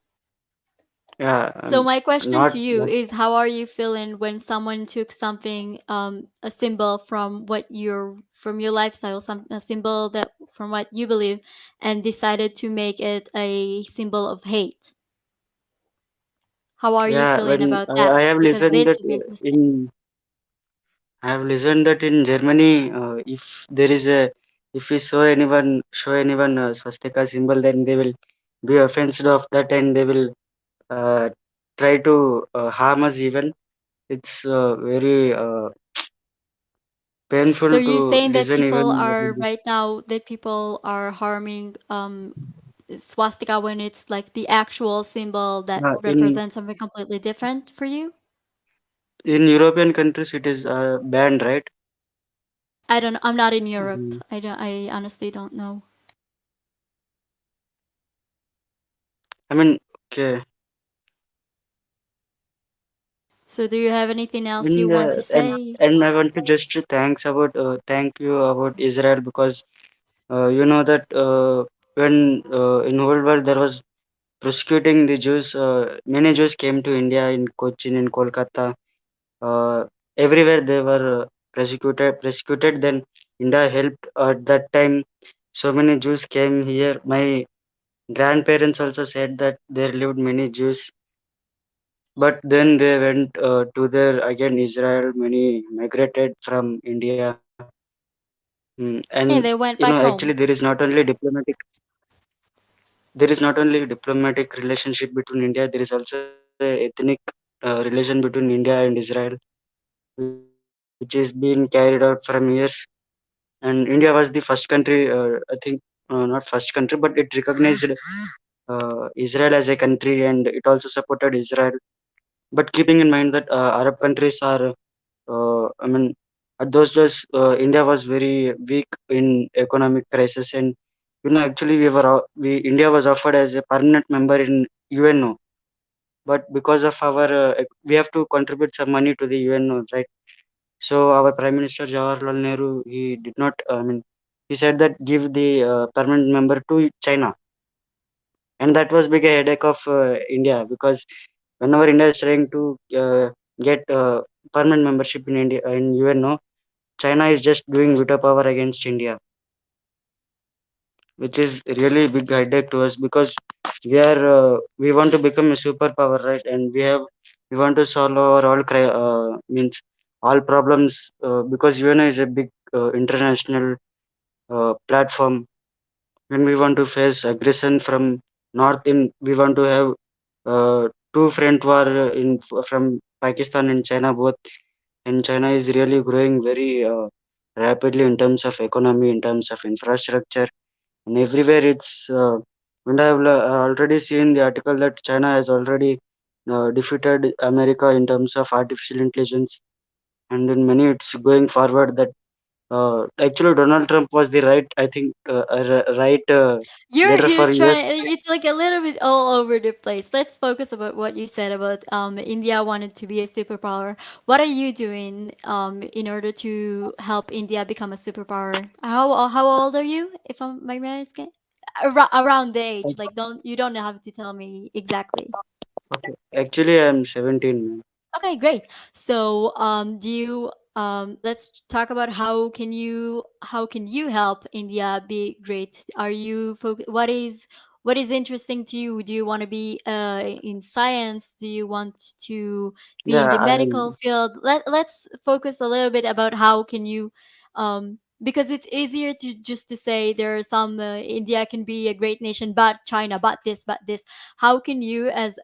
Yeah, So my question to not you is, how are you feeling when someone took something, a symbol from from your lifestyle, a symbol that from what you believe, and decided to make it a symbol of hate? How are you yeah. feeling When about that? I have Because listened this that is interesting. in I have listened that in Germany, if there is a if we show anyone a swastika symbol, then they will be offended of that and they will uh, try to harm us even. It's very So painful you're to saying that listen people even are about this. right now that people are harming swastika when it's like the actual symbol that In represents something completely different for you? European countries, it is banned, right? I don't. I'm not in Europe. Mhm. I don't. I honestly don't know. I mean, okay. So do you have anything else you In want to say? and I want to just to thank you about Israel because you know that when in World War there was persecuting the Jews, many Jews came to India in Cochin, in Kolkata. Uh, Everywhere they were persecuted. Then India helped at that time. So many Jews came here. My grandparents also said that there lived many Jews, but then they went to their again Israel. Many migrated from India. And Yeah, they went back actually home. there is not only diplomatic relationship between India. There is also a ethnic relation between India and Israel, which is being carried out from years. And India was the first country, I think, not first country, but it recognized Israel as a country and it also supported Israel. But keeping in mind that Arab countries are, I mean, at those days, India was very weak in economic crisis, and actually, India was offered as a permanent member in UNO, but because of our, we have to contribute some money to the UNO, right? So our Prime Minister Jawaharlal Nehru, he did not, he said that give the permanent member to China, and that was big a headache of India because whenever India is trying to get permanent membership in India in UNO, China is just doing veto power against India, which is really big headache to us because we want to become a superpower, right? And we want to solve our means all problems because UNO is a big international platform. When we want to face aggression from north, in we want to have two front war from Pakistan and China both, and China is really growing very rapidly in terms of economy, in terms of infrastructure, and everywhere it's. And I have already seen the article that China has already defeated America in terms of artificial intelligence, and in many it's going forward that actually Donald Trump was the right, I think, right leader You're for trying. US. It's like a little bit all over the place. Let's focus about what you said about India wanted to be a superpower. What are you doing in order to help India become a superpower? How old are you? If I'm my man is around the age. Like you don't have to tell me exactly. Okay. Actually, I'm 17, man. Okay, great. So, do you let's talk about how can you help India be great? Are you what is interesting to you? Do you want to be in science? Do you want to be in Yeah, the I medical am. field? Let's focus a little bit about how can you because it's easier to just to say there are some India can be a great nation, but China, but this. How can you as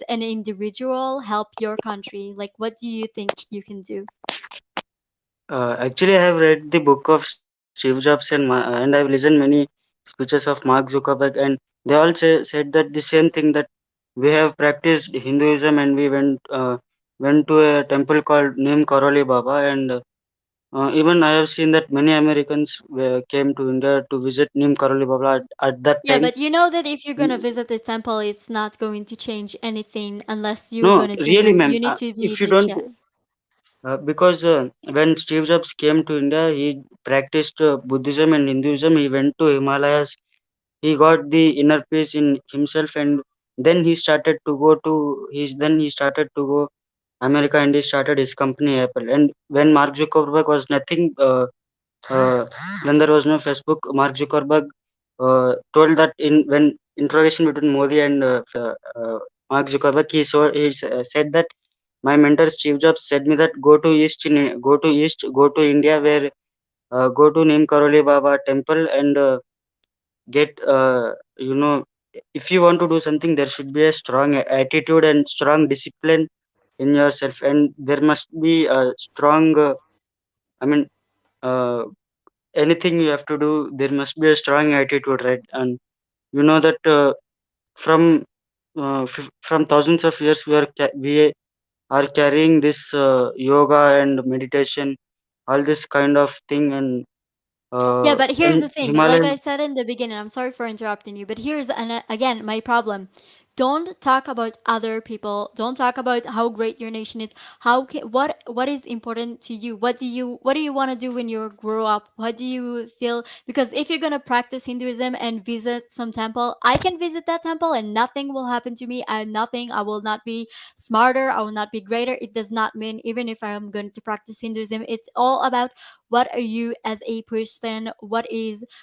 an individual help your country? Like what do you think you can do? Actually, I have read the book of Steve Jobs and I've listened many speeches of Mark Zuckerberg, and they all said that the same thing that we have practiced Hinduism and we went to a temple called Neem Karoli Baba, and even I have seen that many Americans came to India to visit Neem Karoli Baba at that Yeah, time. but you know that if you're gonna visit the temple, it's not going to change anything unless you're No, gonna really, do ma'am. you need to be If you the don't, check. because when Steve Jobs came to India, he practiced Buddhism and Hinduism. He went to Himalayas. He got the inner peace in himself, and Then he started to go to his then he started to go America, and he started his company Apple. And when Mark Zuckerberg was nothing, uh, when there was no Facebook, Mark Zuckerberg told that in when interrogation between Modi and Mark Zuckerberg, said that my mentor Steve Jobs said me that go to India, where go to Neem Karoli Baba temple, and get if you want to do something, there should be a strong attitude and strong discipline in yourself, and there must be a strong I mean uh, anything you have to do, there must be a strong attitude, right? And you know that from from thousands of years we are carrying this yoga and meditation, all this kind of thing, Yeah, but here's and the thing. Like I Himalayan. said in the beginning, I'm sorry for interrupting you, but here's again my problem. Don't talk about other people. Don't talk about how great your nation is. What is important to you? What do you want to do when you grow up? What do you feel? Because if you're gonna practice Hinduism and visit some temple, I can visit that temple and nothing will happen to me. And nothing. I will not be smarter. I will not be greater. It does not mean even if I am going to practice Hinduism. It's all about what are you as a person,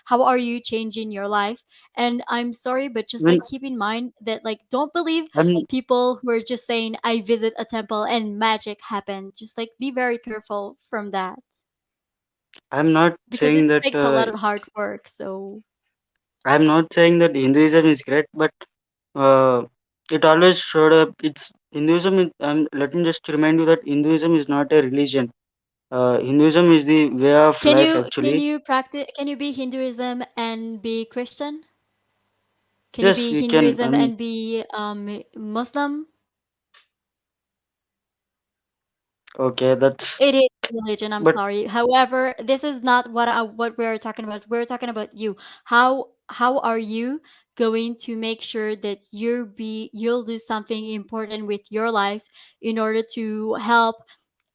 how are you changing your life. And I'm sorry, but just When like keep in mind that like don't believe I'm people who are just saying I visit a temple and magic happened. Just like be very careful from that I'm not because it saying that takes a lot of hard work. So I'm not saying that Hinduism is great, but uh, it always showed up. It's Hinduism. Let me just remind you that Hinduism is not a religion. Hinduism is the way of can life, you can actually. you practice can you be Hinduism and be Christian? Can you Yes, be we can. Hinduism and be Muslim? Okay, that's. It is religion, I'm But sorry. However, this is not what we're talking about. We're talking about you. How are you going to make sure that you'll do something important with your life in order to help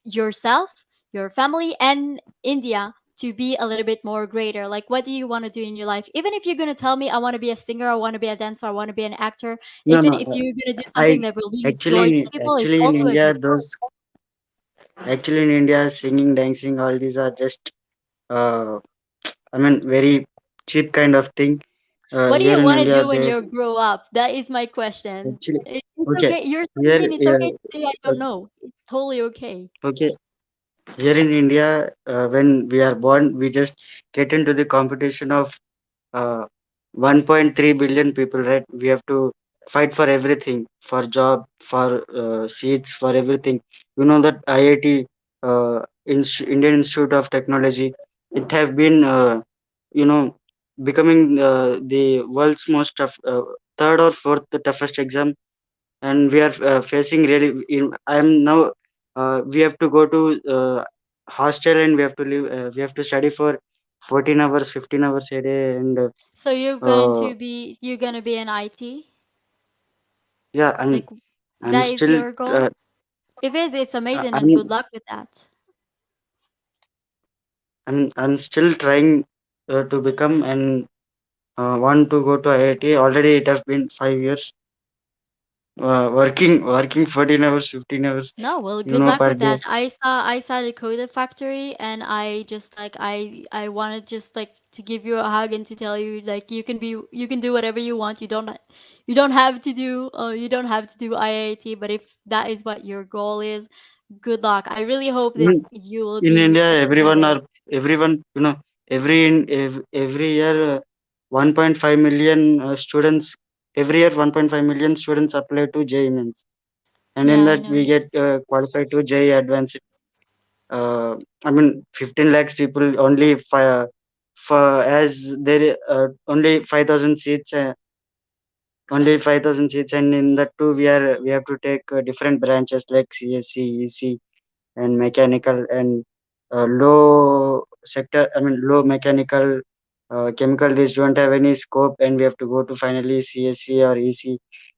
yourself, your family, and India to be a little bit more greater? Like what do you want to do in your life? Even if you're gonna tell me I want to be a singer, I want to be a dancer, I want to be an actor, no, even no. if you're gonna do something I that will bring joy to people, it's actually in also a India, good. those actually in India, singing, dancing, all these are just. Uh, very cheap kind of thing. What do Here you in want to India, do when they you grow up? That is my question. actually It's okay. okay. You're Here, 17. It's okay to say I don't okay. know. It's totally okay. Okay. Here in India, when we are born, we just get into the competition of uh, 1.3 billion people, right? We have to fight for everything, for job, for seats, for everything. You know that IIT, Indian Institute of Technology, it have been, you know, becoming the world's most tough, third or fourth toughest exam, and we are facing really. I am now. We have to go to hostel, and we have to live. We have to study for 14 hours, 15 hours a day, and So uh, you're gonna be an IT? yeah, Like I'm that is still your goal? If it is, it's amazing and I'm good luck with that. I'm still trying to become, and want to go to IIT. Already it has been 5 years working 14 hours, 15 hours, No, well, good luck per with day. that. I saw the Coda Factory, and I just like I wanted just like to give you a hug and to tell you like you can do whatever you want. You don't have to do IIT, but if that is what your goal is, good luck. I really hope that In, you will in be India, succeeded. everyone, every year 1.5 million students. Every year 1.5 million students apply to JEE Mains, and Yeah, in I that we know. get qualified to JEE Advanced. 15 lakhs people only for as there only 5,000 seats. Only 5,000 seats, and in that too, we have to take different branches like CSC, EC, and mechanical, and low sector. Low mechanical, chemical. These don't have any scope, and we have to go to finally CSC or EC,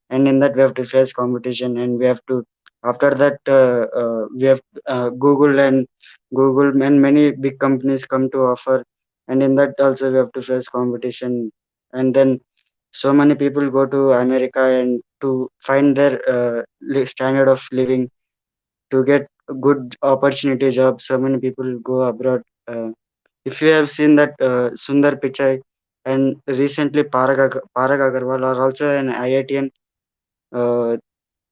and in that we have to face competition, and we have to. After that, we have Google and many big companies come to offer, and in that also we have to face competition, and then so many people go to America, and to find their standard of living, to get a good opportunity job. So many people go abroad. If you have seen that Sundar Pichai and recently Parag Agarwal are also an IITian. Uh,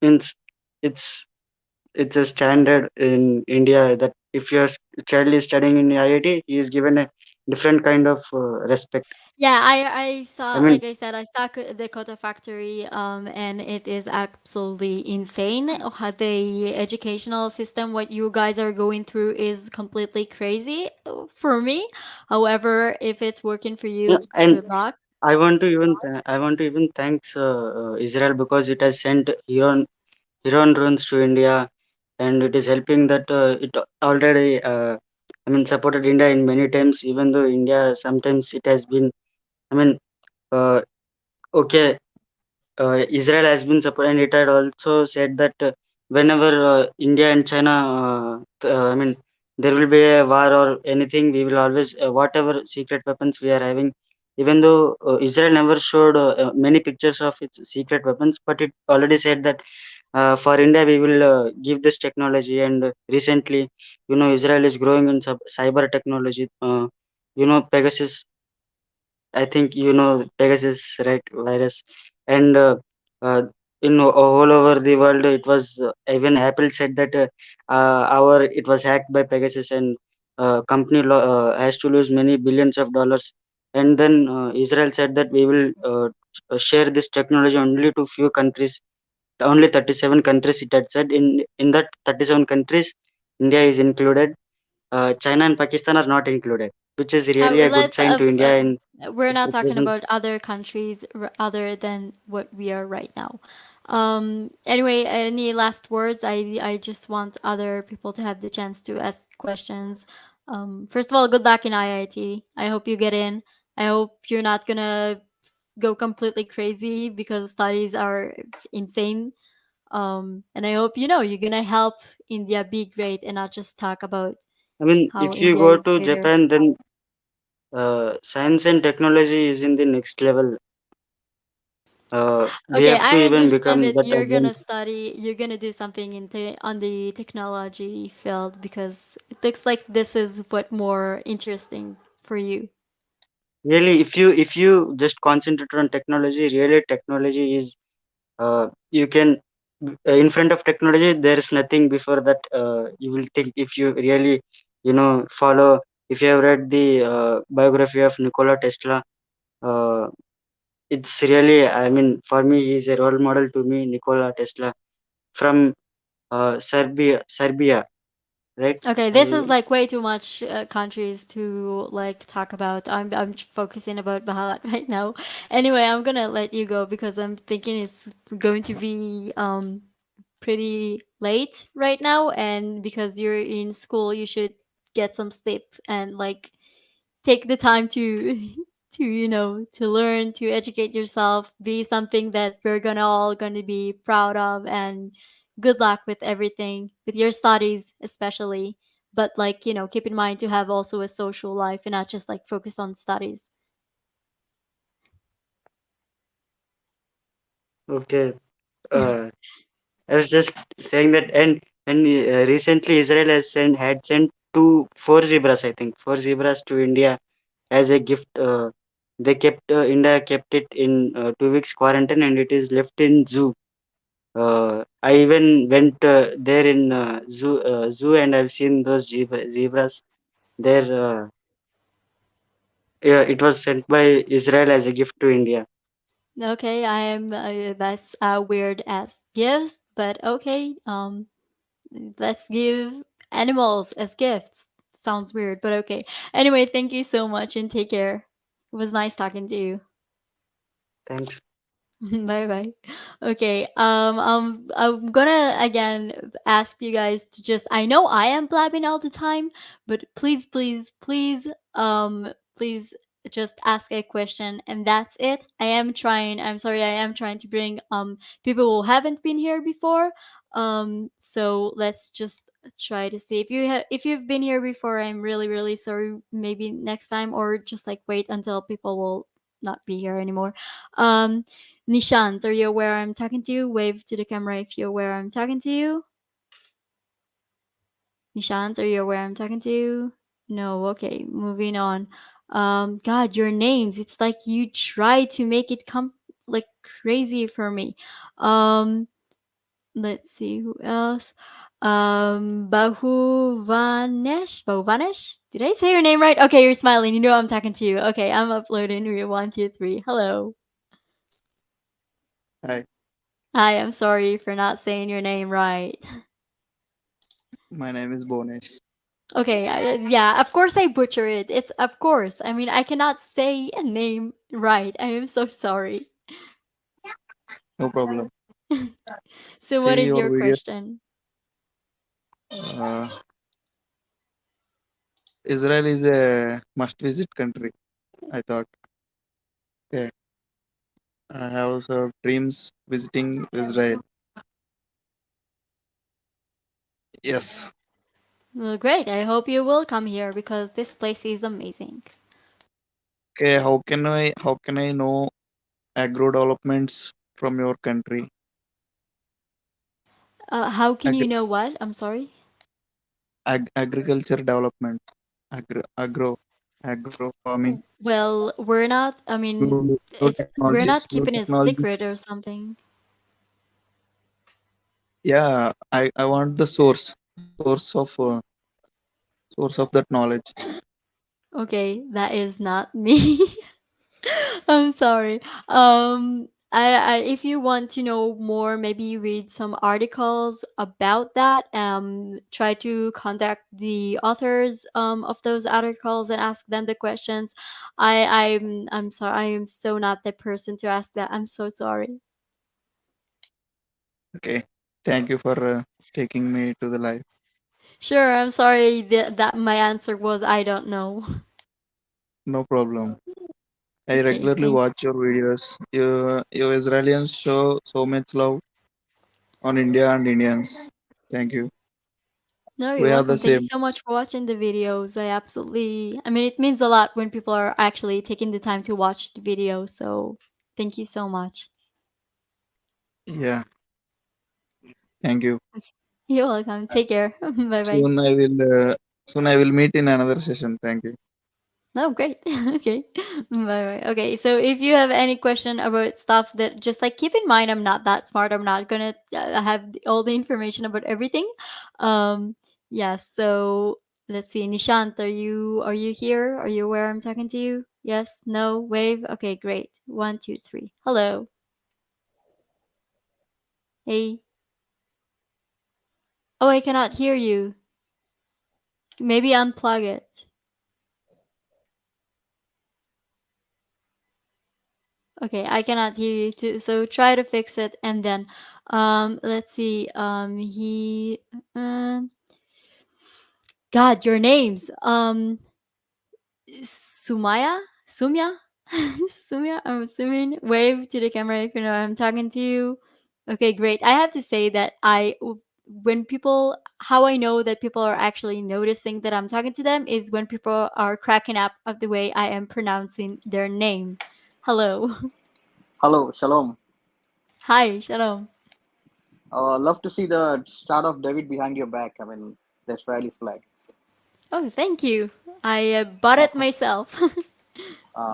it's it's it's a standard in India that if your child is studying in IIT, he is given a different kind of respect. Yeah, I saw, I mean, like I said, I saw the Kota Factory, and it is absolutely insane. How the educational system, what you guys are going through, is completely crazy for me. However, if it's working for yeah, you, and good luck. I want to even thanks Israel because it has sent Iran drones to India, and it is helping that it already supported India in many times. Even though India sometimes it has been, I mean, uh, okay, Israel has been supported, and it had also said that whenever India and China, there will be a war or anything, we will always, whatever secret weapons we are having, even though Israel never showed many pictures of its secret weapons, but it already said that for India, we will give this technology. And recently, Israel is growing in cyber technology. Pegasus, I think Pegasus, right? Virus, and uh, all over the world, it was even Apple said that our it was hacked by Pegasus, and company has to lose many billions of dollars. And then Israel said that we will share this technology only to few countries, only 37 countries it had said. In that 37 countries, India is included. China and Pakistan are not included, which is really a good Let's sign to India, and we're it not talking about represents. other countries other than what we are right now. Anyway, any last words? I just want other people to have the chance to ask questions. First of all, good luck in IIT. I hope you get in. I hope you're not gonna go completely crazy because studies are insane. And I hope you're gonna help India be great and not just talk about how If you India go is to greater. Japan, then science and technology is in the next level. We Okay, have to I even understand become that that you're gonna advanced. study, you're gonna do something on the technology field because it looks like this is what more interesting for you. Really, if you just concentrate on technology, really technology is you can in front of technology there is nothing before that. You will think if you really follow. If you have read the biography of Nikola Tesla, uh, it's really, for me, he's a role model to me, Nikola Tesla from Serbia, right? Okay, this is like way too much countries to like talk about. I'm focusing about Bahalat right now. Anyway, I'm gonna let you go because I'm thinking it's going to be pretty late right now, and because you're in school, you should get some sleep and like take the time to to learn, to educate yourself, be something that we're gonna all gonna be proud of. And good luck with everything, with your studies especially, but like keep in mind to have also a social life and not just like focus on studies. Okay. uh, I was just saying that. And recently Israel had sent four zebras, I think, four zebras to India as a gift. They kept India kept it in 2 weeks quarantine, and it is left in zoo. I even went there in zoo, and I've seen those zebras there. Yeah, it was sent by Israel as a gift to India. Okay, I am that's weird as gifts, but okay. Let's give animals as gifts. Sounds weird, but okay. Anyway, thank you so much and take care. It was nice talking to you. Thanks. Bye bye. Okay. I'm gonna again ask you guys to just. I know I am blabbing all the time, but please, please, please, please just ask a question, and that's it. I am trying. I'm sorry. I am trying to bring people who haven't been here before. So let's just try to see if you've been here before. I'm really, really sorry. Maybe next time, or just like wait until people will not be here anymore. Um Nishant, are you aware I'm talking to you? Wave to the camera if you're aware I'm talking to you. Nishant, are you aware I'm talking to you? No, okay, moving on. God, your names, it's like you try to make it come like crazy for me. Um, let's see who else. Bahuvanesh. Did I say your name right? Okay, you're smiling. You know I'm talking to you. Okay, I'm uploading. 1, 2, 3. Hello. Hi, Hi, I'm sorry for not saying your name right. my name is Bonesh. Okay, yeah, of course I butcher it. It's of course. I mean, I cannot say a name right. I am so sorry. No problem. So what See is your your video. question? Uh, Israel is a must-visit country. I thought. Okay, I have also dreams visiting Israel. Yes. Well, great. I hope you will come here because this place is amazing. Okay, how can I know agro developments from your country? How can you Agri- know what? I'm sorry. Agriculture development. Agro farming. Well, we're not. I mean, we're not New keeping it technologies. secret or something. Yeah, I want the source of that knowledge. Okay, that is not me. I'm sorry. If you want to know more, maybe read some articles about that. Try to contact the authors of those articles and ask them the questions. I'm sorry. I am so not the person to ask that. I'm so sorry. Okay. Thank you for taking me to the live. Sure, I'm sorry that my answer was I don't know. No problem. I Okay, regularly thank. watch your videos. You Israelis show so much love on India and Indians. Thank you. No, We you're have the welcome. Thank you same. so much for watching the videos. I mean, it means a lot when people are actually taking the time to watch the video. So thank you so much. Yeah. Thank you. You're welcome. Take care. Bye bye. Soon I will meet in another session. Thank you. Oh, great. Okay. Bye bye. Okay. So if you have any question about stuff that just like keep in mind, I'm not that smart. I'm not gonna have all the information about everything. Um, yeah. So let's see. Nishant, are you here? Are you aware I'm talking to you? Yes. No. Wave. Okay. Great. 1, 2, 3. Hello. Hey. Oh, I cannot hear you. Maybe unplug it. Okay, I cannot hear you too. So try to fix it and then let's see. God, your names. Sumaya? Sumya? Sumya, I'm assuming. Wave to the camera if you know I'm talking to you. Okay, great. I have to say that how I know that people are actually noticing that I'm talking to them is when people are cracking up of the way I am pronouncing their name. Hello. Hello, shalom. Hi, shalom. Love to see the start of David behind your back. I mean, the Israeli flag. Oh, thank you. I bought it myself.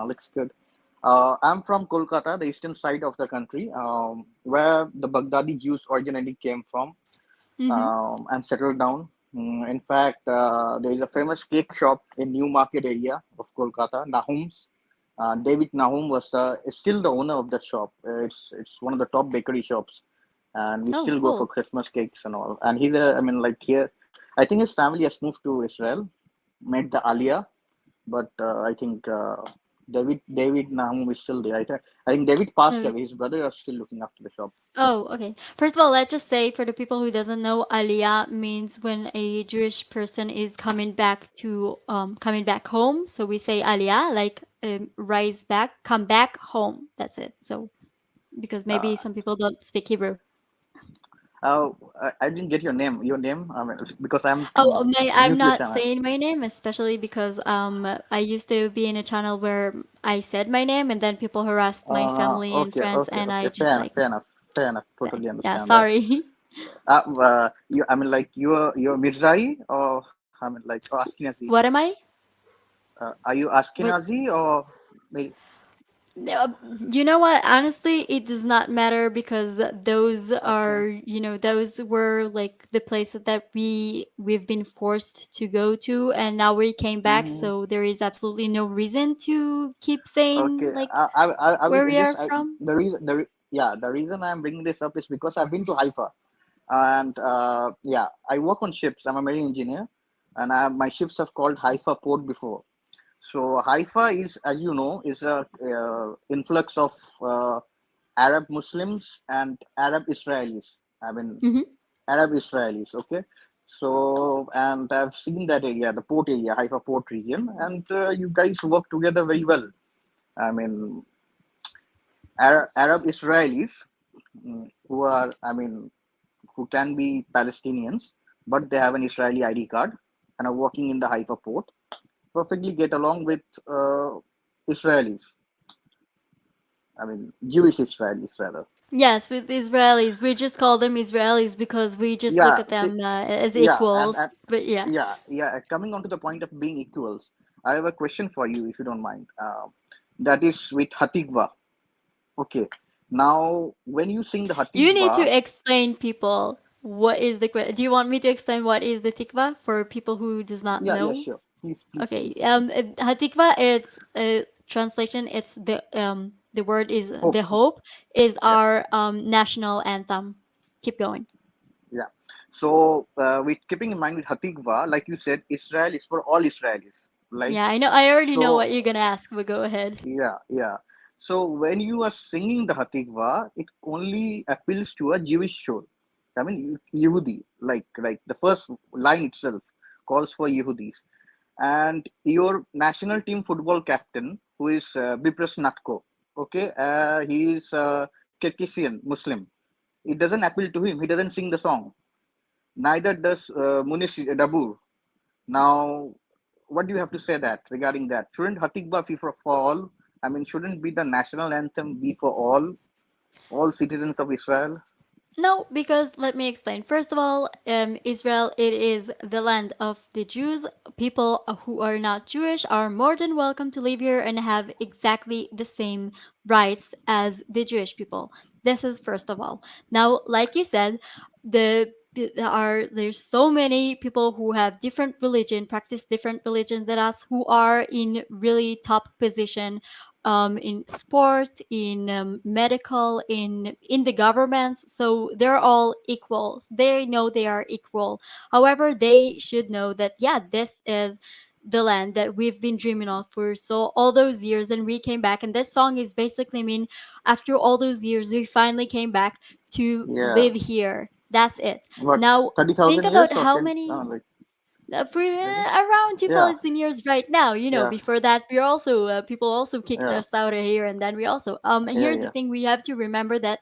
Looks good. I'm from Kolkata, the eastern side of the country, where the Baghdadi Jews originally came from Hmm. and settled down. In fact, there is a famous cake shop in New Market area of Kolkata, Nahum's. David Nahum is still the owner of that shop. It's one of the top bakery shops, and we Oh, still go for cool. Christmas cakes and all. And I mean, like here, I think his family has moved to Israel, made the Aliyah, but I think David Nahum is still there. I think David passed Uh, away. His brother is still looking after the shop. Oh, okay. First of all, let's just say for the people who doesn't know, Aliyah means when a Jewish person is coming back home. So we say Aliyah, like rise back, come back home. That's it. So because Uh, maybe some people don't speak Hebrew. I didn't get your name. Your name, because I'm Oh, I'm new to the not channel. saying my name, especially because I used to be in a channel where I said my name and then people harassed my family and Okay, friends, okay, and I okay. just like Fair enough. said, Totally yeah, understand that. sorry. You, I mean, like you're Mirzai, or I mean, like, or Ashkenazi. What am I? Are you What? Ashkenazi or maybe? No, you know what? Honestly, it does not matter because those Okay. are, those were like the places that we've been forced to go to, and now we came back, Mm-hmm. so there is absolutely no reason to keep saying Okay. like I where will we just are from. yeah, the reason I'm bringing this up is because I've been to Haifa, and yeah, I work on ships. I'm a marine engineer, and my ships have called Haifa port before. So Haifa is, as you know, is a influx of Arab Muslims and Arab Israelis. I mean, Hmm. Arab Israelis. Okay. So, and I've seen that area, the port area, Haifa port region, and you guys work together very well. I mean, Arab Israelis, who are, I mean, who can be Palestinians, but they have an Israeli ID card and are working in the Haifa port, perfectly get along with Israelis. I mean, Jewish Israelis rather. Yes, with Israelis, we just call them Israelis because we just look Yeah, at see, them as yeah, equals. But yeah. yeah. Coming on to the point of being equals, I have a question for you, if you don't mind. That is with Hatikva. Okay. Now, when you sing the You need to Hatikva, explain people what is the do you want me to explain what is the tikva for people who does not yeah, know? sure. Okay. Please. Hatikva, it's a translation, it's the word is the Hope. hope is Yeah, our national anthem. Keep going. yeah. So, with keeping in mind with Hatikva, like you said, Israel is for all Israelis, right? Yeah, I know, I already know what So, you're gonna ask, but go ahead. yeah. So when you are singing the Hatikva, it only appeals to a Jewish soul. I mean, Yehudi, like the first line itself calls for Yehudis. And your national team football captain, who is Bipras Natko, okay, he is Kirgisian Muslim. It doesn't appeal to him. He doesn't sing the song. Neither does Munish Dabur. Now, what do you have to say that regarding that? Shouldn't Hatikva be for all? I mean, shouldn't be the national anthem be for all citizens of Israel? No, because let me explain. First of all, Israel, it is the land of the Jews. People who are not Jewish are more than welcome to live here and have exactly the same rights as the Jewish people. This is first of all. Now, like you said, there's so many people who have different religion, practice different religion than us, who are in really top position in sport, in medical, in the governments. So they're all equals. They know they are equal. However, they should know that yeah, this is the land that we've been dreaming of for so all those years, and we came back. And this song is basically, I mean, after all those years, we finally came back to Yeah. live here. That's it. What, Now think 30,000 about years or how 10? many Like, for maybe? around Yeah, 2000 years right now. yeah, Before that, we're also people also kicked yeah, us out of here, and then we also here's the yeah. thing: we have to remember that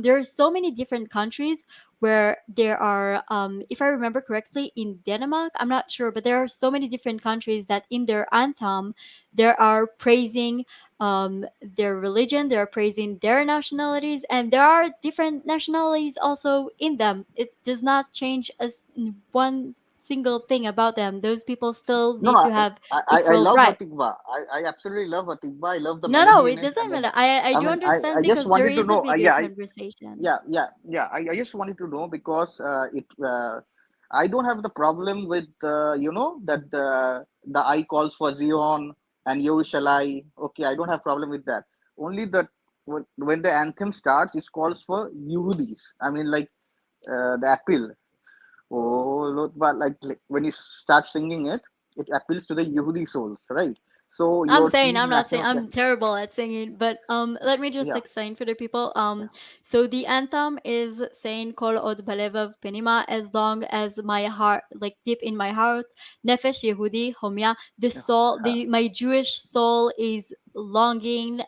there are so many different countries where there are if I remember correctly, in Denmark, I'm not sure, but there are so many different countries that in their anthem there are praising their religion, they're praising their nationalities, and there are different nationalities also in them. It does not change as one single thing about them. Those people still No, need to have I equal love rights. Hatikva. I absolutely love Hatikva. I love the No, melody in it it. doesn't And then, matter. I I do mean, understand I just because there wanted to is a know. bigger conversation. I just wanted to know because I don't have the problem with that the I calls for Zion and Yerushalayim. Okay, I don't have problem with that. Only that when the anthem starts, it calls for Yehudis. I mean, like the appeal. Oh, look, but like when you start singing it, it appeals to the Yehudi souls, right? So your I'm team not saying national, I'm terrible at singing, but let me just yeah, explain for the people. yeah, So the anthem is saying Kol od balevav penima, as long as my heart, like deep in my heart, nefesh Yehudi homya, the yeah, soul, huh, the my Jewish soul is longing.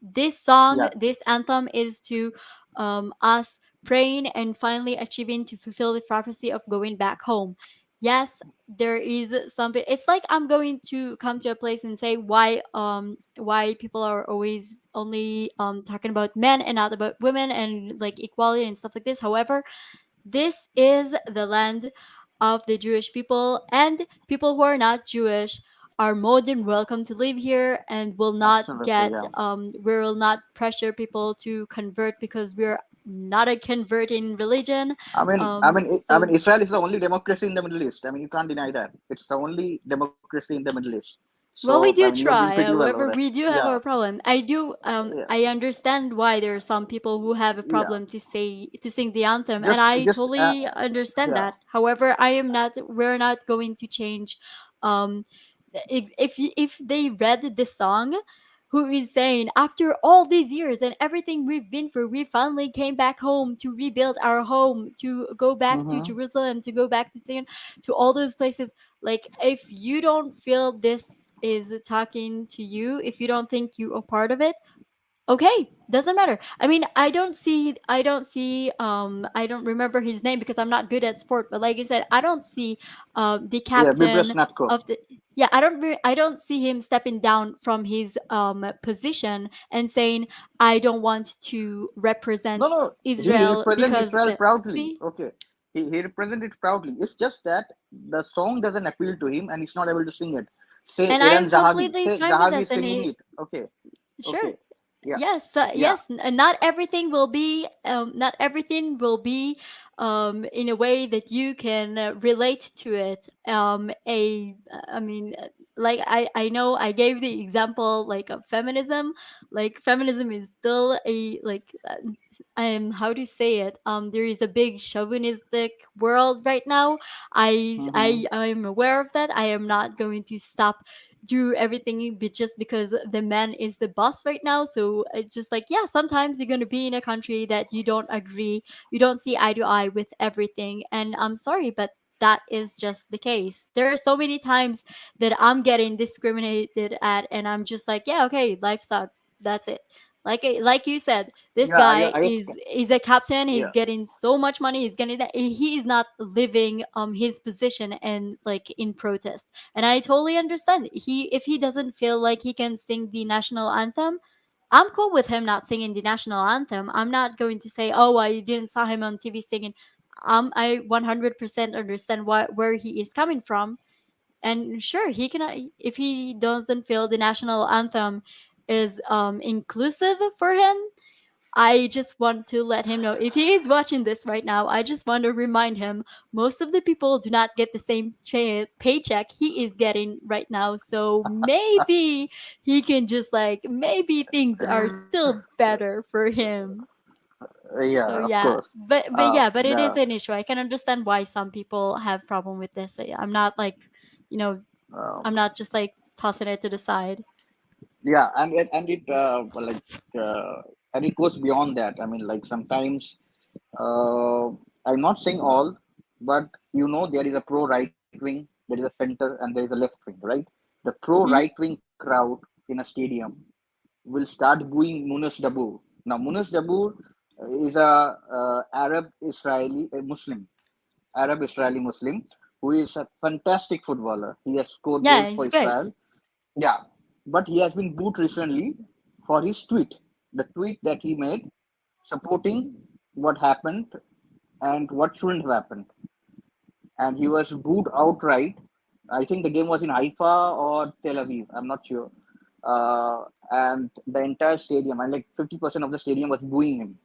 This song, yeah, this anthem is to us praying and finally achieving to fulfill the prophecy of going back home. Yes, there is something. It's like I'm going to come to a place and say why people are always only talking about men and not about women and like equality and stuff like this. However, this is the land of the Jewish people, and people who are not Jewish are more than welcome to live here and will not Absolutely, get yeah. we will not pressure people to convert because we're not a converting religion. I mean, Israel is the only democracy in the Middle East. I mean, you can't deny that. It's the only democracy in the Middle East. Well, we So, I do mean, you are doing try. pretty well over However, there. we do have Yeah, our problem. I do. yeah, I understand why there are some people who have a yeah. problem to sing the anthem, and Just, I just, totally understand yeah. that. However, I am not. We're not going to change. Um, if they read the song, who is saying after all these years and everything we've been through, we finally came back home to rebuild our home, to go back to Mm-hmm. Jerusalem, to go back to Zion, to all those places. Like, if you don't feel this is talking to you, if you don't think you are part of it, okay, doesn't matter. I mean, I don't remember his name because I'm not good at sport, but like I said, I don't see the Yeah, Bibras captain Natko. of the yeah, I don't see him stepping down from his position and saying I don't want to No, represent no, he Israel represents because Israel proudly. see. Okay, he represents it proudly. It's just that the song doesn't appeal to him, and he's not able to sing it. Say And I Iran am Zahavi. completely Say fine with Zahavi this, is and singing it. Okay, sure. okay, yeah, Yes, yeah. yes, and not everything will be not everything will be in a way that you can relate to it. I mean, like I know I gave the example like of feminism. Like feminism is still a like how to say it. There is a big chauvinistic world right now. Mm-hmm. I'm aware of that. I am not going to stop do everything just because the man is the boss right now. So it's just like, yeah, sometimes you're going to be in a country that you don't agree, you don't see eye to eye with everything, and I'm sorry, but that is just the case. There are so many times that I'm getting discriminated at and I'm just like, yeah, okay, life sucks, that's it. Like you said, this Yeah, guy is a captain, he's yeah. getting so much money, he's getting that, he is not living his position and like in protest. And I totally understand. If he doesn't feel like he can sing the national anthem, I'm cool with him not singing the national anthem. I'm not going to say, "Oh, I didn't saw him on TV singing." I 100% understand where he is coming from. And sure, he can if he doesn't feel the national anthem is inclusive for him, I just want to let him know if he is watching this right now. I just want to remind him most of the people do not get the same paycheck he is getting right now. So maybe he can just like, maybe things are still better for him. So Yeah, of yeah, course. but yeah, but it is Yeah. an issue. I can understand why some people have problem with this. I'm not like, you know, Um, I'm not just like tossing it to the side. yeah, like uh, and it goes beyond that. I mean, like sometimes I'm not saying all, but there is a pro right wing, there is a center, and there is a left wing, right? The pro Hmm. right wing crowd in a stadium will start booing Munas Dabur. Now, Munas Dabur is a Arab Israeli Muslim, Arab Israeli Muslim, who is a fantastic footballer. He has scored Yeah, goals for it's great. Israel. Yeah, but he has been booed recently for his tweet, the tweet that he made supporting what happened and what shouldn't have happened. And he was booed outright. I think the game was in Haifa or Tel Aviv. I'm not sure. And the entire stadium, and like 50% of the stadium was booing him.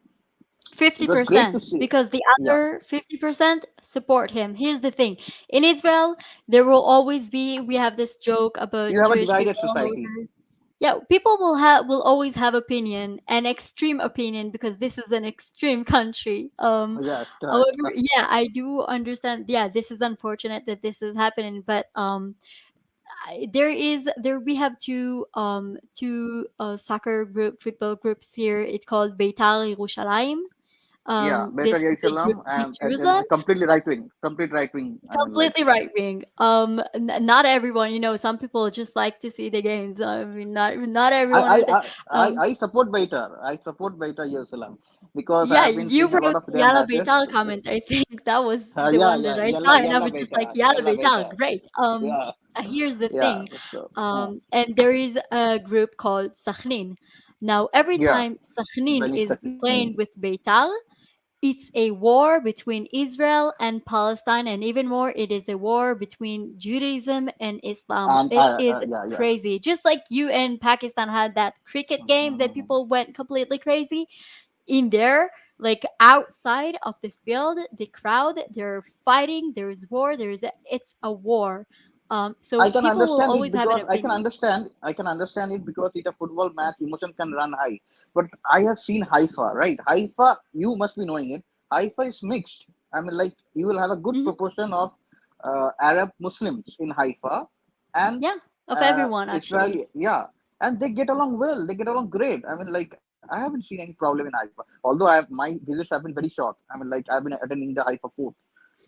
It was great to 50% see. because the Yeah, other 50% support him. Here's the thing. In Israel, there will always be, we have this joke about you have a Jewish divided people who, society. yeah, people will always have opinion, an extreme opinion, because this is an extreme country. Yeah, start. However, yeah, I do understand. Yeah, this is unfortunate that this is happening, but there we have two soccer group football groups here. It's called Beitar Yerushalayim. Yeah, Better This is Jerusalem and Jerusalem, completely right wing, complete right wing. I mean, like, completely right wing. Not everyone, some people just like to see the games. I mean, not I everyone I are the, I um. I support Better. I support Better Jerusalem because I Yeah, have been you seeing a lot wrote of their Yalla matches. Beital comment. I think that was the Yeah, one yeah, that I Yalla saw, and I Yalla was just like, Better, Yalla Yalla Beital, Better. great. Yeah, Here's the yeah. thing. So, And there is a group called Sakhnin. Now, every yeah, time Sakhnin Beni is Sakni. playing with Beital, it's a war between Israel and Palestine, and even more, it is a war between Judaism and Islam. And It is yeah, yeah. crazy. Just like you and Pakistan had that cricket game that Mhm. people went completely crazy in there, like outside of the field, the crowd, they're fighting, there's war, it's a war. I So can people will understand it always have an because opinion. I can understand it because it's a football match, emotion can run high. But I have seen Haifa, right? Haifa, you must be knowing it. Haifa is mixed. I mean, like, you will have a good Hmm. proportion of Arab Muslims in Haifa and Yeah, of everyone actually. Israeli. Yeah, and they get along well. They get along great. I mean, like, I haven't seen any problem in Haifa. Although my visits have been very short. I mean, like, I've been attending the Haifa port,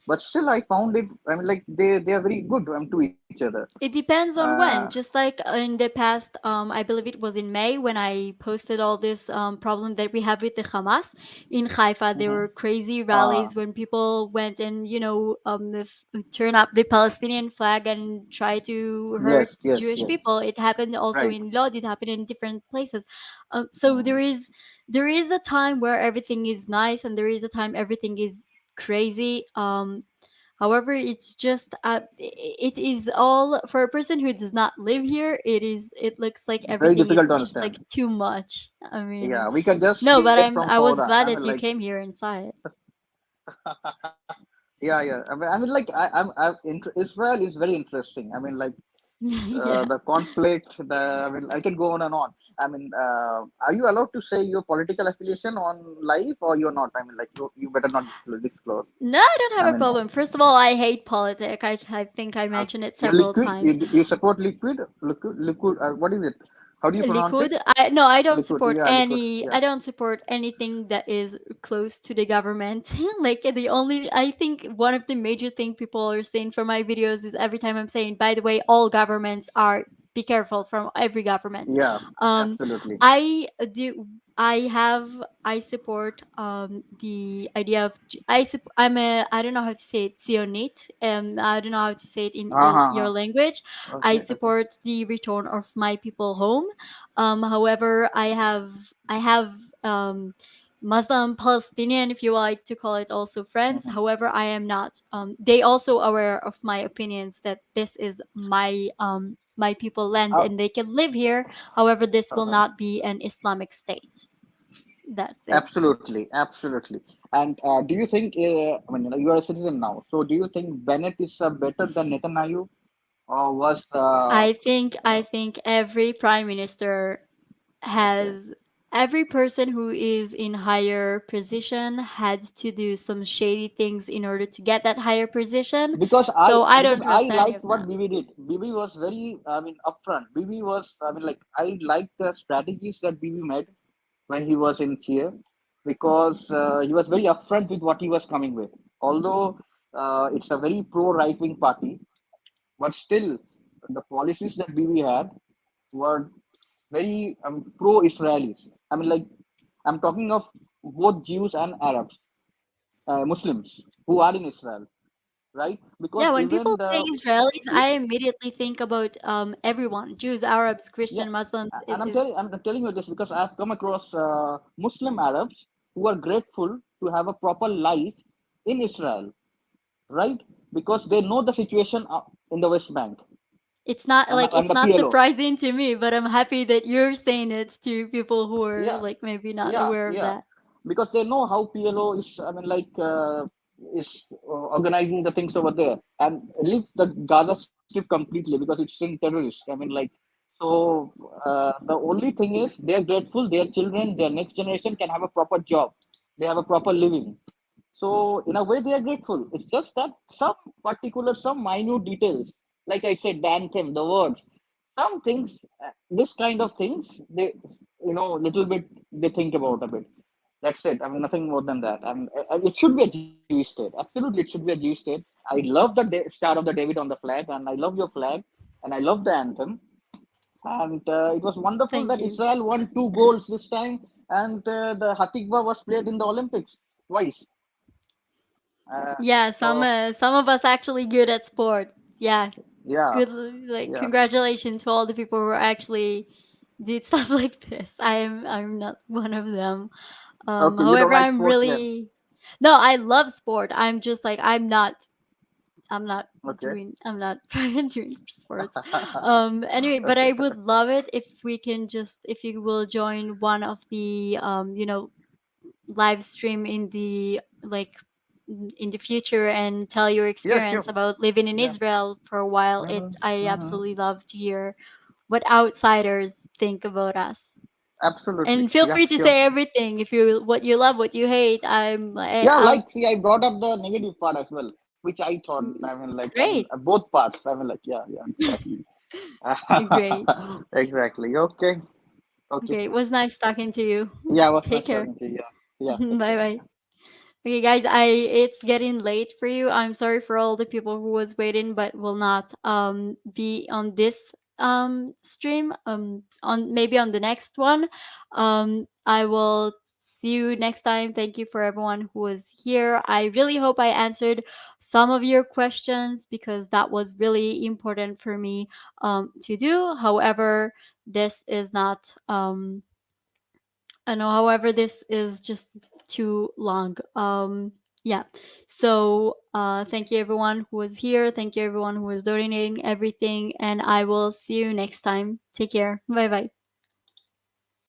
but still I found it. I mean, like, they are very good to each other. It depends on Uh, when. Just like in the past, I believe it was in May when I posted all this problem that we have with the Hamas in Haifa. There mhm. were crazy uh, rallies when people went and turn up the Palestinian flag and try to hurt yes, yes, Jewish yes. people. It happened also Right. in Lod. It happened in different places. So Mm. there is a time where everything is nice, and there is a time everything is crazy. However, it's just it is all for a person who does not live here. It looks like Very everything is difficult to just like understand. too much. I Yeah, mean, we can just no, but get from I was Fauda. glad I mean, that you like, came here and saw it. yeah, yeah. I mean, like, Israel is very interesting. I mean, like, Yeah. the conflict. I mean, I can go on and on. I mean, are you allowed to say your political affiliation on live or you're not? I mean, like, you better not disclose. No, I don't I have a mean, problem. First of all, I hate politics. I think I mentioned it you're several liquid. times. You support liquid. What is it? How do you pronounce it? Likud. I don't Liquid. support Yeah, liquid. any. Yeah. I don't support anything that is close to the government. Like the only, I think one of the major thing people are saying from my videos is every time I'm saying, by the way, all governments are, be careful from every government. Yeah. Um, Absolutely. I do. I support the idea of I'm a, I don't know how to say it, Zionit. I don't know how to say it in Uh your huh. language. I Okay. Okay. support the return of my people home. However, I have Muslim Palestinian, if you like to call it, also friends. Mhm. However, I am not. They also aware of my opinions that this is my people land Uh, and they can live here. However, this will uh-huh. not be an Islamic state. That's it. Absolutely, absolutely. And do you think, I mean, you are a citizen now, so do you think Bennett is better than Netanyahu, or was I think every prime minister okay? has, every person who is in higher position had to do some shady things in order to get that higher position. So I Because don't I trust any liked of what them. Bibi did. Bibi was very, I mean, upfront. Bibi was, I mean, like, I liked the strategies that Bibi made when he was in chair, because he was very upfront with what he was coming with. Although it's a very pro right wing party, but still the policies that Bibi had were very pro-Israelis. I mean, like, I'm talking of both Jews and Arabs, Muslims who are in Israel, right? Because Yeah, when even people say the Israelis, e- I immediately think about everyone: Jews, Arabs, yeah, Christian, Muslims. and It is. I'm telling you this because I've come across Muslim Arabs who are grateful to have a proper life in Israel, right? Because they know the situation in the West Bank It's not like, and it's the not PLO. surprising to me, but I'm happy that you're saying it to people who are Yeah, like maybe not yeah, aware of yeah. that. Because they know how PLO is. I mean, like, is organizing the things over there and leave the Gaza Strip completely because it's in terrorists. I mean, like, so the only thing is they're grateful their children, their next generation can have a proper job, they have a proper living. So in a way, they are grateful. It's just that some minute details, like I said, the anthem, the words, some things, this kind of things, they, little bit they think about a bit. That's it. I mean, nothing more than that. I mean, it should be a Jewish state. Absolutely, it should be a Jewish state. I love the Star of the David on the flag, and I love your flag, and I love the anthem. And it was wonderful Thank that you. Israel won 2 goals this time, and the Hatikva was played in the Olympics twice. Yeah, So some of us actually good at sport. Yeah, yeah, good. Like yeah, congratulations to all the people who actually did stuff like this. I'm not one of them. okay. You don't However, like I'm sports then? really no. I love sport. I'm just like I'm not Okay. I'm not doing sports. Anyway, but I Okay. would love it if we can just if you will join one of the live stream in the like in the future and tell your Yeah, experience sure. about living in Yeah. Israel for a while. It Hmm. I Hmm. absolutely love to hear what outsiders think about us. Absolutely. And feel Yeah, free to sure. say everything if you what you love, what you hate. Yeah, I'll like see, I brought up the negative part as well, which I thought. I mean, great. both parts. I mean, like, yeah, yeah, exactly. Great. Exactly. Okay. Okay. Okay, it was nice talking to you. Yeah, I was Take nice care. talking to you. Yeah. Yeah. Take Bye care. bye. Okay, guys, I it's getting late for you. I'm sorry for all the people who was waiting, but will not be on this stream. On maybe on the next one. I will see you next time. Thank you for everyone who was here. I really hope I answered some of your questions because that was really important for me to do. However, this is not I know, however, this is just too long. Yeah. So, thank you everyone who was here. Thank you everyone who was donating everything, and I will see you next time. Take care. Bye bye.